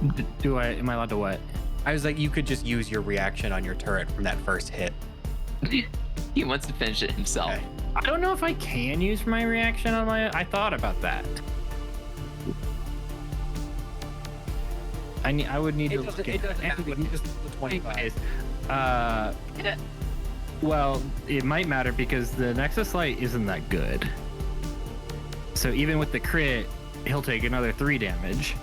Am I allowed to what? I was like, you could just use your reaction on your turret from that first hit. He wants to finish it himself. Okay. I don't know if I can use my reaction on my. I thought about that. I would need to look at It doesn't matter. Anyways, Just the 25. well, it might matter because the Nexus Light isn't that good. So even with the crit, he'll take another 3 damage.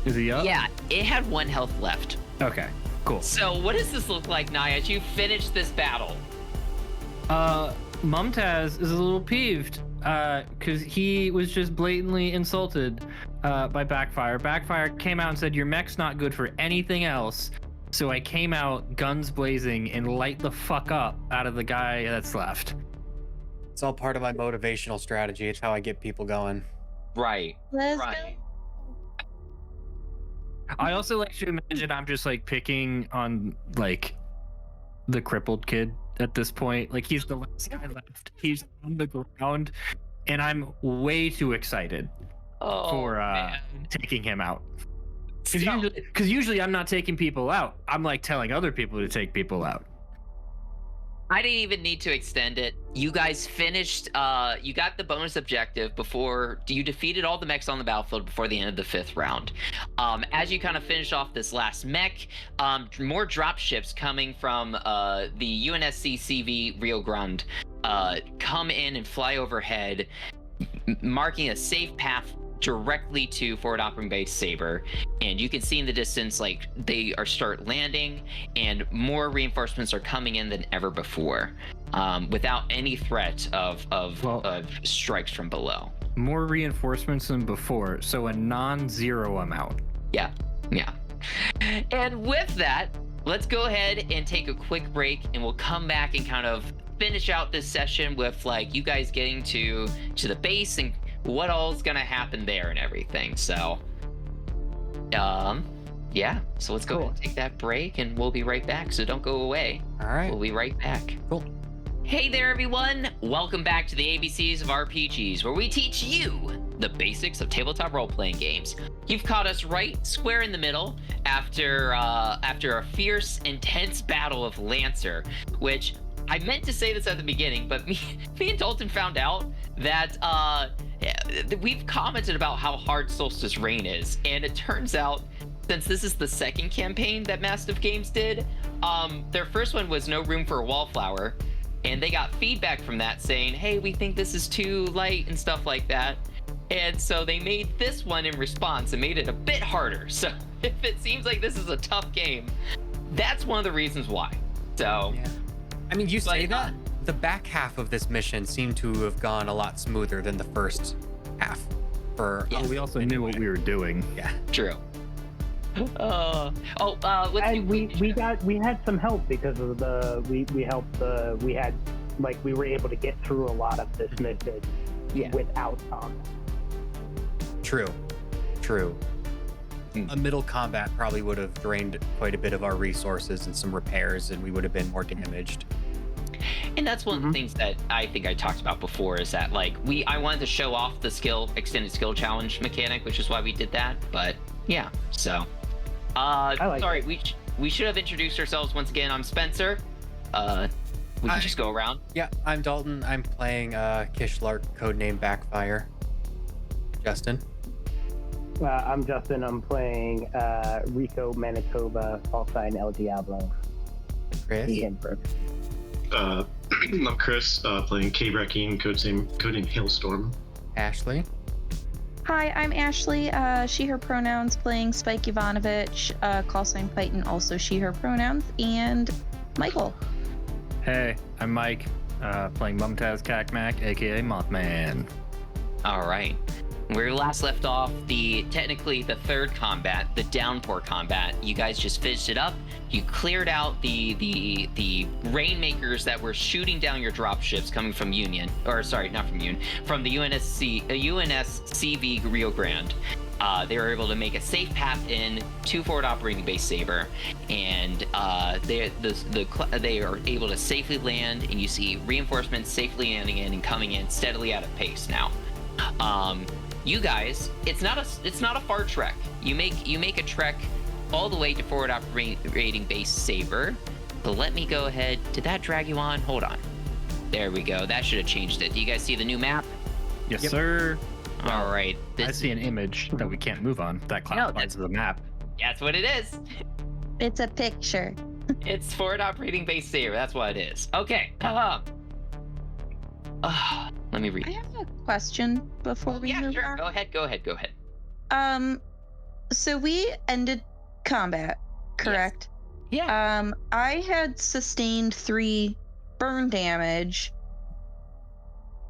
Is he up? Yeah, it had 1 health left. Okay, cool. So what does this look like, Nye, as you finish this battle? Mumtaz is a little peeved because he was just blatantly insulted by Backfire. Backfire came out and said, your mech's not good for anything else. So I came out guns blazing and light the fuck up out of the guy that's left. It's all part of my motivational strategy. It's how I get people going. Right. Let's Right. I also like to imagine I'm just like picking on like the crippled kid at this point. Like he's the last guy left. He's on the ground, and I'm way too excited Oh, for man. taking him out. So- Because usually I'm not taking people out. I'm like telling other people to take people out. I didn't even need to extend it. You guys finished, you got the bonus objective before, you defeated all the mechs on the battlefield before the end of the 5th round. As you kind of finish off this last mech, more drop ships coming from the UNSC CV Rio Grande come in and fly overhead, marking a safe path directly to forward operating base Saber, and you can see in the distance like they start landing and more reinforcements are coming in than ever before, without any threat of strikes from below. More reinforcements than before, so a non-zero amount. Yeah. And with that, let's go ahead and take a quick break, and we'll come back and kind of finish out this session with like you guys getting to the base and what all's gonna happen there and everything. So yeah, so let's go ahead and take that break, and we'll be right back, so don't go away. All right. We'll be right back. Cool. Hey there, everyone! Welcome back to the ABCs of RPGs, where we teach you the basics of tabletop role-playing games. You've caught us right square in the middle after a fierce, intense battle of Lancer, which I meant to say this at the beginning, but me and Dalton found out that we've commented about how hard Solstice Reign is, and it turns out, since this is the second campaign that Massif Games did, their first one was No Room for a Wallflower, and they got feedback from that saying, hey, we think this is too light and stuff like that. And so they made this one in response and made it a bit harder. So if it seems like this is a tough game, that's one of the reasons why. So Yeah. I mean, you say But, that. The back half of this mission seemed to have gone a lot smoother than the first half. For Yeah. We also knew what we were doing. yeah. True. Let's And we had some help because of we were able to get through a lot of this mission without combat. True. A middle combat probably would have drained quite a bit of our resources and some repairs, and we would have been more damaged. And that's one of the things that I think I talked about before is that like I wanted to show off the extended skill challenge mechanic, which is why we did that. But yeah, so sorry, we should have introduced ourselves once again. I'm Spencer. We can just go around. Yeah, I'm Dalton. I'm playing Kish Lark, codename Backfire. Justin. I'm Justin. I'm playing Rico Manitoba, call sign El Diablo. Chris. I'm Chris, playing Cape Raccoon, codename Hailstorm. Ashley. Hi, I'm Ashley. She, her pronouns, playing Spike Ivanovich, call sign Python, also she, her pronouns, and Michael. Hey, I'm Mike, playing Mumtaz Kakmak, aka Mothman. All right. Where we last left off, technically the third combat, the downpour combat, you guys just finished it up. You cleared out the rainmakers that were shooting down your dropships coming from from the UNSCV Rio Grande. They were able to make a safe path in to forward operating base Saber, and they are able to safely land. And you see reinforcements safely landing in and coming in steadily at a pace now. You guys, it's not a far trek. You make a trek all the way to forward operating base Saber. So let me go ahead. Did that drag you on? Hold on. There we go. That should have changed it. Do you guys see the new map? Yes, sir. All right. I see an image that we can't move on. That classifies as a map. That's what it is. It's a picture. It's forward operating base Saber. That's what it is. Okay. Let me read. I have a question before we move sure. on. Go ahead. So we ended combat, correct? Yes. Yeah. I had sustained 3 burn damage.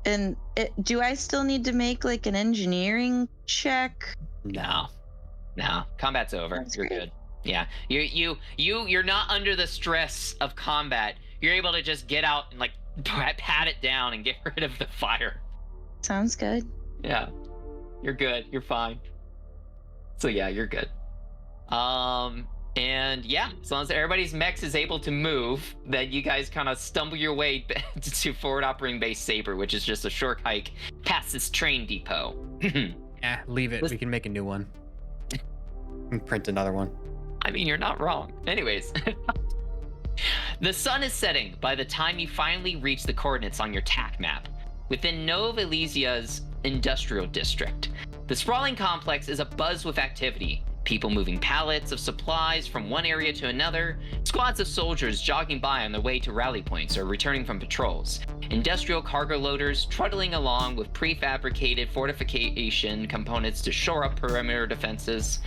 And do I still need to make like an engineering check? No. Combat's over. That's You're great. good. Yeah. You're not under the stress of combat. You're able to just get out and like pat it down and get rid of the fire. Sounds good. Yeah. You're good. You're fine. So yeah, you're good. And yeah, as long as everybody's mechs is able to move, then you guys kind of stumble your way to forward operating base Saber, which is just a short hike past this train depot. Yeah, leave it. We can make a new one. And print another one. I mean, you're not wrong. Anyways. The sun is setting by the time you finally reach the coordinates on your TAC map, within Nova Elysia's industrial district. The sprawling complex is abuzz with activity. People moving pallets of supplies from one area to another, squads of soldiers jogging by on their way to rally points or returning from patrols, industrial cargo loaders trundling along with prefabricated fortification components to shore up perimeter defenses.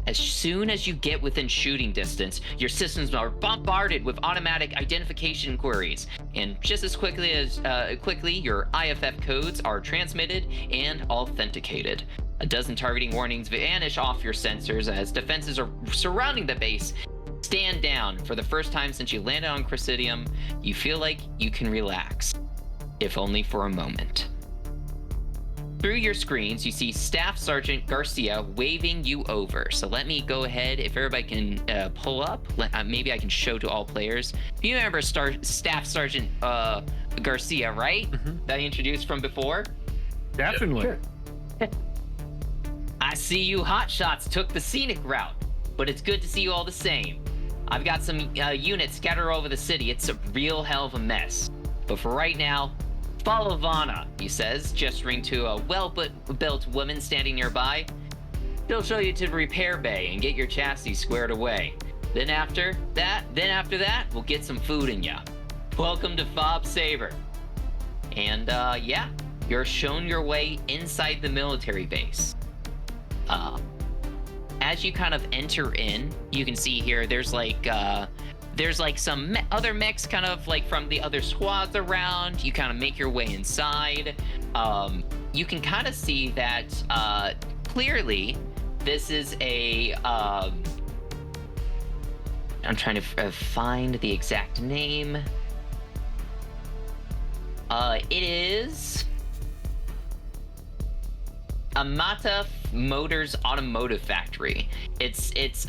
As soon as you get within shooting distance, your systems are bombarded with automatic identification queries, and just as quickly your IFF codes are transmitted and authenticated. A dozen targeting warnings vanish off your sensors as defenses are surrounding the base. Stand down. For the first time since you landed on Chrysidium, you feel like you can relax, if only for a moment. Through your screens, you see Staff Sergeant Garcia waving you over. So let me go ahead, if everybody can pull up, maybe I can show to all players. You remember Staff Sergeant Garcia, right? Mm-hmm. That I introduced from before? Definitely. Sure. I see you hotshots took the scenic route, but it's good to see you all the same. I've got some units scattered over the city. It's a real hell of a mess. But for right now, follow Vana, he says, gesturing to a well-built woman standing nearby. She'll show you to the repair bay and get your chassis squared away. Then after that, we'll get some food in ya. Welcome to Fob Saber. And yeah, you're shown your way inside the military base. As you kind of enter in, you can see here there's like some other mechs kind of like from the other squads around. You kind of make your way inside. you can kind of see that clearly this is a I'm trying to find the exact name. It is Amata Motors Automotive Factory. It's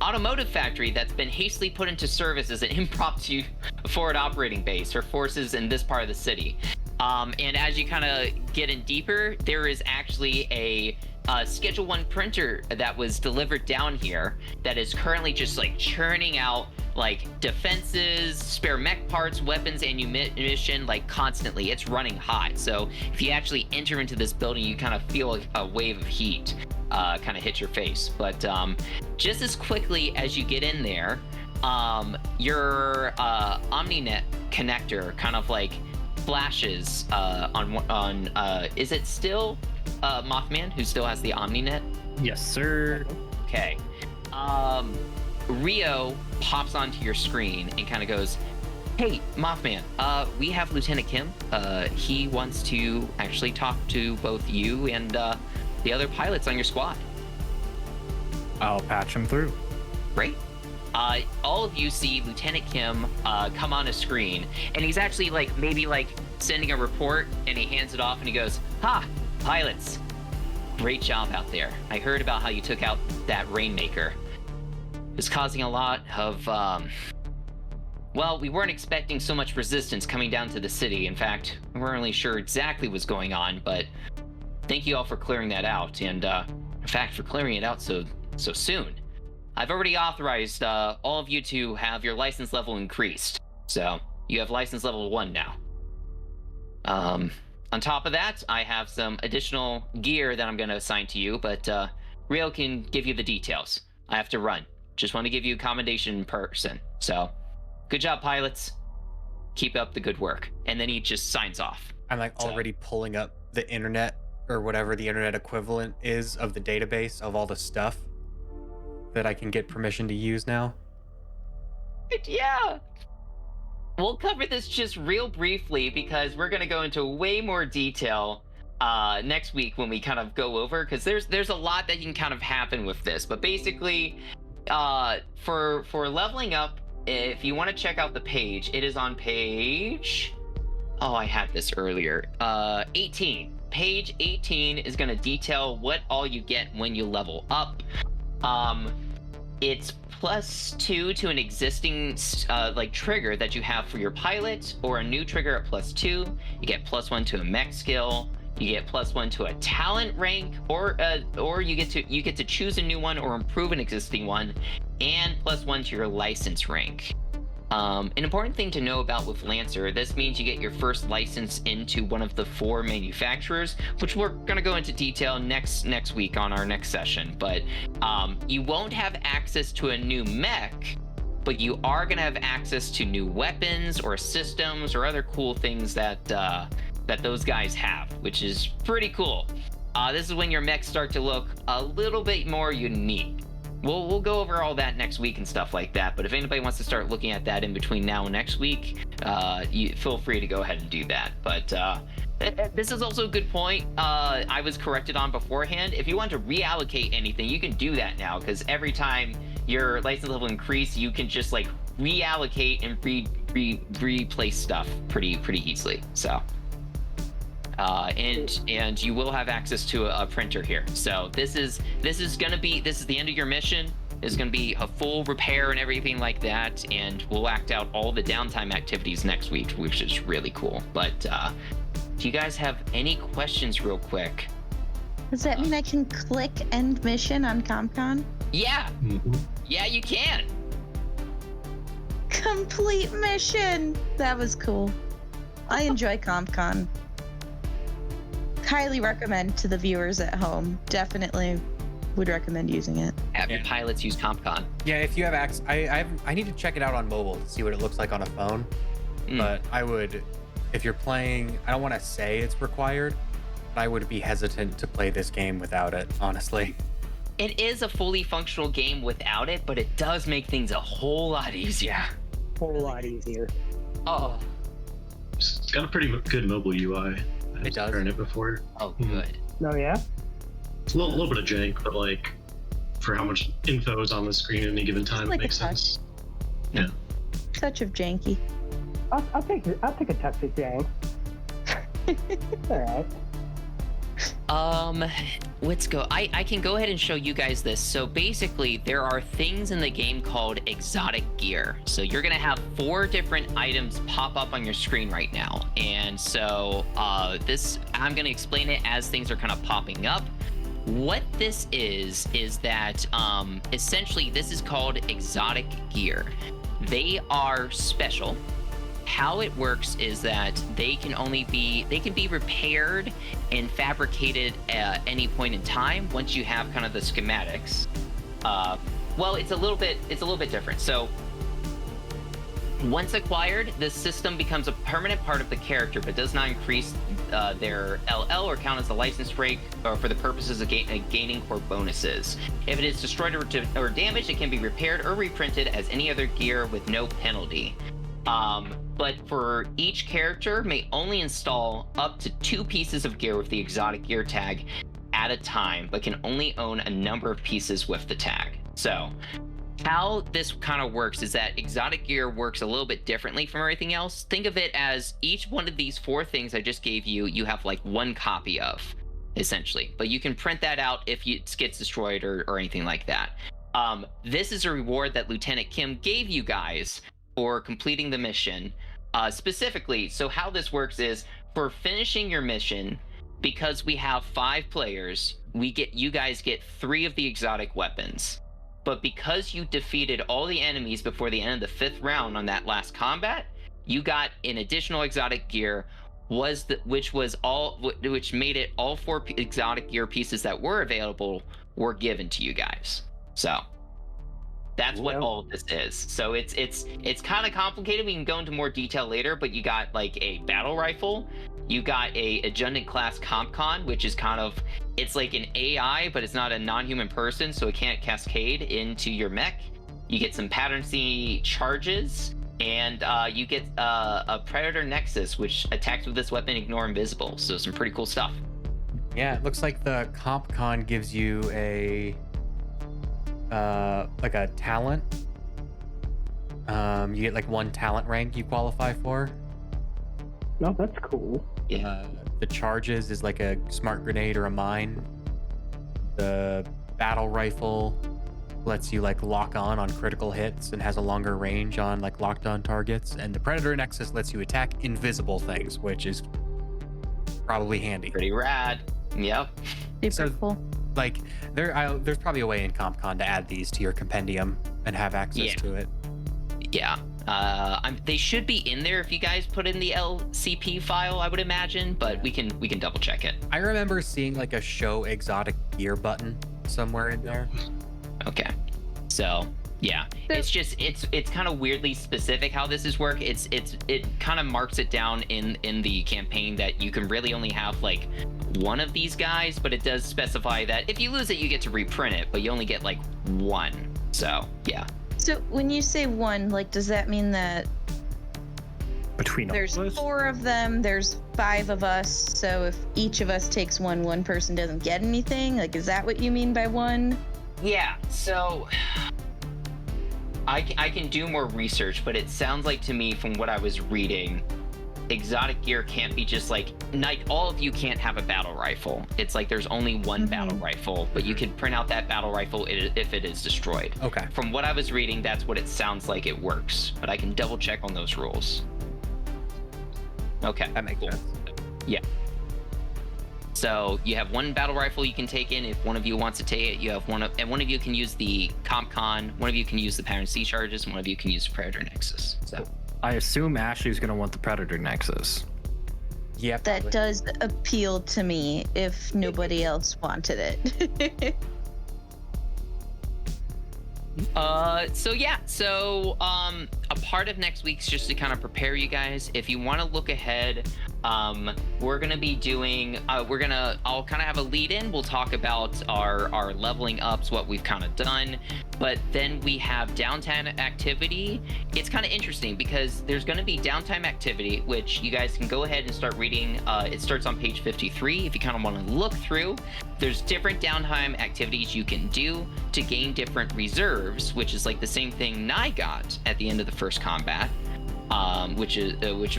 automotive factory that's been hastily put into service as an impromptu forward operating base for forces in this part of the city. And as you kind of get in deeper, there is actually a Schedule 1 printer that was delivered down here that is currently just like churning out like defenses, spare mech parts, weapons, and ammunition like constantly. It's running hot. So if you actually enter into this building, you kind of feel a wave of heat kind of hit your face. But just as quickly as you get in there, your OmniNet connector kind of like flashes on is it still Mothman who still has the OmniNet? Yes, sir. Okay. Rio pops onto your screen and kind of goes, "Hey, Mothman, we have Lieutenant Kim. He wants to actually talk to both you and the other pilots on your squad." I'll patch him through. Great. All of you see Lieutenant Kim come on a screen, and he's actually like maybe like sending a report, and he hands it off and he goes, "Ha, pilots, great job out there. I heard about how you took out that Rainmaker. It was causing a lot of, well, we weren't expecting so much resistance coming down to the city. In fact, we weren't really sure exactly what's going on, but thank you all for clearing that out, and in fact, for clearing it out so soon. I've already authorized all of you to have your license level increased, so you have license level 1 now. On top of that, I have some additional gear that I'm going to assign to you, but Rio can give you the details. I have to run. Just want to give you a commendation in person. So, good job, pilots. Keep up the good work." And then he just signs off. I'm like already pulling up the internet or whatever the internet equivalent is of the database of all the stuff that I can get permission to use now. Yeah. We'll cover this just real briefly because we're going to go into way more detail next week when we kind of go over, because there's a lot that can kind of happen with this. But basically, for leveling up, if you want to check out the page, it is on page, oh, I had this earlier, 18. Page 18 is going to detail what all you get when you level up. It's +2 to an existing like trigger that you have for your pilot, or a new trigger at +2. You get +1 to a mech skill. You get +1 to a talent rank, or you get to choose a new one or improve an existing one, and +1 to your license rank. An important thing to know about with Lancer, this means you get your first license into one of the 4 manufacturers, which we're going to go into detail next week on our next session. But you won't have access to a new mech, but you are going to have access to new weapons or systems or other cool things that those guys have, which is pretty cool. This is when your mechs start to look a little bit more unique. We'll go over all that next week and stuff like that, but if anybody wants to start looking at that in between now and next week, you feel free to go ahead and do that. But this is also a good point I was corrected on beforehand. If you want to reallocate anything, you can do that now, because every time your license level increase, you can just like reallocate and replace stuff pretty easily. So and you will have access to a printer here. So this is the end of your mission. It's gonna be a full repair and everything like that, and we'll act out all the downtime activities next week, which is really cool. But do you guys have any questions real quick? Does that mean I can click end mission on CompCon? Yeah. Mm-hmm. Yeah, you can. Complete mission! That was cool. I enjoy CompCon. Highly recommend to the viewers at home. Definitely would recommend using it. Have your pilots use CompCon. Yeah, if you have access, I need to check it out on mobile to see what it looks like on a phone. But I would, if you're playing, I don't want to say it's required, but I would be hesitant to play this game without it, honestly. It is a fully functional game without it, but it does make things a whole lot easier. Whole lot easier. Oh. It's got a pretty good mobile UI. I've does? heard it before. Oh, Mhm. good. Oh yeah. It's a little bit of jank, but like for how much info is on the screen at any given time, like it makes a touch. sense. Yeah. Touch of janky. I'll take a touch of Jang. All right. Let's go. I can go ahead and show you guys this. So basically, there are things in the game called exotic gear. So you're gonna have 4 different items pop up on your screen right now. And so I'm gonna explain it as things are kind of popping up. What this is that essentially this is called exotic gear. They are special. How it works is that they can be repaired and fabricated at any point in time once you have kind of the schematics. Well, it's a little bit different. So once acquired, the system becomes a permanent part of the character, but does not increase their LL or count as a license rate or for the purposes of gaining core bonuses. If it is destroyed or damaged, it can be repaired or reprinted as any other gear with no penalty. But for each character may only install up to 2 pieces of gear with the exotic gear tag at a time, but can only own a number of pieces with the tag. So how this kind of works is that exotic gear works a little bit differently from everything else. Think of it as each one of these 4 things I just gave you, you have like 1 copy of, essentially. But you can print that out if it gets destroyed or anything like that. This is a reward that Lieutenant Kim gave you guys for completing the mission. Specifically, so how this works is for finishing your mission, because we have 5 players, you guys get 3 of the exotic weapons. But because you defeated all the enemies before the end of the 5th round on that last combat, you got an additional exotic gear, which made it all 4 exotic gear pieces that were available were given to you guys. So that's what all of this is. So it's kind of complicated. We can go into more detail later, but you got like a battle rifle. You got a adjutant class CompCon, which is kind of, it's like an AI, but it's not a non-human person, so it can't cascade into your mech. You get some pattern C charges, and you get a Predator Nexus, which attacks with this weapon, ignore invisible. So some pretty cool stuff. Yeah, it looks like the CompCon gives you a like a talent. You get like 1 talent rank you qualify for. No, that's cool. Yeah. The charges is like a smart grenade or a mine. The battle rifle lets you like lock on critical hits and has a longer range on like locked on targets. And the Predator Nexus lets you attack invisible things, which is probably handy. Pretty rad. Yep. Super So- cool. Like there's probably a way in CompCon to add these to your compendium and have access to it. Yeah. They should be in there if you guys put in the LCP file, I would imagine, but we can double check it. I remember seeing like a show exotic gear button somewhere in there. Okay. So yeah, it's just it's kind of weirdly specific how this is work. It kind of marks it down in the campaign that you can really only have like 1 of these guys, but it does specify that if you lose it, you get to reprint it, but you only get like 1. So yeah. So when you say 1, like, does that mean that Between there's all of us? 4 of them, there's 5 of us, so if each of us takes 1, 1 person doesn't get anything? Like, is that what you mean by 1? Yeah. So I can do more research, but it sounds like to me from what I was reading, exotic gear can't be just like all of you can't have a battle rifle. It's like there's only 1 battle rifle, but you can print out that battle rifle if it is destroyed. Okay. From what I was reading, that's what it sounds like it works, but I can double check on those rules. Okay, That makes sense. Yeah. So you have 1 battle rifle you can take in. If one of you wants to take it, you have one of you can use the CompCon, one of you can use the pattern C charges, and one of you can use the Predator Nexus. So I assume Ashley's gonna want the Predator Nexus. Yeah. That probably. does appeal to me if nobody else wanted it. A part of next week's just to kind of prepare you guys. If you want to look ahead, we're gonna be doing. I'll kind of have a lead in. We'll talk about our leveling ups, what we've kind of done, but then we have downtime activity. It's kind of interesting because there's going to be downtime activity, which you guys can go ahead and start reading. It starts on page 53. If you kind of want to look through, there's different downtime activities you can do to gain different reserves, which is like the same thing Nye got at the end of the first combat. Which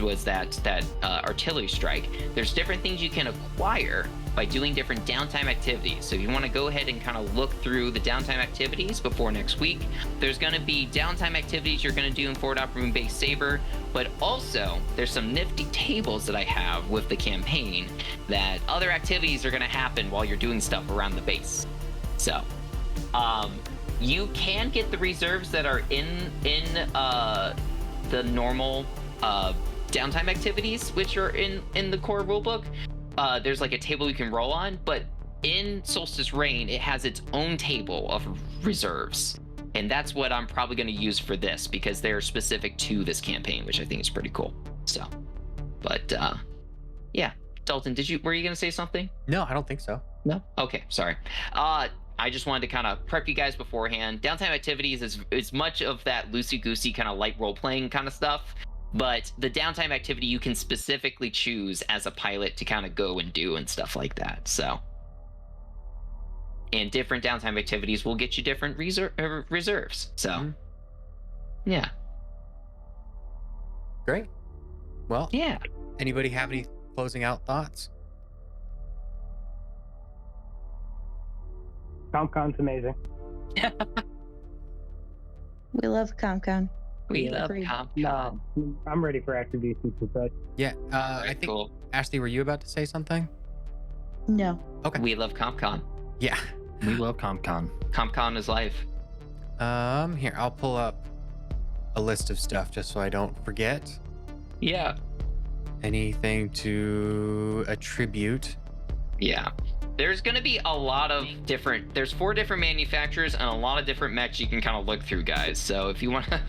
was that artillery strike. There's different things you can acquire by doing different downtime activities. So if you want to go ahead and kind of look through the downtime activities before next week, there's going to be downtime activities you're going to do in Forward Operating Base Saber, but also there's some nifty tables that I have with the campaign that other activities are going to happen while you're doing stuff around the base. So you can get the reserves that are in the normal downtime activities, which are in the core rulebook. There's like a table you can roll on, but in Solstice Reign, it has its own table of reserves. And that's what I'm probably going to use for this because they're specific to this campaign, which I think is pretty cool. So, but yeah. Dalton, were you going to say something? No, I don't think so. No? Okay, sorry. I just wanted to kind of prep you guys beforehand. Downtime activities is much of that loosey-goosey kind of light role-playing kind of stuff, but the downtime activity you can specifically choose as a pilot to kind of go and do and stuff like that. So, and different downtime activities will get you different reserves. So, yeah. Great. Well, yeah. Anybody have any closing out thoughts? CompCon's amazing. We love CompCon. We love agreed. CompCon. No, I'm ready for attributions and such. Yeah. Very I think cool. Ashley, were you about to say something? No. Okay. We love CompCon. Yeah. We love CompCon. CompCon is life. Here, I'll pull up a list of stuff just so I don't forget. Yeah. Anything to attribute? Yeah. There's going to be a lot of there's 4 different manufacturers and a lot of different mechs you can kind of look through, guys. So if you want to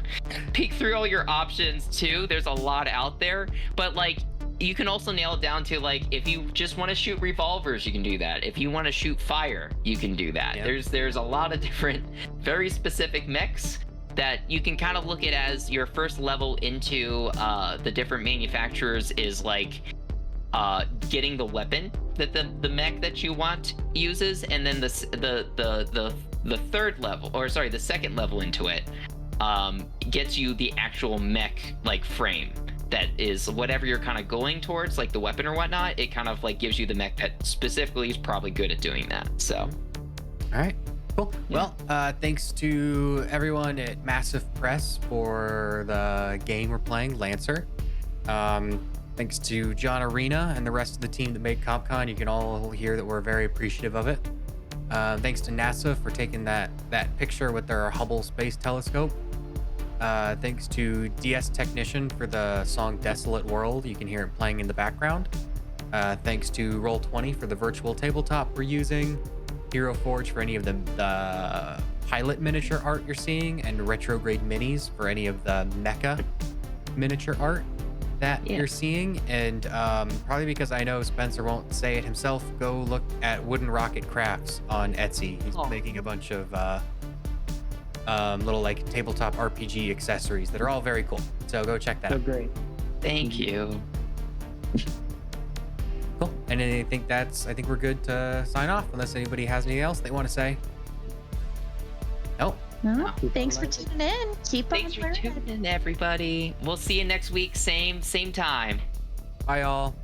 peek through all your options too, there's a lot out there. But like, you can also nail it down to like, if you just want to shoot revolvers, you can do that. If you want to shoot fire, you can do that. Yeah. There's a lot of different, very specific mechs that you can kind of look at as your first level into the different manufacturers is like getting the weapon that the mech that you want uses, and then the third level, or sorry, the second level into it gets you the actual mech like frame that is whatever you're kind of going towards, like the weapon or whatnot. It kind of like gives you the mech that specifically is probably good at doing that. So, All right. Cool. Yeah. Well, thanks to everyone at Massif Press for the game we're playing, Lancer. Thanks to John Arena and the rest of the team that made CompCon. You can all hear that we're very appreciative of it. Thanks to NASA for taking that picture with their Hubble Space Telescope. Thanks to DS Technician for the song Desolate World. You can hear it playing in the background. Thanks to Roll20 for the virtual tabletop we're using. Heroforge for any of the pilot miniature art you're seeing. And Retrograde Minis for any of the mecha miniature art that you're seeing. And probably because I know Spencer won't say it himself, go look at Wooden Rocket Crafts on Etsy. He's making a bunch of little like tabletop RPG accessories that are all very cool. So go check that So out. great. thank you. Cool. And I think we're good to sign off unless anybody has anything else they want to say. Nope. No, thanks for tuning in. Keep Thanks on for learning. tuning in, everybody. We'll see you next week, same time. Bye, all.